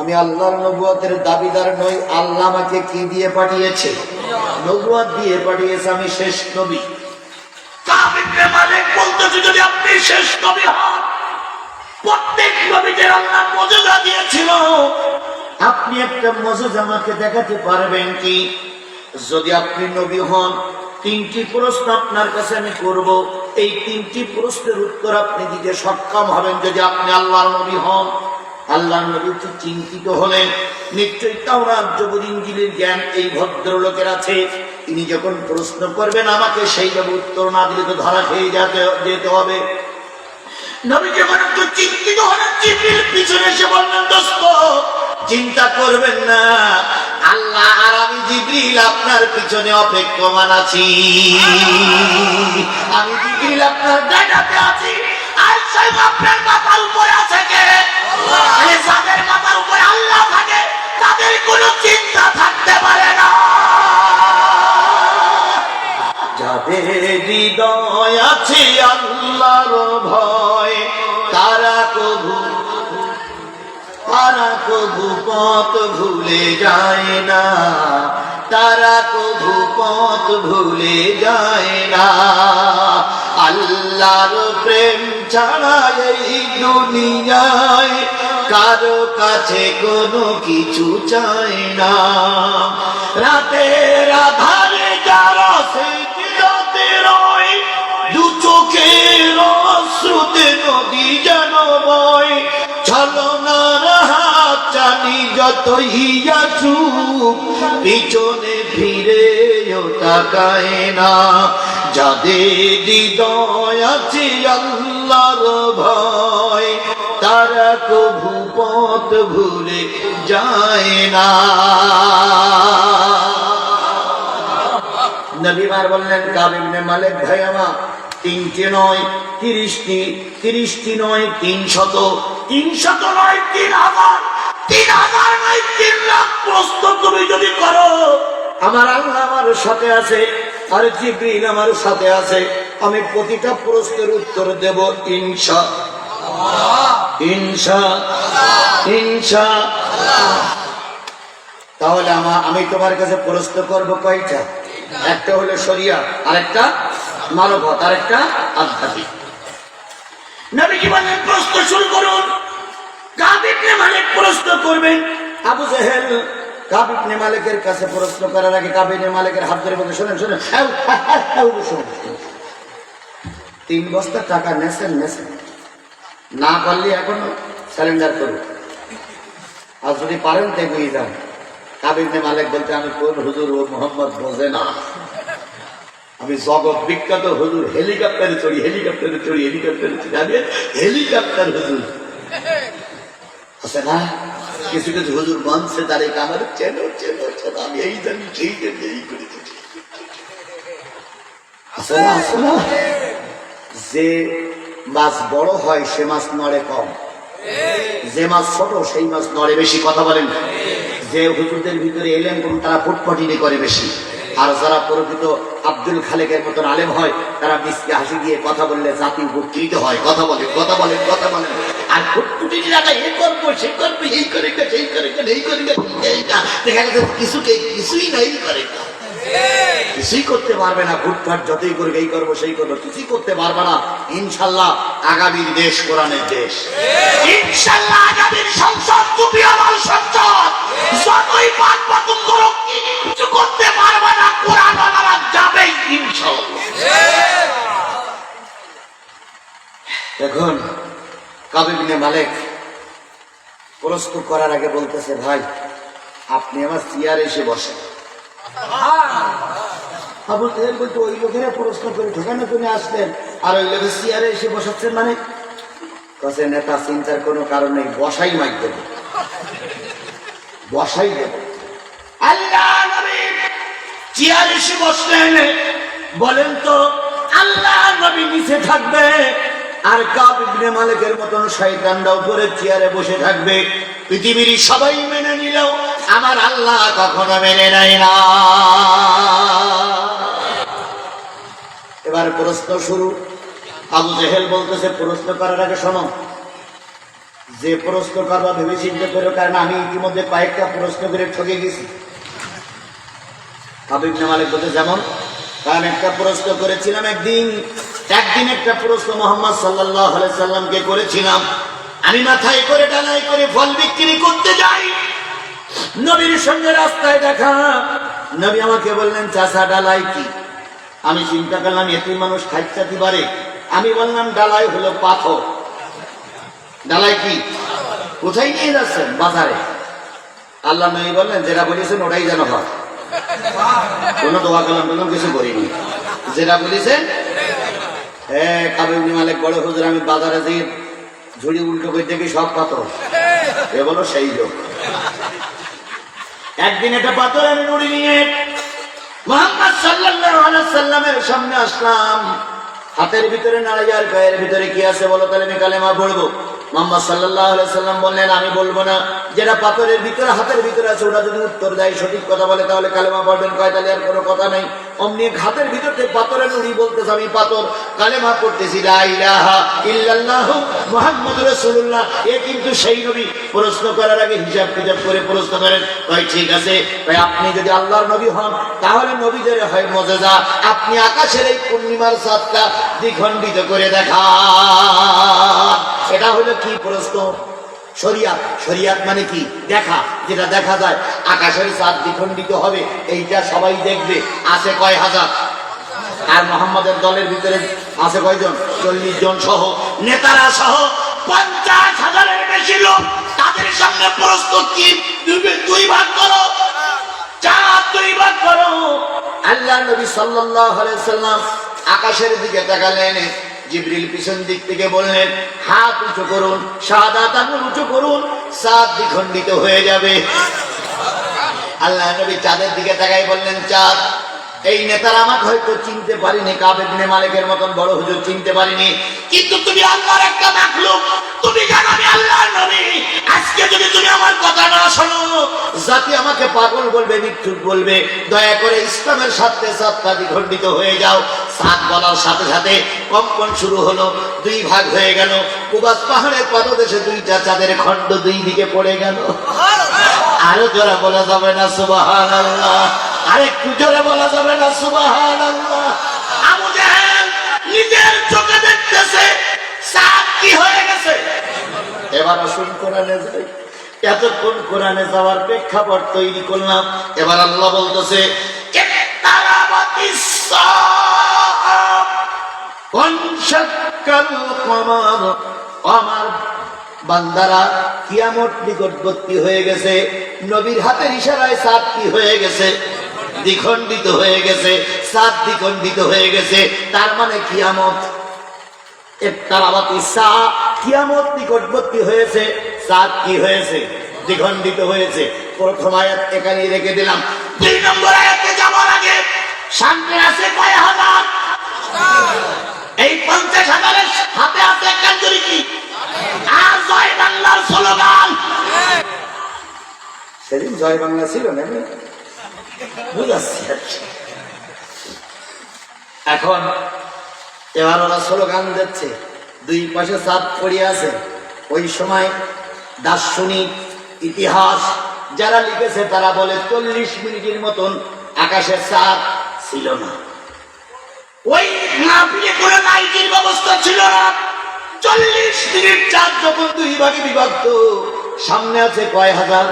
আমি আল্লাহর নবুয়তের দাবিদার নই, আল্লাহ আমাকে কি দিয়ে পাঠিয়েছে? নবুয়ত দিয়ে পাঠিয়েছে, আমি শেষ নবী। কাব ইবনে মালিক বলতেছে, যদি আপনি শেষ নবী হন, প্রত্যেক নবীদের আল্লাহ মুজিজা দিয়েছিল, আপনি একটা মুজিজা আমাকে দেখাতে পারবেন কি? যদি আপনি নবী হন, 3টি প্রশ্ন আপনার কাছে আমি করব, এই 3টি প্রশ্নের উত্তর আপনি দিতে সক্ষম হবেন যদি আপনি আল্লাহর নবী হন। আল্লাহর নবী তো চিন্তিত হলেন, নিশ্চয়ই তাওরাত জবুর ইনজিলের জ্ঞান এই ভদ্রলোকের আছে, তিনি যখন প্রশ্ন করবেন আমাকে সেইভাবে উত্তর না দিলে তো ধরা খেয়ে যেতে হবে। নবী যখন একটু চিন্তিত হলেন, জিবরিল পিছনে এসে বললেন, দোস্ত চিন্তা করবেন না, আল্লাহ আর আমি জিবরিল আপনার পিছনে অপেক্ষমান আছি। আমি জিবরিল আপনার ডানাতে আছি, আর সেই আপনার মাথার উপরে আছে কে? যাদের মাথার উপরে আল্লাহ থাকে তাদের কোনো চিন্তা থাকতে পারে না। যাদের হৃদয় আছে আল্লাহর ভয়, তারা কভু পথ ভুলে যায় না, তারা কভু পথ ভুলে যায় না। আল্লাহর প্রেম ছাড়া এই দুনিয়ায় কারো কাছে কোনো কিছু চাই না। রাতের আধারে যারা সেজদাতে রয়, দু চোখের অশ্রুতে নদী যেন বয়। ছলনার হাত চালি যতই আসুক, পিছনে ফিরেও তাকায় না। যাদের হৃদয় আছে আল্লাহর ভয়, তারা কভু পথ ভুলে যায় না। নবীমার বললেন, কাব ইবনে মালিক ভাই আমার, 3টি নয় 30টি, 30টি নয় 300, 300 নয় 3000, 3000 নয় 3 লাখ প্রশ্ন তুমি যদি করো, আমার আল্লাহ আমার সাথে আছে, আর জিবরিল আমার সাথে আছে, আমি প্রতিটা প্রশ্নের উত্তর দেব ইনশাআল্লাহ, ইনশাআল্লাহ। তাহলে আমি তোমার কাছে প্রশ্ন করব কয়টা? একটা হলো শরিয়া, আরেকটা মানবত, আরেকটা আধ্যাত্মিক। নবীজি বলেন, প্রশ্ন শুরু করুন। কাব ইবনে মালিক প্রশ্ন করবেন। আবু জেহেল কাব ইবনে মালিকের কাছে প্রশ্ন করার আগে কাব ইবনে মালিকের হাত ধরে বলতে, শোনেন 3 বস্তা টাকা নেছেন, না পারলে এখনো স্যালেন্ডার করুন, আর যদি পারেন তাই বুঝে যান। কাব ইবনে মালিক বলতে, আমি কোন হুজুর, ও মোহাম্মদ বোঝে না, আমি জগৎ বিখ্যাত হুজুর, হেলিকপ্টারে চড়ি, আমি হেলিকপ্টার হুজুর আছে না। কিছু কিছু হুজুর মানছে, তার এই কামার চেনো, আমি এই জানি, সেই জানি, এই করেছি, আছে না। যে মাছ বড় হয় সে মাছ নড়ে কম, যে মাছ ছোট সেই মাছ নড়ে বেশি। কথা বলেন। যে হুজুরদের ভিতরে এলেন কোন, তারা ফুটফটিনি করে বেশি, আর যারা প্রকৃত আব্দুল খালেকের মতন আলেম হয়, তারা মিসকে হাসি দিয়ে কথা বললে জাতি উপকৃত হয়। কথা বলেন। আর ফুটফুটিনি রাখা, এ করবো, সে করবো, এই করে সেই করে, এই করে দেখা গেছে কিছুই নাই করে, কিছুই করতে পারবে না। ফুটফাট যতই করবে, এই করবো সেই করবো, কিছুই করতে পারবে না। ইনশাল্লাহ আগামীর দেশ কোরআনের দেশ, ইনশাল্লাহ আগামীর সংসদ টুপি আমার সংসদ, যতই পাক পাতুম করো কিছু করতে পারবে না, কোরআন আনারা যাবেই ইনশাল্লাহ। এখন কাব ইবনে মালিক প্রশ্ন করার আগে বলতেছে, ভাই আপনি আমার চেয়ারে এসে বসেন। আবু জেহেল বলতে, ওই লোকেরা প্রশ্ন করে ঠোকানো তুমি আসলেন, আর ওই লোকের চেয়ারে এসে বসাচ্ছেন মানে? কাছে নেতা, চিন্তার কোনো কারণ নেই, বসাই মাইক দেব, বসাই দেব। আল্লাহ নবী চেয়ারে এসে বসলেন। বলেন তো, আল্লাহ নবী নিচে থাকবে, আর কাব ইবনে মালিকের মতন শয়তানরা উপরে চেয়ারে বসে থাকবে। পৃথিবীর সবাই মেনে নিলেও আমার আল্লাহ কখনো মেনে নেয় না। এবার প্রশ্ন শুরু। আবু জেহেল বলতেছে, প্রশ্ন করার আগে শোনো, যে প্রশ্ন করবা ভেবে চিন্তা করো, কারণ আমি ইতিমধ্যে কয়েকটা প্রশ্ন করে ঠকে গেছি। কাব ইবনে মালিক বলতে, যেমন, কারণ একটা প্রশ্ন করেছিলাম একদিন একটা প্রশ্ন মুহাম্মদ সাল্লাল্লাহু আলাইহি সাল্লামকে করেছিলাম। আমি মাথায় করে ডালাই করে ফল বিক্রি করতে যাই, নবীর সঙ্গে রাস্তায় দেখা। নবী আমাকে বললেন, চাচা ডালাই কি? আমি চিন্তা করলাম এতই মানুষ খাইতে পারে। আমি বললাম, ডালাই হলো পাথর। ডালাই কি? কোথায় নিয়ে যাচ্ছেন? বাজারে। আল্লাহ নবী বললেন, যেটা বলেছেন ওটাই যেন হয়। কোন দোয়া কালাম বললাম কিছু করিনি, যেটা বলেছেন। কাব ইবনে মালিক বড় হুজুর, আমি বাজারে যেয়ে ঝুড়ি উল্টো করে দেখি সব পাথর। এ বলো সেই লোক। একদিন একটা পাথর আমি নুড়ি নিয়ে মুহাম্মদ সাল্লাল্লাহু আলাইহি সাল্লামের সামনে আসলাম। হাতের ভিতরে নাড়াই, আর গায়ের ভিতরে কি আছে বলো, তাহলে আমি কালেমা পড়বো। মুহাম্মদ সাল্লাল্লাহু আলাইহি সাল্লাম বললেন, আমি বলবো না, যেটা পাথরের ভিতরে হাতের ভিতরে আছে ওটা যদি উত্তর দেয়, সঠিক কথা বলে, তাহলে কালেমা পড়বেন। কয়, তাহলে আর কোনো কথা নেই। অমনি হাতের ভিতর থেকে পাথরের নুড়ি বলতেছে, আমি পাথর, কালেমা পড়তেছি, লা ইলাহা ইল্লাল্লাহু মুহাম্মাদুর রাসূলুল্লাহ। এ কিন্তু সেই নবী। প্রশ্ন করার আগে হিসাব কিতাব করে প্রশ্ন করেন। কয়, ঠিক আছে, আপনি যদি আল্লাহর নবী হন, তাহলে নবীদের হয় মুজিজা, আপনি আকাশের এই পূর্ণিমার চাঁদটা দ্বিখণ্ডিত করে দেখান। এটা হলো কি প্রশ্ন? শরিয়াত। শরিয়াত মানে কি? দেখা, যেটা দেখা যায়। আকাশের চাঁদ দ্বিখণ্ডিত হবে, এইটা সবাই দেখবে। আছে কয় হাজার? আর মোহাম্মদের দলের ভিতরে আছে কয়জন? 40 জন সহ, নেতারা সহ 50,000-এর বেশি লোক। তাদের সামনে প্রস্তুত কি? দুই ভাগ করো, চাঁদ দুই ভাগ করো। আল্লাহ নবী সাল্লাল্লাহু আলাইহি সাল্লাম আকাশের দিকে তাকালেন। জিবরিল পিছন দিক থেকে বললেন, হাত উঁচু করুন, শাহাদাত আঙ্গুল উঁচু করুন, চাঁদ দ্বিখণ্ডিত হয়ে যাবে। আল্লাহ নবী চাঁদের দিকে তাকাই বললেন, চাঁদ, এই নেতারা আমাকে হয়তো চিনতে পারিনি, কাব ইবনে মালিকের মতন বড় হুজুর চিনতে পারিনি, কিন্তু তুমি আল্লাহর একটা মাখলুক, তুমি জানো আমি আল্লাহর নবী। আজকে যদি তুমি আমার কথা না শোনো, জাতি আমাকে পাগল বলবে, মিথ্যুক বলবে। দয়া করে ইসলামের সাথে চাঁদটা দ্বিখণ্ডিত হয়ে যাও। চাঁদ বলার সাথে সাথে কম্পন শুরু হলো, দুই ভাগ হয়ে গেল। কুবাস পাহাড়ের পাদদেশে দুইটা চাঁদের খণ্ড দুই দিকে পড়ে গেল। আরো জোরে বলা যাবে না সুবহানাল্লাহ? আরেকটু জোরে বলা যাবে না সুবহানাল্লাহ? আবু জাহেল নিজের চোখে দেখতেছে চাঁদ কি হয়ে গেছে। এবার আসুন কোরআনে যাই। এতক্ষণ কোরআনে যাওয়ার প্রেক্ষাপট তৈরি করলাম। এবার আল্লাহ বলতেছে, আমার বান্দারা কিয়ামত নিকটবর্তী হয়ে গেছে। নবীর হাতের ইশারায় চাঁদ কি হয়ে গেছে? দ্বিখণ্ডিত হয়ে গেছে। চাঁদ দ্বিখণ্ডিত হয়ে গেছে, তার মানে কিয়ামত। কিয়ামত নিকটবর্তী হয়েছে। চাঁদ কি হয়েছে? দ্বিখণ্ডিত হয়েছে। প্রথম আয়াত এখানে রেখে দিলাম। 2 নম্বর আয়াতে যাওয়ার আগে সামনে আছে কয় হাজার? এই 50,000-এর হাতে আছে কাঞ্জরি কি? আর জয় বাংলার স্লোগান। সেদিন জয় বাংলা ছিল না, বুঝাচ্ছি। এখন এবার ওরা স্লোগান দিচ্ছে, দুই পাশে চাঁদ পড়িয়ে আছে। ওই সময় দার্শনিক, ইতিহাস যারা লিখেছে তারা বলে 40 মিনিটের মতন আকাশের চাঁদ ছিল না। ওই নাপিয়ে করে লাইটের ব্যবস্থা ছিল না। 40 মিনিট চাঁদ যখন দুই ভাগে বিভক্ত, সামনে আছে কয় হাজার?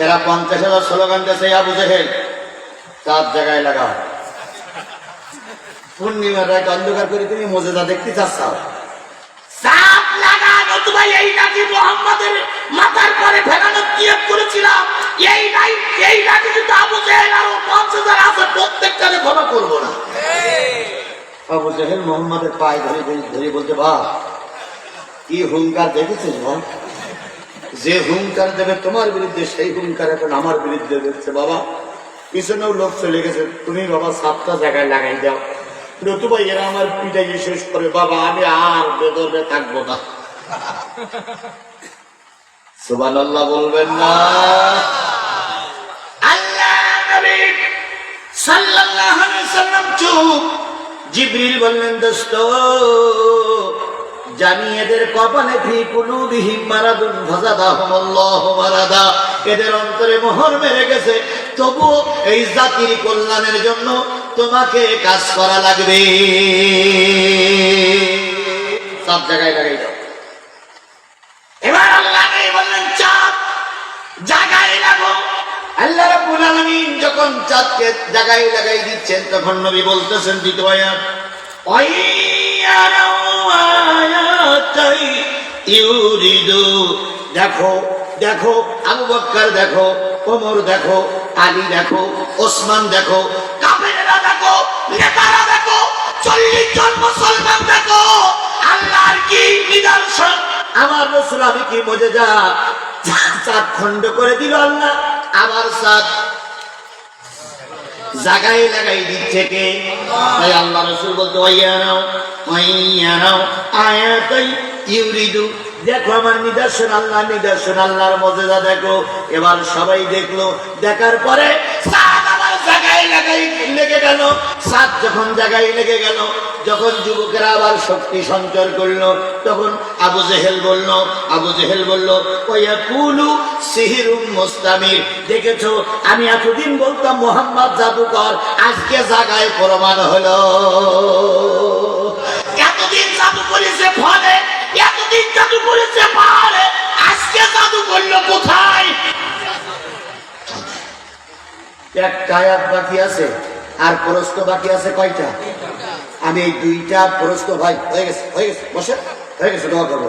এরা 50,000 স্লোগান দিয়েছে। আবু জেহেল, চাঁদ জায়গায় লাগাও। পূর্ণিমার রাত অন্ধকার করে তুমি মজেদা দেখতে চাচ্ছ, চাঁদ লাগা। নতুবা এই নাকি মুহাম্মাদের মাথার পরে ফেরানো নিয়ত করেছিলাম। এই নাকি কিন্তু আবু জেহেল আর 50,000 আছে, প্রত্যেকটারে ক্ষমা করবো না। আবু জেহেল মুহাম্মাদের পায়ে ধরে ধরে বলতে, বাহ কি হুঙ্কার দেখেছিস ভাই? যে হুঙ্কার দেবে তোমার বিরুদ্ধে, সেই হুঙ্কার এখন আমার বিরুদ্ধে দেখছে। বাবা পিছনেও লোক চলে গেছে, তুমি বাবা 7টা জায়গায় লাগাই দাও, নতুবা এরা আমার পিটাই শেষ করে। বাবা আমি আর বেদরে থাকবো না। সুবহানাল্লাহ বলবেন না? আল্লাহ নবী সাল্লাল্লাহু আলাইহি ওয়াসাল্লাম চুপ। জিবরিল বললেন, দোস্ত জানি এদের কপালে ফি কুলুবিহিম মারাদুন ফাযাদাহুমুল্লাহু মারাদা, এদের অন্তরে মোহর মেরে গেছে। তবু এই জাতির কল্যাণের জন্য তোমাকে কাজ করা লাগবে। সব জায়গায় লাগাই দাও। এবার আল্লাহ বললেন, চাঁদ জায়গায় লাগো। আল্লাহ রাব্বুল আলামিন যখন চাঁদকে জায়গায় লাগাই দিচ্ছেন, তখন নবী বলতেছেন দ্বিতীয় আয়াত, দেখো দেখো আবু বকর দেখো, ওমর দেখো, আলী দেখো, ওসমান দেখো, কাফেররা দেখো, নেতারা দেখো, 40 জন মুসলমান দেখো। আল্লাহর কি নিদর্শন, আমার রাসূল আমি কি মুজিজা। চাঁদ খণ্ড করে দিল আল্লাহ, আবার চাঁদ জায়গায় লাগাই দিচ্ছে কে? তাই আল্লাহ রাসূল বলতে, ওয়াইয়ানাও আয়াতাই ইউরিদু, দেখো আমার নিদর্শন, আল্লাহ নিদর্শন, আল্লাহর মুজিজা দেখো। এবার সবাই দেখলো, দেখার পরে চাঁদ আবার জায়গায় লাগাই লেগে গেল। চাঁদ যখন জায়গায় লেগে গেল, যখন যুবকেরা আবার শক্তি সঞ্চয় করলো, তখন আবু জেহেল বলল ওয়াকুলু সিহরুম মুস্তামির, দেখেছো আমি এতদিন বলতাম মুহাম্মদ জাদুকর, আজকে জায়গায় প্রমাণ হলো। এতদিন জাদু করেছে ফলে, এত এতদিন জাদু করেছে পাহাড়ে, আজকে জাদু করলো কোথায়? একটা আয়াত বাকি আছে, আর প্রশ্ন বাকি আছে কয়টা? আমি এই দুইটা প্রশ্ন, ভাই হয়ে গেছে বসে, হয়ে গেছে, দোয়া করবো।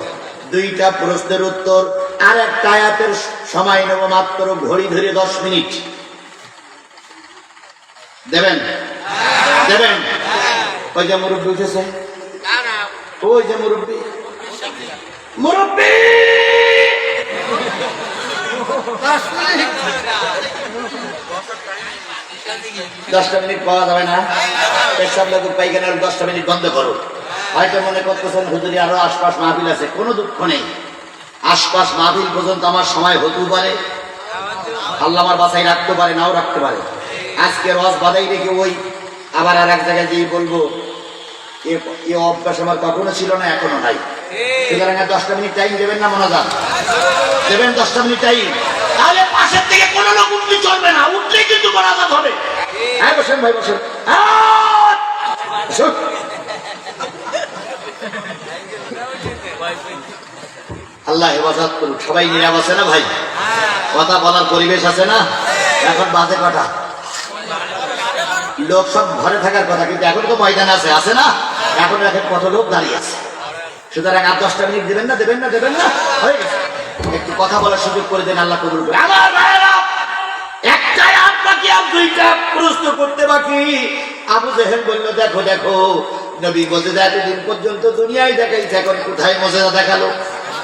দুইটা প্রশ্নের উত্তর আর একটা আয়াতের সময় নেব মাত্র ঘড়ি ধরে 10 মিনিট। দেবেন? দেবেন? ওই যে মুরব্বী উঠেছে, ওই যে মুরব্বী, মুরব্বী 10টা মিনিট পাওয়া যাবে না? পেশাব লাগুক পাইখানার 10টা মিনিট বন্ধ করো। হয়তো মনে করতেছেন হুজুরি আরো আশপাশ মাহফিল আছে, কোনো দুঃখ নেই। আশপাশ মাহফিল পর্যন্ত আমার সময় হতেও পারে, আল্লাহ আমার বাসায় রাখতে পারে, নাও রাখতে পারে। আজকে রস বাদাই রেখে ওই আবার আর এক জায়গায় গিয়ে বলবো, এ অভ্যাস আমার কখনো ছিল না, এখনো নাই। সুতরাং 10টা মিনিট টাইম দেবেন না? মোনাজাত দেবেন? 10টা মিনিট টাইম। তাহলে পাশের থেকে কোনো লোক উঠলে চলবে না, উঠলেই কিন্তু মোনাজাত হবে। হ্যাঁ বসেন ভাই, বসেন। আল্লাহ হেফাজত করুক। সবাই নিরাপ আছে না ভাই? কথা বলার পরিবেশ আছে না? এখন বাজে কটা? লোক সব ঘরে থাকার কথা, কিন্তু এখন তো ময়দান আছে, আছে না? এখন দেখেন কত লোক দাঁড়িয়ে আছে। সুতরাং আর 10টা মিনিট দেবেন না? দেবেন না? দেবেন না? হয়ে গেছে, একটু কথা বলার সুযোগ করে দেন, আল্লাহ কবুল করে। আমার ভাইয়েরা, একটাই হাত বাকি, আর দুইটা প্রশ্ন করতে বাকি। আবু জেহেল বলল, দেখো দেখো, নবী মজেদা এতদিন পর্যন্ত দুনিয়ায় দেখাইছে, এখন কোথায় মজেদা দেখালো?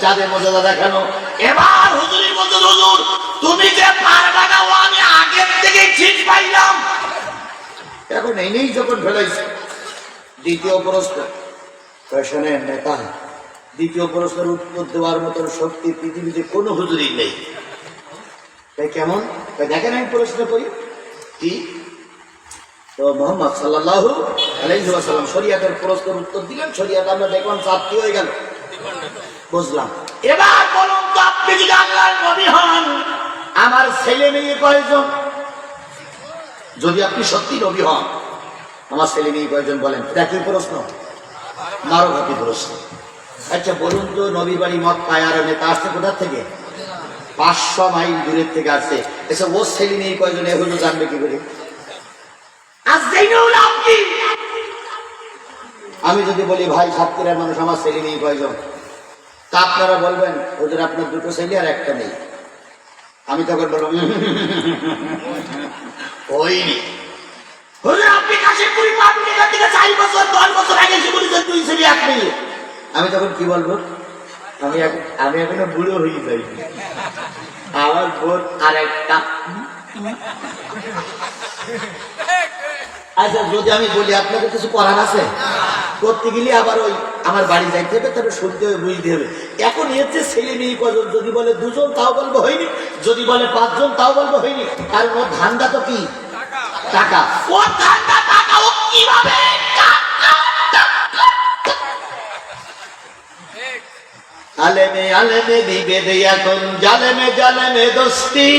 চাঁদে মজেদা দেখানো। এবার হুজুরের মতো, হুজুর তুমি যে পারবা না, ও আমি আগের থেকেই ঠিক পাইলাম। এখন এই নেই যখন ফেলাইছে। দ্বিতীয় প্রশ্ন, শোনেন নেতা, দ্বিতীয় প্রশ্নের উত্তর দেওয়ার মতন শক্তি পৃথিবীতে কোনো হুজুরই নেই। তাই কেমন? দেখেন আমি প্রশ্ন করি কি, তো মোহাম্মদ সাল্লাল্লাহু আলাইহি ওয়াসাল্লাম শরিয়াতের প্রশ্নের উত্তর দিলেন, শরিয়াত আমরা দেখলাম চাপটি হয়ে গেল, বুঝলাম। এবার বলুন তো, আপনি যদি আল্লাহর নবী হন, আমার ছেলে মেয়ে কয়জন? যদি আপনি সত্যি নবী হন, আমার ছেলে মেয়ে কয়জন বলেন? একই প্রশ্ন, মারুফাতি প্রশ্ন। আচ্ছা বলুন তো, নবী বাড়ি মক্কায়, আর নেতা আসছে কোথা থেকে? 500 মাইল দূরের থেকে আসছে। এসব ও ছেলে মেয়ে কয়জন এগুলো জানবে কি করে? আমি যদি বলি ভাই সাতক্ষীরার মানুষ, আমার ছেলে মেয়ে কয়জন, তা আপনারা বলবেন ওদের আপনার 2টো ছেলে আর একটা নেই। আমি তখন বললাম হয়নি। আপনি কাশিমপুরি পাবলিকের থেকে 4 বছর 10 বছর আগে এসে বলেছেন 2 ছেলে 1 মেয়ে। আমি তখন কি বলবো? আমি এখনো বুড়ো হয়ে যাই, আমার বোন আর একটা। আচ্ছা যদি আমি বলি আপনাদের কিছু করার আছে, করতে গেলে আবার ওই আমার বাড়ি যাইতে হবে, তবে শুনতে হবে, বুঝতে হবে। এখন এর যে ছেলে মেয়ে কজন, যদি বলে 2 জন তাও বলবো হয়নি, যদি বলে 5 জন তাও বলবো হয়নি। কারণ ওর ধান্দা তো কি? টাকা। ওর ধান্দা টাকা, ও কিভাবে আলেমে আলেমে বিভেদে এখন জালেমে জালেমে দোস্তি,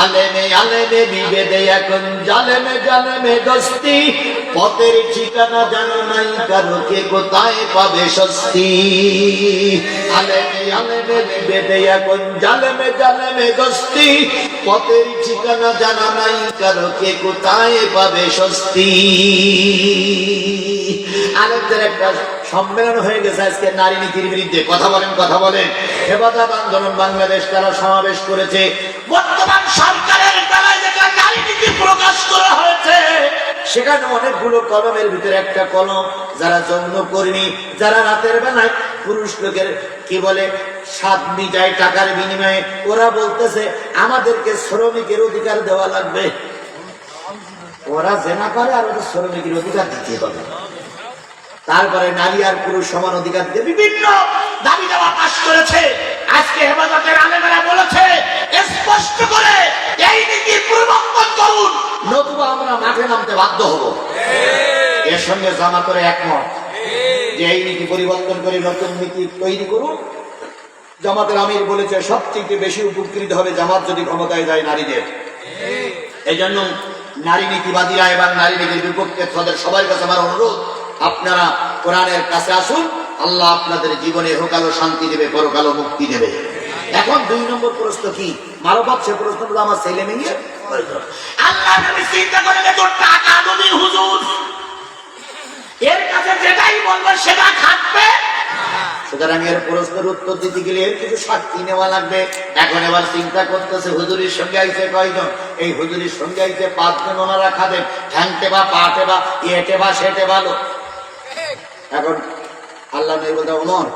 আলেমে আলেমে বিভেদে এখন জালেমে জালেমে দোস্তি, পথের ঠিকানা জানো নাই কারো, কে কোথায় পাবে স্বস্তি। আলেমে আলেমে বিভেদে এখন জালেমে জালেমে দোস্তি, পথের ঠিকানা জানা নাই কারো, কে কোথায় পাবে স্বস্তি। আলেমদের একটা সম্মেলন হয়ে গেছে আজকে নারী নীতির বিরুদ্ধে। কথা বলেন, কথা বলেন। হেফাজত আন্দোলন বাংলাদেশ তারা সমাবেশ করেছে। বর্তমান সরকারের বেলায় যেটা নারী নীতি প্রকাশ করা হয়েছে, সেখানে অনেকগুলো কলমের ভিতরে একটা কলম, যারা যৌন কর্মী, যারা রাতের বেলায় পুরুষ লোকের কি বলে স্বাদ মিটায় টাকার বিনিময়ে, ওরা বলতেছে আমাদেরকে শ্রমিকের অধিকার দেওয়া লাগবে। ওরা জেনা করে আর ওদের শ্রমিকের অধিকার দিতে হবে। তারপরে নারী আর পুরুষ সমান অধিকার দিয়ে বিভিন্ন দাবি দাওয়া পাশ করেছে। আজকে হেফাজতের আলেমেরা বলেছে স্পষ্ট করে এই নীতি পরিবর্তন করুন, নতুবা আমরা মাঠে নামতে বাধ্য হব। এর সঙ্গে জামাতের একমত যে এই নীতি পরিবর্তন করে নতুন নীতি তৈরি করুন। জামাতের আমির বলেছে সবচেয়ে বেশি উপকৃত হবে জামাত যদি ক্ষমতায় যায় নারীদের। এই জন্য নারী নীতিবাদীরা এবং নারী নীতির বিপক্ষে তাদের সবার কাছে আমার অনুরোধ, আপনারা কোরআনের কাছে আসুন, আল্লাহ আপনাদের জীবনে হোকালো শান্তি দেবে, পরকালো মুক্তি দেবে। এখন 2 নম্বর প্রশ্ন কি? মারফত সে প্রশ্ন হলো আমার ছেলে মেয়ে। আল্লাহ নবী চিন্তা করে তোর টাকা নবী হুজুর এর কাছে যেটাই বলবে সেটা খাটবে। সুতরাং এর প্রশ্নের উত্তর দিতে গেলে এর কিছু সাক্ষী নেওয়া লাগবে। এখন এবার চিন্তা করতেছে হুজুরির সঙ্গে আইছে কয়জন? এই হুজুরির সঙ্গে আইছে 5 জন। ওনারা খাদেন, ঠ্যাংটে বা পাটে বা এটে বা সেটে ভালো। এখন আল্লাহ নবী বলতে ওমর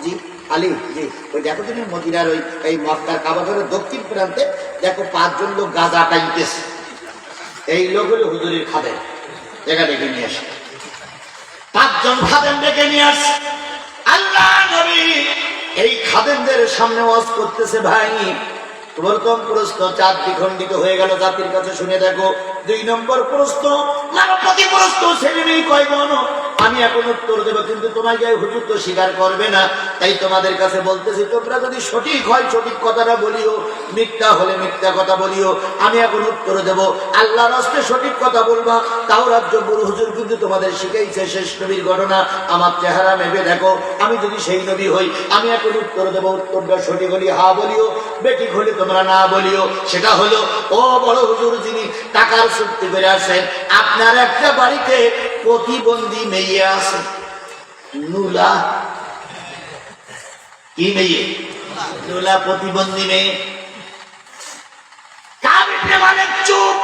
জি, আলী জি, ওই দেখো তুমি মদিনার ওই এই মক্কার কাবা ঘরের দক্ষিণ প্রান্তে দেখো 5 জন লোক গাঁজা টাইতেছে। এই লোক হলো হুজুরির খাদেন, দেখা ডেকে নিয়ে আসে। 5 জন খাদেন ডেকে নিয়ে আসে। আল্লাহ নবী এই খাদেমদের সামনে ওয়াজ করতেছে, ভাই প্রথম প্রশ্ন 4 দ্বিখণ্ডিত হয়ে গেল জাতির কাছে, শুনে দেখো। 2 নম্বর প্রশ্ন মানবপতি প্রশ্ন, ছেলে মেয়ে কয়জন? আমি এখন উত্তর দেবো, কিন্তু তোমায় যাই হুজুর তো স্বীকার করবে না। তাই তোমাদের কাছে বলতেছি, তোমরা যদি সঠিক হয় সঠিক কথাটা বলিও, মিথ্যা হলে মিথ্যা কথা বলিও। আমি এখন উত্তর দেব, আল্লাহর রাস্তায় সঠিক কথা বলবা। তাওরাত জব্বর হুজুর কিন্তু তোমাদের শিখাইছে শেষ নবীর ঘটনা, আমার চেহারা মেপে দেখো, আমি যদি সেই নবী হই। আমি এখন উত্তর দেব, উত্তরটা সঠিক হলে হা বলিও, বেঠিক হলে তোমরা না বলিও। সেটা হলো, ও বড় হুজুর যিনি টাকার চুক্তি করে আসেন, আপনার একটা বাড়িতে প্রতিবন্ধী মেয়ে আছে, নুলা। কি মেয়ে? নুলা, প্রতিবন্ধী মেয়ে। মানে চুপ,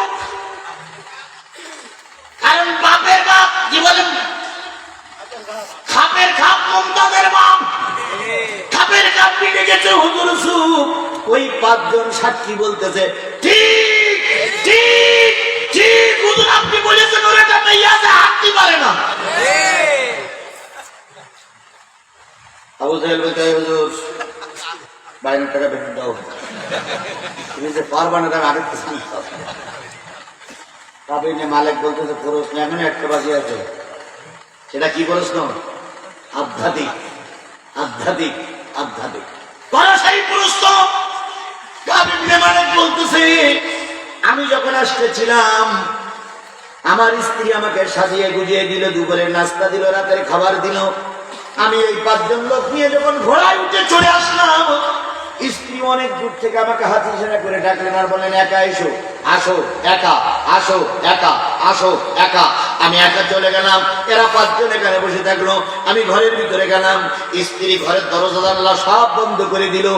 কারণ বাপের বাপ কি বলেন, খাপের খাপ মমতাজের বাপ, খাপের খাপ মিলে গেছে। হুজুর চুপ। ওই 5 জন সাক্ষী বলতেছে, ঠিক ঠিক ঠিক হুজুর, আপনি বলেছেন ওর একটা মেয়ে আছে, হাঁটতে পারে না। আবু জাহেল বলতে, হুজুর 52 টাকা বেতন দাও। তুমি যে পারবা না, তার আরেকটা সংখ্যা। আপনি মালিক বলতেছে প্রশ্ন এখন একটা বাকি আছে। সেটা কি প্রশ্ন? আধ্যাত্মিক, আধ্যাত্মিক, আধ্যাত্মিক। সেই প্রশ্ন মালিক বলতেছে, আমি যখন আসতেছিলাম আমার স্ত্রী আমাকে সাজিয়ে গুজিয়ে দিল, দুপুরের নাস্তা দিল, রাতের খাবার দিল। আমি এই 5 জন লোক নিয়ে যখন ঘোড়ায় উঠে চলে আসলাম, স্ত্রী অনেক দূর থেকে আমাকে হাত ইশারা করে ডাকলেন আর বলেন, একা এসো, আসো একা, আসো একা, আসো একা। আমি একা চলে গেলাম, এরা 5 জন এখানে বসে থাকলো। আমি ঘরের ভিতরে গেলাম, স্ত্রী ঘরের দরজা জানলা সব বন্ধ করে দিল।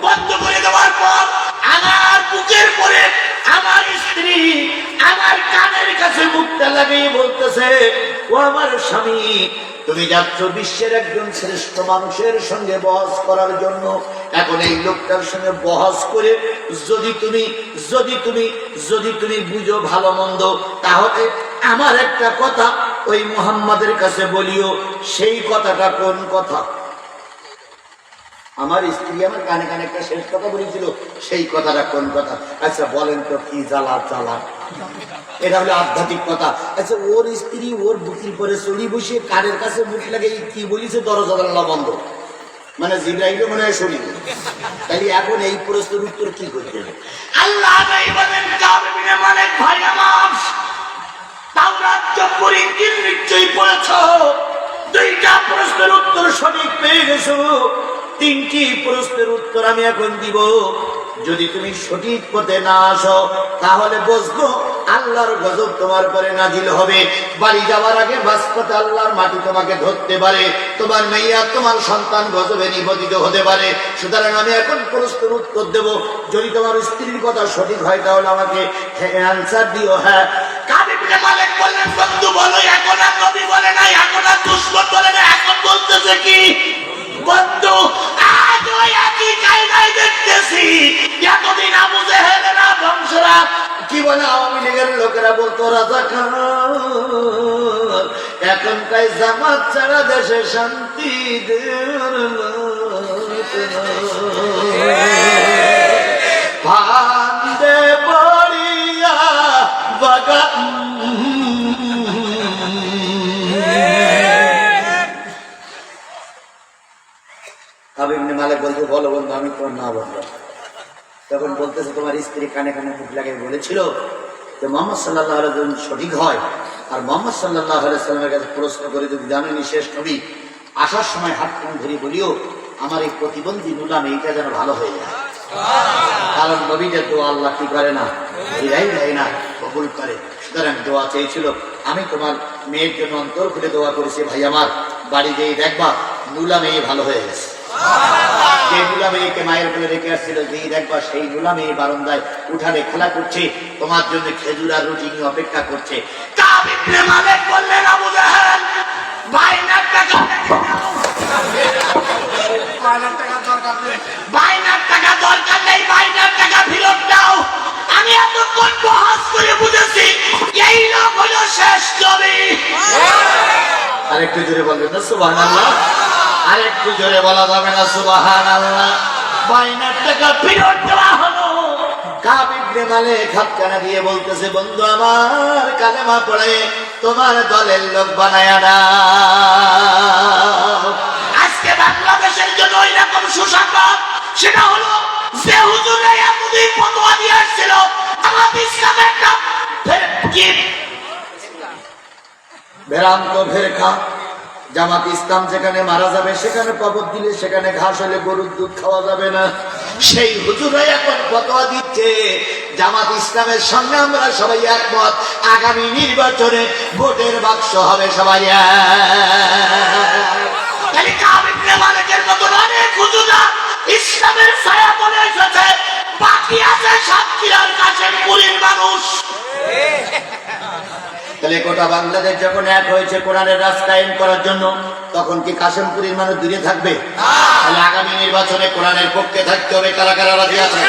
বন্ধ করে দেওয়ার পর আমার বুকের পরে আমার স্ত্রী আমার কানের কাছে মুখটা লাগিয়ে বলতেছে, ও আমার স্বামী, তুমি যাচ্ছ বিশ্বের একজন শ্রেষ্ঠ মানুষের সঙ্গে বহস করার জন্য। এখন এই লোকটার সঙ্গে বহস করে যদি তুমি বুঝো ভালো মন্দ, তাহলে আমার একটা কথা ওই মুহাম্মাদের কাছে বলিও। সেই কথাটা কোন কথা? আমার স্ত্রী আমার কানে কানে একটা শেষ কথা বলেছিল, সেই কথাটা কোন কথা? আচ্ছা বলেন তো, কি জ্বালা জ্বালা। এটা হলো আধ্যাত্মিক কথা। আচ্ছা, ওর স্ত্রী ওর বুকির পরে চড়ি বসে কানের কাছে মুখ লাগে কি বলিছে, দরজা জানলা বন্ধ, মানে জিব্রাইলও মনে হয় শরীর। তাহলে এখন এই প্রশ্নের উত্তর কি করতে হবে? আল্লাহ বলেন, মানে ভাই আমার তাওরাত জব্বর ইনজিল নিশ্চয়ই পড়েছো, 2টা প্রশ্নের উত্তর সঠিক পেয়ে গেছো। 3টি প্রশ্নের উত্তর আমি এখন দিব। যদি তুমি সঠিক পথে না আসো, তাহলে বুঝবো আল্লাহর গজব তোমার পরে নাজিল হবে। বাড়ি যাওয়ার আগে বাসপথে আল্লাহর মাটি তোমাকে ধরতে পারে, তোমার মেয়ে তোমার সন্তান গজবে নিবেদিত হতে পারে। সুতরাং আমি এখন প্রশ্নের উত্তর দেব। যদি তোমার স্ত্রীর কথা সঠিক হয়, তাহলে আমাকে অ্যান্সার দিও। হ্যাঁ। কাবিবনে মালিক বললেন, বন্ধু বলো, এখন আর নবী বলে না, এখন আর দুশমন বলে না, এখন বলতেছে কি? বন্ধু, আজ ওই একই কায়দায় দেখতেছি। এতদিন আবু জেহেলেরা বংশরা কি বলে, আওয়ামী লীগের লোকেরা বলতো রাজাকার, এখনকার জামাত ছাড়া দেশে শান্তি ভান্দে পড়িয়া বাগান। কাবিবনে মালিক বলছে, বলো বন্ধু, আমি তোমার না বললাম। তখন বলতেছে, তোমার স্ত্রী কানে কানে মুখ লাগিয়ে বলেছিল যে মুহাম্মদ সাল্লাল্লাহু আলাইহি ওয়াসাল্লাম সঠিক হয়, আর মুহাম্মদ সাল্লাল্লাহু আলাইহি ওয়াসাল্লামের কাছে প্রশ্ন করে যদি জানেনি শেষ নবী, আসার সময় হাত কান ধরে বলিও আমার এই প্রতিবন্ধী নুলাম এইটা যেন ভালো হয়ে যায়, কারণ নবীদের দোয়া আল্লাহ কি করে না, ফিরাই দেয় না, কবুল করে। সুতরাং দোয়া চেয়েছিল, আমি তোমার মেয়ের জন্য অন্তর খুলে দোয়া করেছি, ভাই আমার বাড়ি যেই দেখবা নুলা মেয়ে ভালো হয়ে গেছে। যে নুলা মেয়েকে মায়ের কোলে রেখে আসছিল, যেই দেখবা সেই নুলা মেয়ে বারান্দায় উঠানে খেলা করছে, তোমার জন্য খেজুর আর রুটি নিয়ে অপেক্ষা করছে। কাব ইবনে মালিক বললেন, আবু জাহেল বাইনার টাকা দরকার নেই, বাইনার টাকা ফেরত দাও। আমি এতক্ষণ বহাস করে বুঝেছি এই লোক হলো শেষ নবী। আরেকটু জোরে বলবেন না সুবহানাল্লাহ, আরেকটু জোরে বলা যাবে না সুবহানাল্লাহ। বাইনার টাকা ফেরত দেওয়া হলো। কাব ইবনে মালিক হাত কানা দিয়ে বলতেছে, বন্ধু আমার কালেমা পড়ে তোমার দলের লোক বানায়া দাও। আজকে বাংলাদেশের জন্য এরকম সুসংবাদ, সেটা হলো যে হুজুরে এতদিন ফতোয়া দিয়ে আসছিল আমাদের ইসলামের নাম কি ভেরান্ত ফেরকা জামাত ইসলাম যেখানে মারা যাবে সেখানে কবর দিলে সেখানে ঘাস হলে গরুর দুধ খাওয়া যাবে না, সেই হুজুরে এখন ফতোয়া দিচ্ছে জামাত ইসলামের সঙ্গে আমরা সবাই একমত, আগামী নির্বাচনে ভোটের বাক্স হবে সবাই এক। কাব ইবনে মালিকের মতো অনেক হুজুরা ইসলামের ছায়া বলে এসেছে, বাকি আছে সাতক্ষীরার কাশেমপুরের মানুষ। তাহলে গোটা বাংলাদেশ যখন এক হয়েছে কোরআনের রাজ কায়েম করার জন্য, তখন কি কাশেমপুরের মানুষ দূরে থাকবে? তাহলে আগামী নির্বাচনে কোরআনের পক্ষে থাকতে হবে। কারা কারা রাজি আছেন?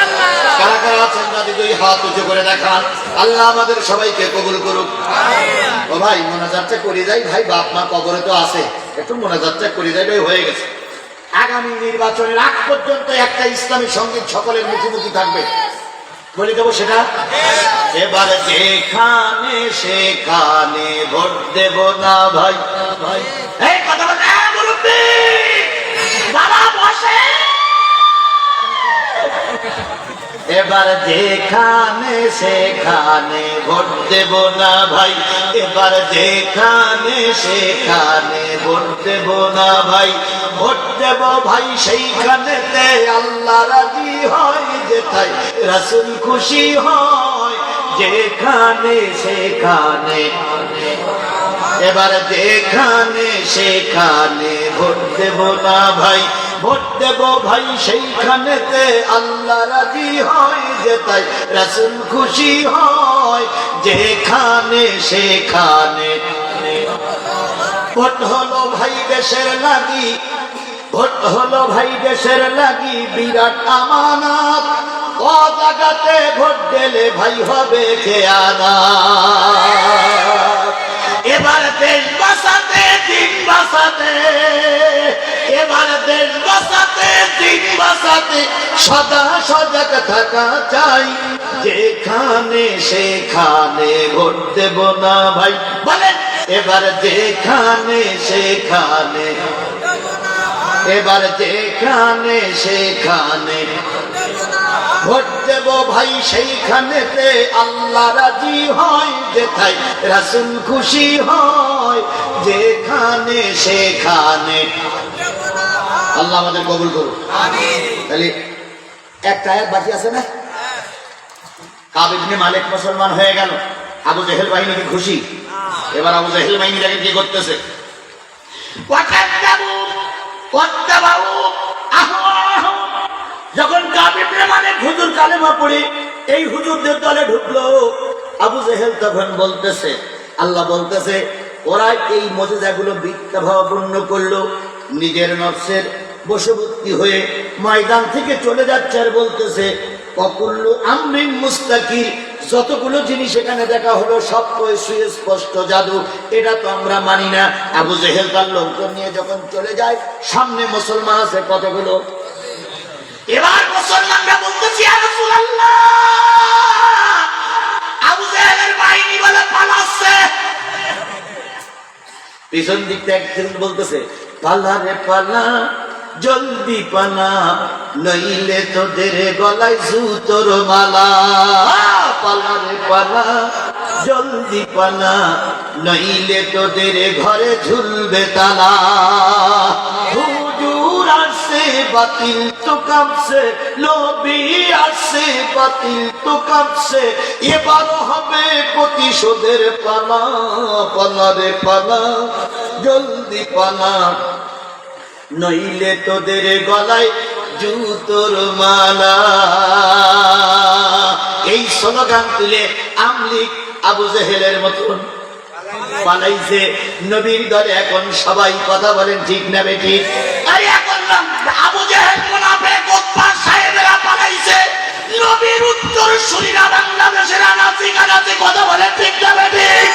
কারা কারা আছেন রাজি? দুই হাত উঁচু করে দেখান। আল্লাহ আমাদের সবাইকে কবুল করুক। ও ভাই মোনাজাতটা করে যাই ভাই, বাপ মা কবরে তো আছে, একটু মোনাজাতটা করে যাই ভাই, হয়ে গেছে। আগামী নির্বাচনের আগ পর্যন্ত একটা ইসলামী সঙ্গীত সকলের মুখোমুখি থাকবে, বলে দেবো সেটা। এবার যেখানে সেখানে ভোট দেব না ভাই, ভাই এই কথা বলে মুরব্বি বাবা বসে। এবার যেখানে সেখানে ভোট দেব না ভাই, এবার যেখানে সেখানে ভোট দেব না ভাই, ভোট দেব ভাই সেইখানেতে আল্লাহ রাজি হয়, যেথায় রাসূল খুশি হয়, যেখানে সেখানে। এবার যেখানে সেখানে ভোট দেব না ভাই, ভোট দেব ভাই সেইখানেতে আল্লাহ রাজি হয়, যেথায় রাসূল খুশি হয়, যেখানে সেখানে। ভোট হলো ভাই দেশের লাগি, ভোট হলো ভাই দেশের লাগি বিরাট আমানত, ও জায়গাতে ভোট দিলে ভাই হবে খেয়ানত। এবার দেশ বাঁচাতে দিন বাঁচাতে, এবার দেশ বাঁচাতে দিন বাঁচাতে সদা সজাগ থাকা চাই, যেখানে সেখানে ভোট দেব না ভাই। বলেন এবার যেখানে সেখানে, এবার যেখানে সেখানে ভোট দেব ভাই সেইখানেতে আল্লাহ রাজি হয়, যেথায় রাসূল খুশি হয়, যেখানে সেখানে। আল্লাহ আমাদের কবুল করুন, আমিন। তাহলে একটা আয়াত বাকি আছে না? কাব ইবনে মালিক মুসলমান হয়ে গেল, আবু জেহেল বাহিনী কি খুশি? এবার আবু জেহেল বাহিনী দেখেন কি করতেছে। যখন কাব ইবনে মালিক হুজুর কালেমা পড়ে এই হুজুরদের দলে ঢুকলো, আবু জেহেল তখন বলতেছে, আল্লাহ বলতেছে, ওরা এই মুজিজাগুলো মিথ্যা ভাবাপন্ন করলো, নিজের নফসের বশবর্তী হয়ে ময়দান থেকে চলে যাচ্ছে আর বলতেছে অকুল্লু আমরিন মুস্তাকির, যতগুলো জিনিস এখানে দেখা হলো সব সুস্পষ্ট জাদু, এটা তো আমরা মানি না। আবু জেহেল তার লোকজন নিয়ে যখন চলে যায়, সামনে মুসলমান আছে কতগুলো। এবার মুসলমানরা বলতেছে ইয়া রাসূলুল্লাহ, আবু জেহেলের বাহিনী বলে পালাচ্ছে। পিছন দিক থেকে একজন বলতেছে পালা রে পালা, জলদি পালা, নইলে তোদের গলায় জুতোর মালা। পালা রে পালা, জলদি পালা, নইলে তোদের ঘরে ঝুলবে তালা। হুজুর আসে বাতিল তো কাঁপছে, নবী আসে বাতিল তো কাঁপছে, এবার হবে প্রতিশোধের পালা। পালা রে পালা, জলদি পালা, নইলে তোদের গলায় জুতোর মালা। এই স্লোগান তুলে আমলিক আবু জেহেলের মতন পালাইছে নবীর দলে। এখন সবাই কথা বলেন ঠিক না বেঠিক? আরে এখন আবু জেহেল মুনাফিক উতবা সাহেবরা পালাইছে, নবীর উত্তরসূরিরা বাংলাদেশের আনাচে কানাচে কথা বলেন ঠিক না বেঠিক?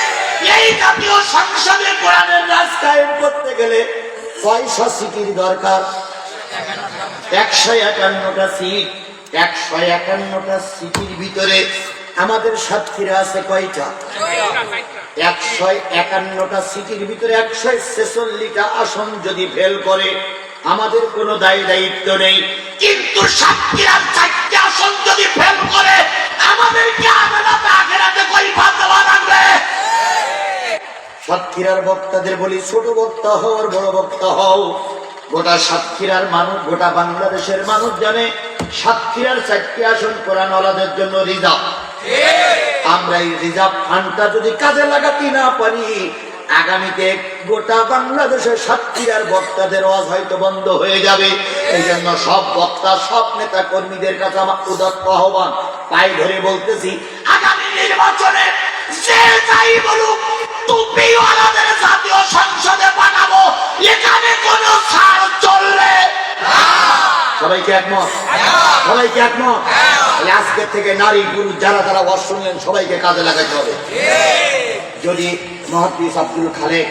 এই জাতীয় সংসদে কোরআনের রাজ কায়েম করতে গেলে কয়শো সিটির দরকার? 151টা সিট। 151টা সিটির ভিতরে আমাদের সাতক্ষীরা আছে কয়টা? 151টা সিটির ভিতরে 146টা আসন যদি ফেল করে আমাদের কোনো দায় দায়িত্ব নেই, কিন্তু সাতক্ষীরার 4টা আসন যদি ফেল করে আমাদেরকে আখেরাতে কৈফিয়ত দেওয়া লাগবে। সাতক্ষীরার বক্তাদের বলি, ছোট বক্তা হও আর বড় বক্তা হও, গোটা সাতক্ষীরার মানুষ, গোটা বাংলাদেশের মানুষ জানে সাতক্ষীরার 4টি আসন কোরআনওয়ালাদের জন্য রিজার্ভ। আমরা এই রিজার্ভ ফান্ডটা যদি কাজে লাগাতে না পারি, আগামীতে গোটা বাংলাদেশের সাতক্ষীরার বক্তাদের আওয়াজ হয়তো বন্ধ হয়ে যাবে। এই জন্য সব বক্তা, সব নেতা কর্মীদের কাছে আমার উদাত্ত আহ্বান, পায়ে ধরে বলতেছি, আগামী নির্বাচনে যে যাই বলুক টুপিওয়ালাদের জাতীয় সংসদে পাঠাবো, এখানে কোনো ছাড় চলবে না। সবাইকে একমত? সবাইকে একমত? আজকে থেকে নারী পুরুষ যারা যারা ওয়াজ শুনলেন সবাইকে কাজে লাগাতে হবে। যদি মুহাদ্দিস আব্দুল খালেক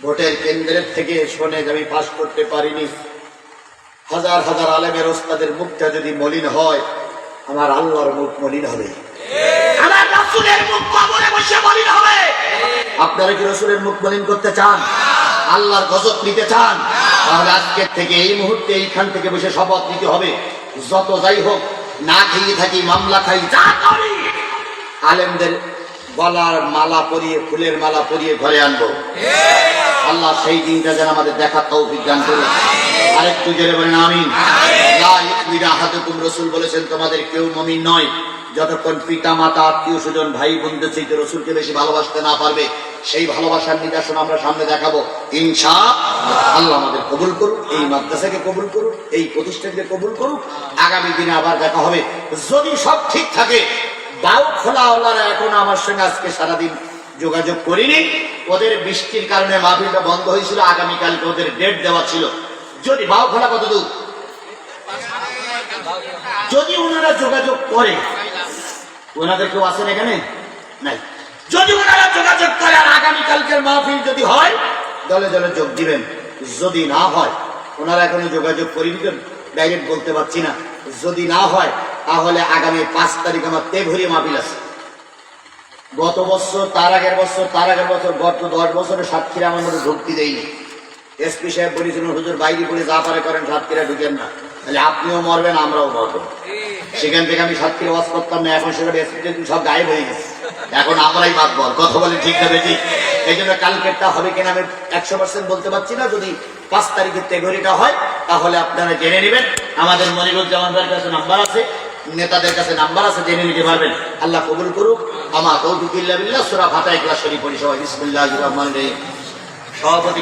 ভোটের কেন্দ্রের থেকে শোনে যে আমি পাস করতে পারিনি, হাজার হাজার আলেমের ওস্তাদের মুখটা যদি মলিন হয়, আমার আল্লাহর মুখ মলিন হবে, আমার রাসূলের মুখ কবরে বসে মলিন হবে। আপনারা কি রাসূলের মুখ মলিন করতে চান? আল্লাহর গজব নিতে চান? তাহলে আজকের থেকে এই মুহূর্তে এইখান থেকে বসে শপথ নিতে হবে, যত যাই হোক না খেয়ে থাকি, মামলা খাই, যা করি, আলেমদের গলার মালা পরিয়ে, ফুলের মালা পরিয়ে ঘরে আনবো। আল্লাহ সেই দিনটা যেন আমাদের দেখার তৌফিক দান করুন। আরেকটু জোরে বলেন আমিন। লা ইউমিনু আহাদুকুম, রাসূল বলেছেন তোমাদের কেউ মুমিন নয় যতক্ষণ পিতা মাতা, আত্মীয় স্বজন, ভাই বোনদের চাইতে রাসূলকে বেশি ভালোবাসতে না পারবে। সেই ভালোবাসার নিদর্শন আমরা সামনে দেখাবো ইনশাআল্লাহ। আল্লাহ আমাদের কবুল করুন, এই মাদ্রাসাকে কবুল করুন, এই প্রতিষ্ঠানকে কবুল করুন। আগামী দিনে আবার দেখা হবে যদি সব ঠিক থাকে। বাউ খোলাওয়ালারা এখন আমার সঙ্গে আজকে সারাদিন যোগাযোগ করিনি, ওদের বৃষ্টির কারণে মাহফিলটা বন্ধ হয়েছিল, আগামীকালকে ওদের ডেট দেওয়া ছিল। যদি বাউ খোলা কত দূর, যদি ওনারা যোগাযোগ করে, ওনাদের কেউ আছেন এখানে? নাই। যদি ওনারা যোগাযোগ করে আর আগামীকালকের মাহফিল যদি হয়, দলে দলে যোগ দিবেন। যদি না হয়, ওনারা এখনো যোগাযোগ করে দিবেন, ডাইরেক্ট বলতে পারছি না। যদি না হয় তাহলে আগামী 5 তারিখ আমার তেভরি মাহফিল আছে। গত বছর, তার আগের বছর, গত 10 বছরে সাতক্ষীরা আমার মধ্যে ঢুকতে দেয়নি। এসপি সাহেব বলেছিলেন, হুজুর বাইরে পড়ে যা পারে করেন, সাতক্ষীরা ঢুকেন না, তাহলে আপনিও মরবেন আমরাও মরবো। সেখান থেকে আমি সাতক্ষীরা ওয়াজ করতাম না, এখন সেখানে এসপি সব গায়েব হয়ে গেছে, এখন আমরাই বাঁচবো। কথা বলে ঠিক না বেঠিক? এই জন্য কালকেরটা হবে কিনা আমি 100% বলতে পারছি না। যদি 5 তারিখের তেঘরিটা হয় তাহলে আপনারা জেনে নেবেন। আমাদের মনিরুজ্জামান ভাইয়ের কাছে নাম্বার আছে, নেতাদের কাছে নাম্বার আছে, জেনে নিতে পারবেন। আল্লাহ কবুল করুক। আমা তৌফিক ইল্লা বিল্লাহ। সূরা ফাতিহা ইখলাস শরীফ পড়ি সবাই। বিসমিল্লাহির রহমানির রহিম। সভাপতি